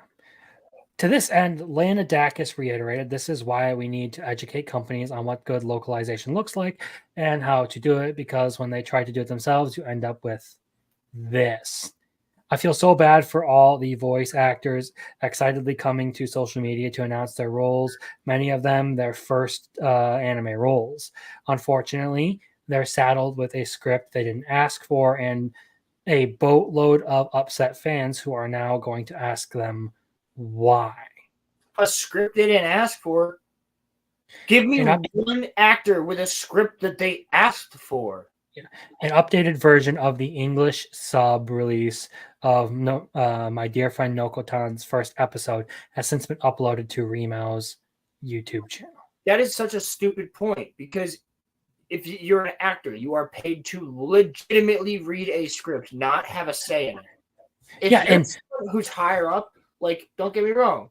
To this end, Leonidakis reiterated, this is why we need to educate companies on what good localization looks like and how to do it, because when they try to do it themselves, you end up with this. I feel so bad for all the voice actors excitedly coming to social media to announce their roles, many of them their first anime roles. Unfortunately, they're saddled with a script they didn't ask for and a boatload of upset fans who are now going to ask them why. A script they didn't ask for. Give me one actor with a script that they asked for. Yeah. An updated version of the English sub release of my dear friend Nokotan's first episode has since been uploaded to Remau's YouTube channel. that is such a stupid point because if you're an actor, you are paid to legitimately read a script, not have a say in it. If Yeah, you're and someone who's higher up, like, don't get me wrong,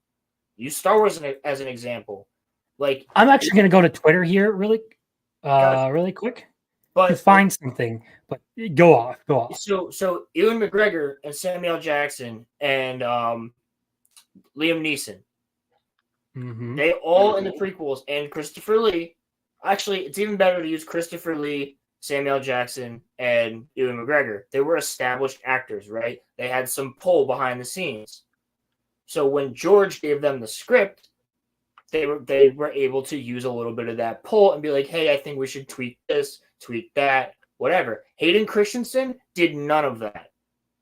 use Star Wars as an example. Like, I'm actually going to go to Twitter here really quick to but find something. But go off. so Ewan McGregor and Samuel Jackson and Liam Neeson, Mhm. they all in the prequels, and Christopher Lee. Actually, it's even better to use Christopher Lee, Samuel Jackson, and Ewan McGregor. They were established actors, right? They had some pull behind the scenes. So when George gave them the script, they were able to use a little bit of that pull and be like, hey, I think we should tweak this, tweak that, whatever. Hayden Christensen did none of that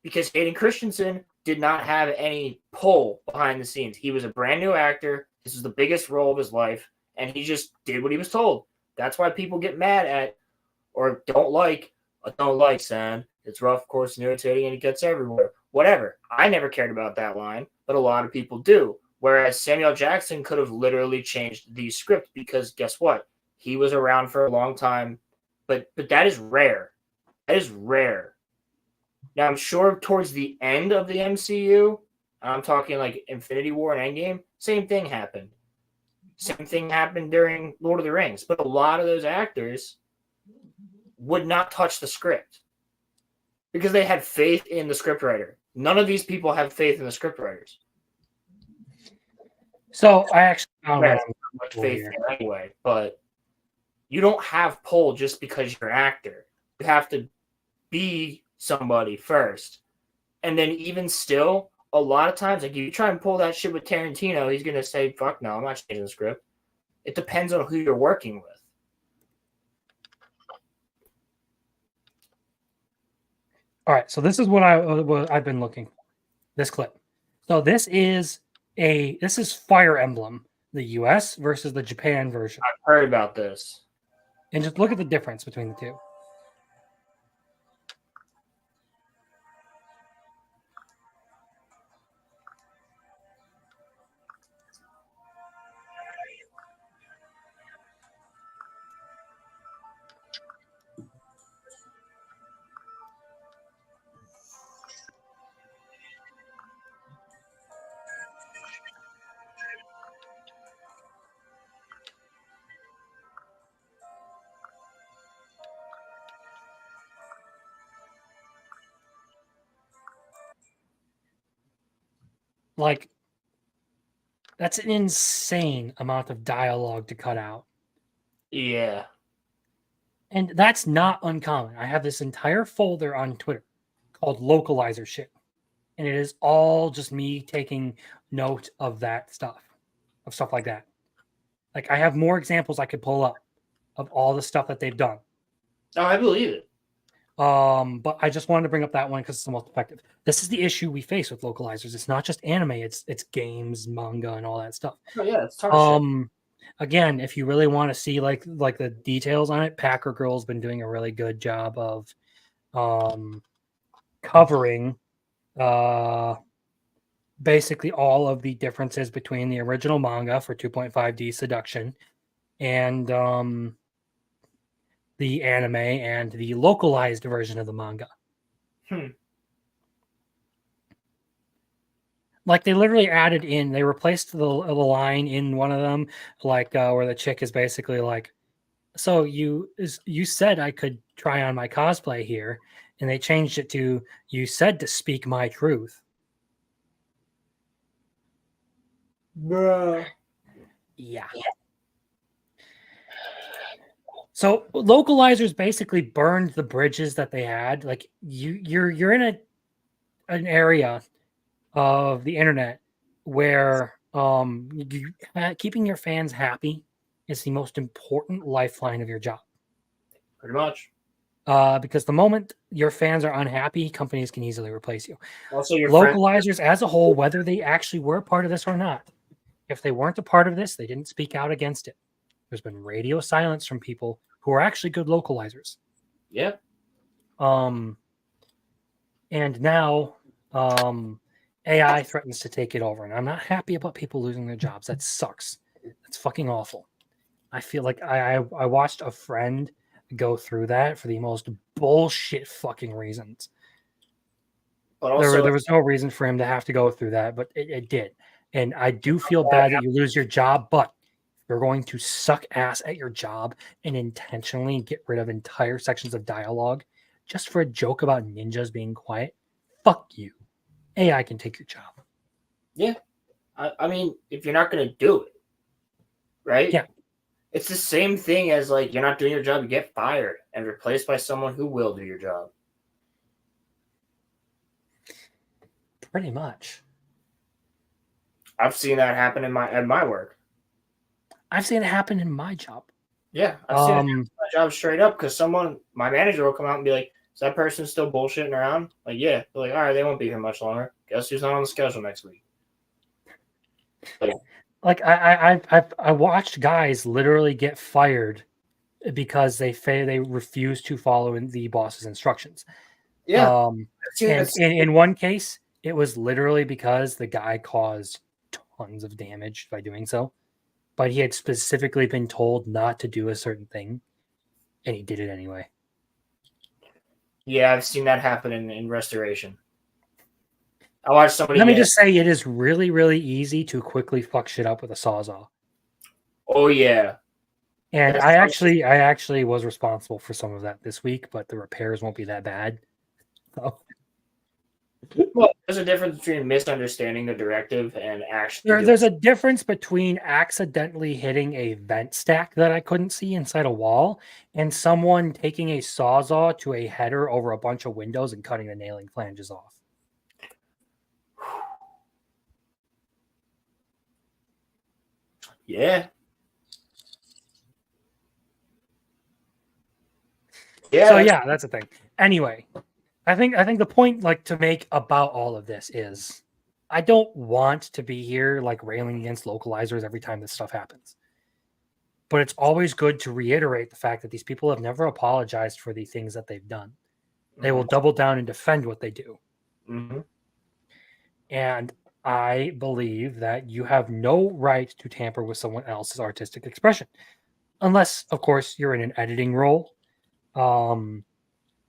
because Hayden Christensen did not have any pull behind the scenes. He was a brand new actor. This was the biggest role of his life, and he just did what he was told. That's why people get mad at or don't like, son. It's rough, coarse, and irritating, and it gets everywhere. Whatever. I never cared about that line, but a lot of people do. Whereas Samuel Jackson could have literally changed the script because guess what? He was around for a long time, but that is rare. That is rare. Now I'm sure towards the end of the MCU, I'm talking like Infinity War and Endgame, same thing happened. Same thing happened during Lord of the Rings, but a lot of those actors would not touch the script because they had faith in the scriptwriter. None of these people have faith in the scriptwriters. So I actually found not much faith in anyway, but you don't have pull just because you're an actor. You have to be somebody first. And then even still, a lot of times, like you try and pull that shit with Tarantino, he's gonna say, fuck no, I'm not changing the script. It depends on who you're working with. All right, so this is what I've been looking for. This clip. So this is Fire Emblem, the US versus the Japan version. I've heard about this. And just look at the difference between the two. Like, that's an insane amount of dialogue to cut out. Yeah. And that's not uncommon. I have this entire folder on Twitter called localizer shit. And it is all just me taking note of that stuff, of stuff like that. Like, I have more examples I could pull up of all the stuff that they've done. Oh, I believe it. But I just wanted to bring up that one because it's the most effective. This is the issue we face with localizers. It's not just anime, it's games, manga, and all that stuff. Oh yeah, it's shit. Again, if you really want to see like the details on it, Packer Girl's been doing a really good job of covering basically all of the differences between the original manga for 2.5D Seduction and the anime and the localized version of the manga. Like they literally added in, they replaced the line in one of them, like where the chick is basically like, "So you said I could try on my cosplay here," and they changed it to, "You said to speak my truth." Bruh. Yeah. So localizers basically burned the bridges that they had. Like you're in an area of the internet where keeping your fans happy is the most important lifeline of your job. Pretty much. Because the moment your fans are unhappy, companies can easily replace you. Also, your localizers as a whole, whether they actually were a part of this or not, if they weren't a part of this, they didn't speak out against it. There's been radio silence from people who are actually good localizers. Yeah. And now AI threatens to take it over. And I'm not happy about people losing their jobs. That sucks. That's fucking awful. I feel like I watched a friend go through that for the most bullshit fucking reasons. But also, There was no reason for him to have to go through that, but it did. And I do feel bad that you lose your job, but you're going to suck ass at your job and intentionally get rid of entire sections of dialogue just for a joke about ninjas being quiet. Fuck you. AI can take your job. yeah, I mean, if you're not gonna do it, right? Yeah. It's the same thing as like you're not doing your job, you get fired and replaced by someone who will do your job. Pretty much. I've seen that happen at my work. I've seen it happen in my job. Yeah, I've seen it happen in my job straight up because my manager will come out and be like, "Is that person still bullshitting around?" Like, yeah. They're like, all right, they won't be here much longer. Guess who's not on the schedule next week? Like I watched guys literally get fired because they refuse to follow the boss's instructions. Yeah. And in one case, it was literally because the guy caused tons of damage by doing so, but he had specifically been told not to do a certain thing, and he did it anyway. Yeah, I've seen that happen in restoration. I watched somebody. Let me just say, it is really, really easy to quickly fuck shit up with a sawzall. Oh yeah. And I actually was responsible for some of that this week, but the repairs won't be that bad. So. Well, there's a difference between misunderstanding the directive and actually. There's a difference between accidentally hitting a vent stack that I couldn't see inside a wall and someone taking a sawzall to a header over a bunch of windows and cutting the nailing flanges off. Yeah. Yeah. So yeah, that's the thing. Anyway, I think the point like to make about all of this is I don't want to be here like railing against localizers every time this stuff happens. But it's always good to reiterate the fact that these people have never apologized for the things that they've done. They will double down and defend what they do. Mm-hmm. And I believe that you have no right to tamper with someone else's artistic expression. Unless, of course, you're in an editing role.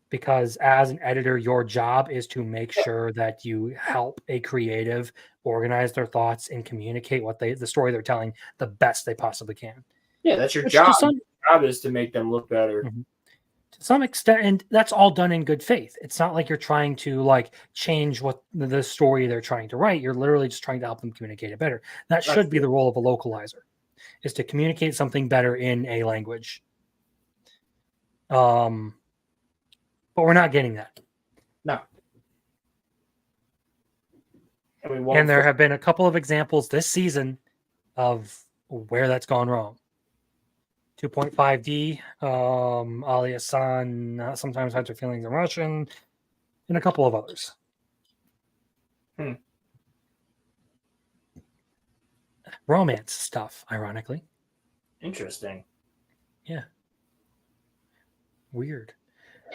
Because as an editor, your job is to make sure that you help a creative organize their thoughts and communicate the story they're telling the best they possibly can. Yeah, that's your job. Your job is to make them look better. Mm-hmm. To some extent, and that's all done in good faith. It's not like you're trying to like change what the story they're trying to write. You're literally just trying to help them communicate it better. That should be the role of a localizer, is to communicate something better in a language. But we're not getting that. No. And there have been a couple of examples this season of where that's gone wrong. 2.5D, Ali-Hassan sometimes hides her feelings in Russian, and a couple of others. Romance stuff, ironically. Interesting. Yeah. Weird.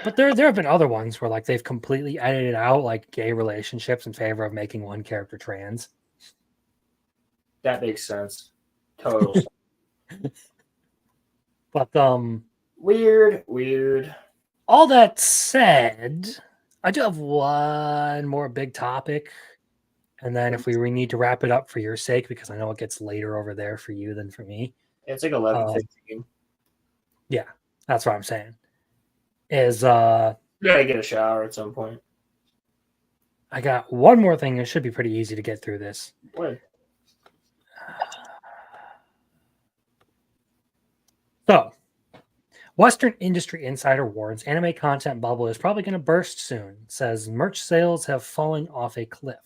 But there have been other ones where like they've completely edited out like gay relationships in favor of making one character trans. That makes sense. Total. But weird. All that said, I do have one more big topic. And then if we need to wrap it up for your sake, because I know it gets later over there for you than for me. It's like 11:15. Yeah, that's what I'm saying. Is you gotta get a shower at some point. I got one more thing. It should be pretty easy to get through this. What? So, Western Industry Insider warns anime content bubble is probably going to burst soon. Says merch sales have fallen off a cliff.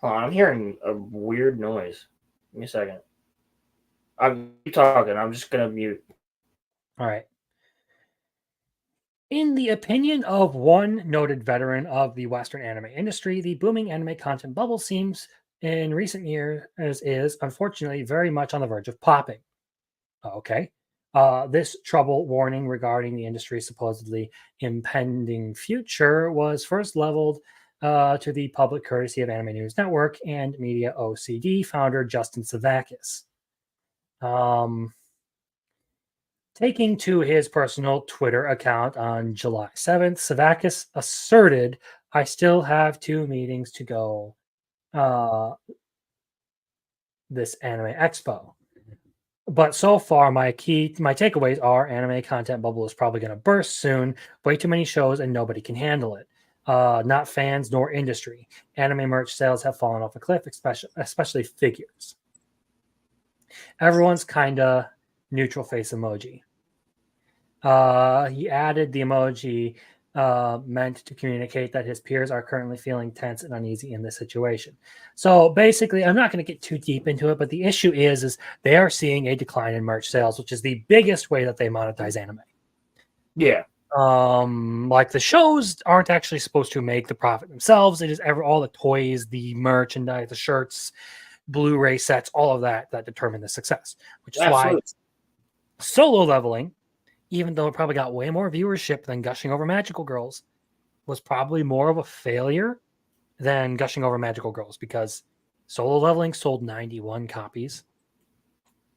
Hold on, I'm hearing a weird noise. Give me a second. I'm talking. I'm just going to mute. All right. In the opinion of one noted veteran of the Western anime industry, the booming anime content bubble seems in recent years is unfortunately very much on the verge of popping. Okay. This trouble warning regarding the industry's supposedly impending future was first leveled to the public courtesy of Anime News Network and Media OCD founder Justin Savakis. Taking to his personal Twitter account on July 7th, Savakis asserted, I still have 2 meetings to go this anime expo. But so far, my takeaways are anime content bubble is probably going to burst soon. Way too many shows and nobody can handle it. Not fans nor industry. Anime merch sales have fallen off a cliff, especially figures. Everyone's kind of neutral face emoji. He added the emoji meant to communicate that his peers are currently feeling tense and uneasy in this situation. So basically, I'm not going to get too deep into it, but the issue is they are seeing a decline in merch sales, which is the biggest way that they monetize anime. Yeah. Like the shows aren't actually supposed to make the profit themselves. It is all the toys, the merchandise, the shirts, Blu-ray sets, all of that determine the success, which is why Solo Leveling, even though it probably got way more viewership than Gushing Over Magical Girls, was probably more of a failure than Gushing Over Magical Girls, because Solo Leveling sold 91 copies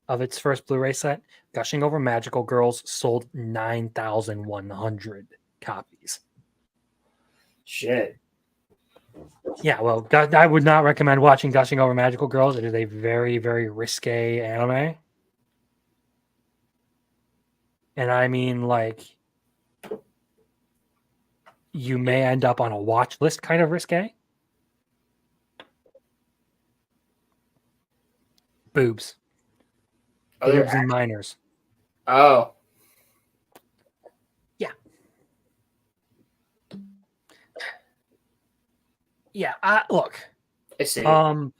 of its first Blu-ray set. Gushing Over Magical Girls sold 9,100 copies. Shit. Yeah, well, I would not recommend watching Gushing Over Magical Girls. It is a very, very risque anime. And I mean, like, you may end up on a watch list kind of risque. Boobs. Boobs and minors. Oh. Yeah. Yeah. Look. I see. I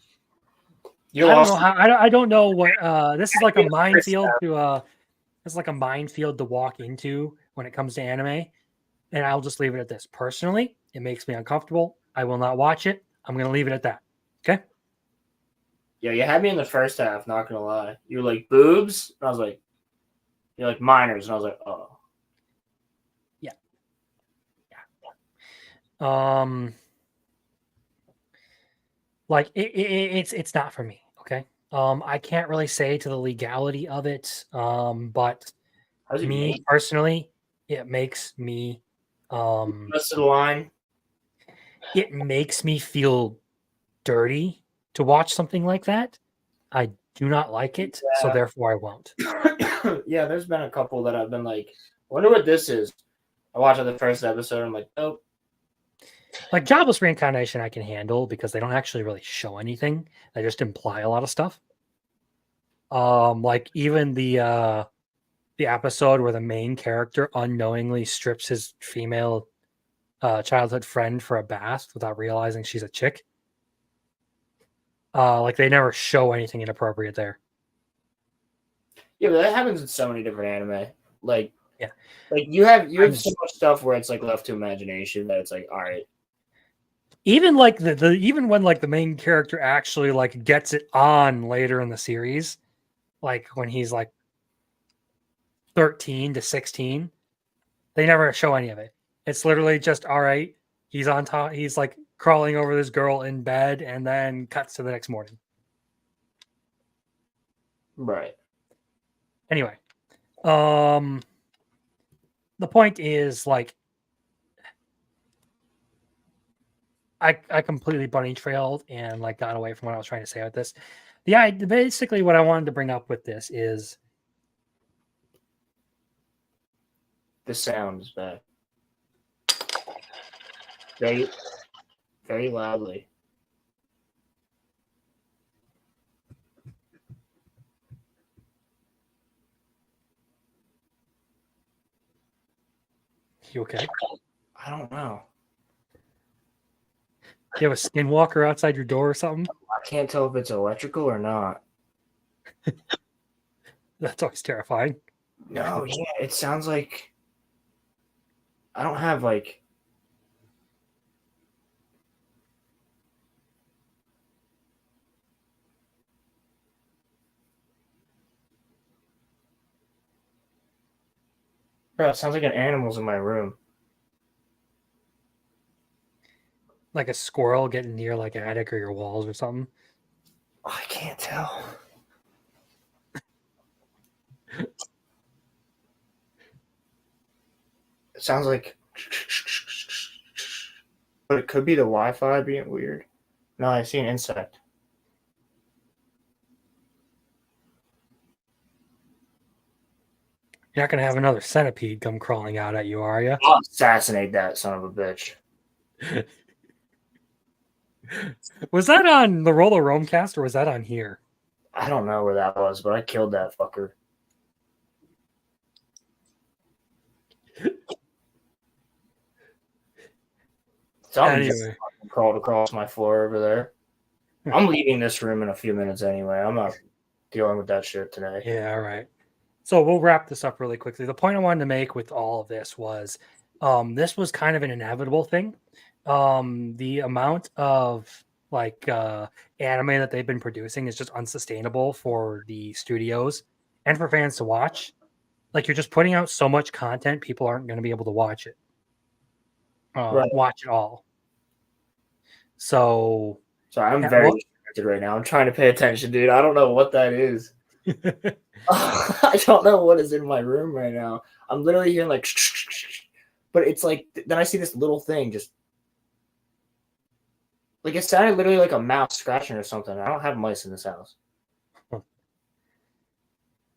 don't know what this is like a minefield to it's like a minefield to walk into when it comes to anime. And I'll just leave it at this. Personally, it makes me uncomfortable. I will not watch it. I'm gonna leave it at that. Okay. Yeah, you had me in the first half, not gonna lie. You were like boobs, and I was like, you're like minors, and I was like, oh. Yeah. Like it's not for me. Okay. I can't really say to the legality of it. But me personally, it makes me rest of the line. It makes me feel dirty to watch something like that. I do not like it, so therefore I won't. Yeah, there's been a couple that I've been like, I wonder what this is. I watched the first episode, and I'm like, nope. Like Jobless Reincarnation I can handle because they don't actually really show anything. They just imply a lot of stuff. Like even the episode where the main character unknowingly strips his female childhood friend for a bath without realizing she's a chick. Like they never show anything inappropriate there. Yeah, but that happens in so many different anime. Like, yeah, like you have so much stuff where it's like left to imagination that it's like, all right. Even like even when like the main character actually like gets it on later in the series, like when he's like 13 to 16, they never show any of it. It's literally just, all right, he's on top, he's like crawling over this girl in bed, and then cuts to the next morning. Right. Anyway, the point is like I completely bunny trailed and like got away from what I was trying to say with this. Basically what I wanted to bring up with this is the sound is bad. Very, very loudly. You okay? I don't know. You have a skinwalker outside your door or something? I can't tell if it's electrical or not. That's always terrifying. No, yeah, it sounds like I don't have like Bro, it sounds like an animal's in my room. Like a squirrel getting near like attic or your walls or something? Oh, I can't tell. sounds like, but it could be the Wi-Fi being weird. No, I see an insect. You're not going to have another centipede come crawling out at you, are you? I'll assassinate that son of a bitch. Was that on the Roller Romecast or was that on here? I don't know where that was, but I killed that fucker. Something just crawled across my floor over there. I'm leaving this room in a few minutes anyway. I'm not dealing with that shit today. Yeah, all right. So we'll wrap this up really quickly. The point I wanted to make with all of this was this was kind of an inevitable thing. The amount of anime that they've been producing is just unsustainable for the studios and for fans to watch. Like, you're just putting out so much content, people aren't going to be able to watch it. Watch it all. So I'm very distracted right now. I'm trying to pay attention, dude. I don't know what that is. I don't know what is in my room right now. I'm literally hearing like, but it's like, then I see this little thing just like, it sounded literally like a mouse scratching or something. I don't have mice in this house.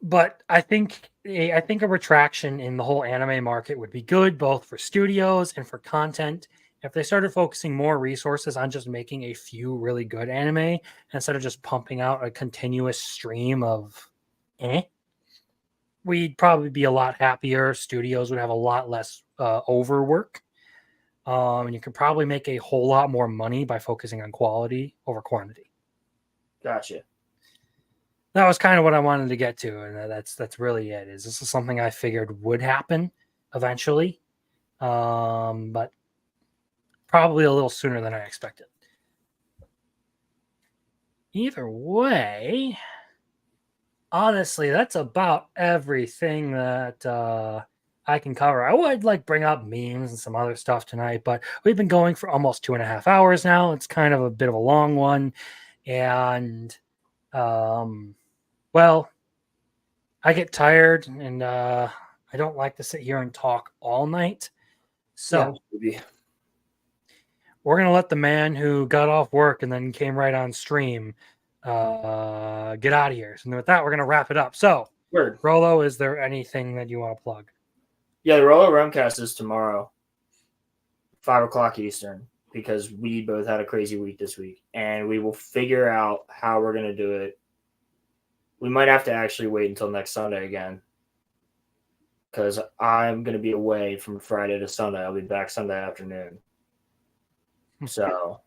But I think a retraction in the whole anime market would be good, both for studios and for content. If they started focusing more resources on just making a few really good anime instead of just pumping out a continuous stream of we'd probably be a lot happier. Studios would have a lot less overwork. And you could probably make a whole lot more money by focusing on quality over quantity. Gotcha. That was kind of what I wanted to get to, and that's really it. This is something I figured would happen eventually, but probably a little sooner than I expected. Either way, honestly, that's about everything that I can cover. I would bring up memes and some other stuff tonight, but we've been going for almost 2.5 hours now. It's kind of a bit of a long one, and well, I get tired, and I don't like to sit here and talk all night. So we're going to let the man who got off work and then came right on stream get out of here. So with that, we're going to wrap it up. So, Rolo, is there anything that you want to plug? Yeah, the Roller Rumcast is tomorrow, 5 o'clock Eastern, because we both had a crazy week this week, and we will figure out how we're going to do it. We might have to actually wait until next Sunday again, because I'm going to be away from Friday to Sunday. I'll be back Sunday afternoon. So,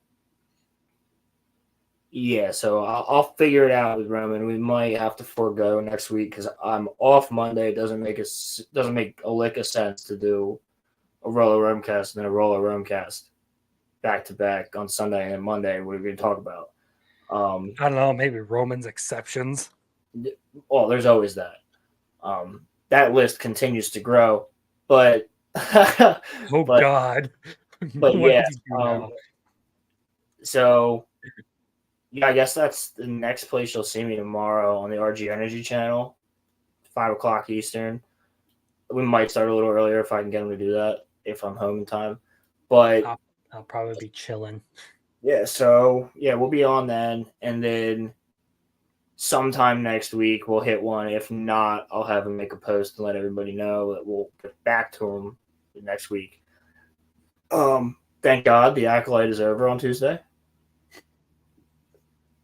yeah, so I'll figure it out with Roman. We might have to forego next week because I'm off Monday. It doesn't make a lick of sense to do a Roller Rumcast and then a Roller Rumcast back to back on Sunday and Monday. What are we going to talk about? I don't know, maybe Roman's exceptions. Well, there's always that. That list continues to grow, but God. But yeah. So yeah, I guess that's the next place you'll see me tomorrow on the RG Energy channel, 5 o'clock Eastern. We might start a little earlier if I can get them to do that, if I'm home in time. But I'll probably be chilling. Yeah, so yeah, we'll be on then, and then sometime next week we'll hit one. If not, I'll have him make a post and let everybody know that we'll get back to him next week. Thank God the Acolyte is over on Tuesday,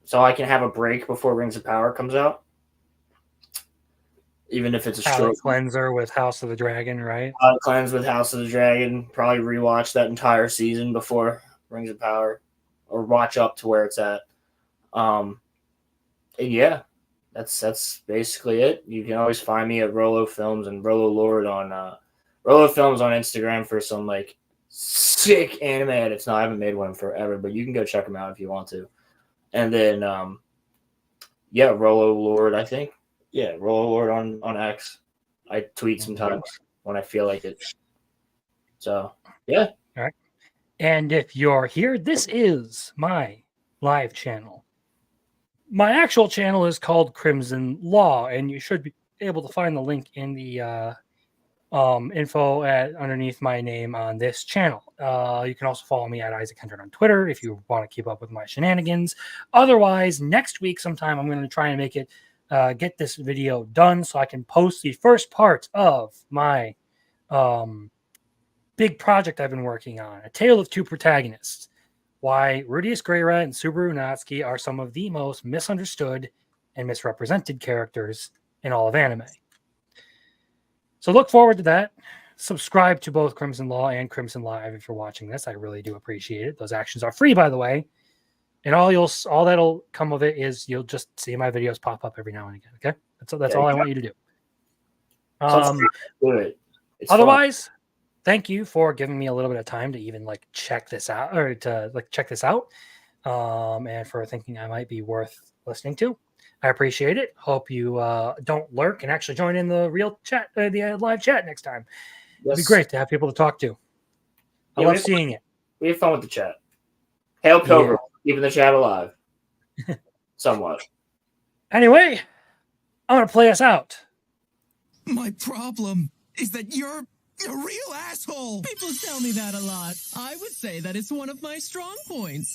so I can have a break before Rings of Power comes out. Even if it's a palate cleanser with House of the Dragon, right? Cleanse with House of the Dragon. Probably rewatch that entire season before Rings of Power, or watch up to where it's at. And yeah, that's basically it. You can always find me at Rolo Films and Rolo Lord on Rolo Films on Instagram for some sick anime edits. No, I haven't made one in forever, but you can go check them out if you want to. And then yeah, Rolo Lord, I think. Yeah, Rolo Lord on X. I tweet sometimes when I feel like it. So yeah. All right. And if you're here, this is my live channel. My actual channel is called Crimson Law, and you should be able to find the link in the info underneath my name on this channel. You can also follow me at Isaac Hendren on Twitter if you want to keep up with my shenanigans. Otherwise, next week sometime I'm going to try and make it get this video done so I can post the first part of my big project I've been working on, A Tale of Two Protagonists. Why Rudius Greyrat and Subaru Natsuki are some of the most misunderstood and misrepresented characters in all of anime. So look forward to that. Subscribe to both Crimson Law and Crimson Live if you're watching this. I really do appreciate it. Those actions are free, by the way. And all that'll come of it is you'll just see my videos pop up every now and again. Okay, that's all I want you to do. Otherwise, thank you for giving me a little bit of time to even check this out, and for thinking I might be worth listening to. I appreciate it. Hope you don't lurk and actually join in the real chat, the live chat next time. Yes. It'd be great to have people to talk to. I love seeing it. We have fun with the chat. Hail Pilgrim, keeping the chat alive. Somewhat. Anyway, I'm going to play us out. My problem is that you're a real asshole. People tell me that a lot. I would say that it's one of my strong points.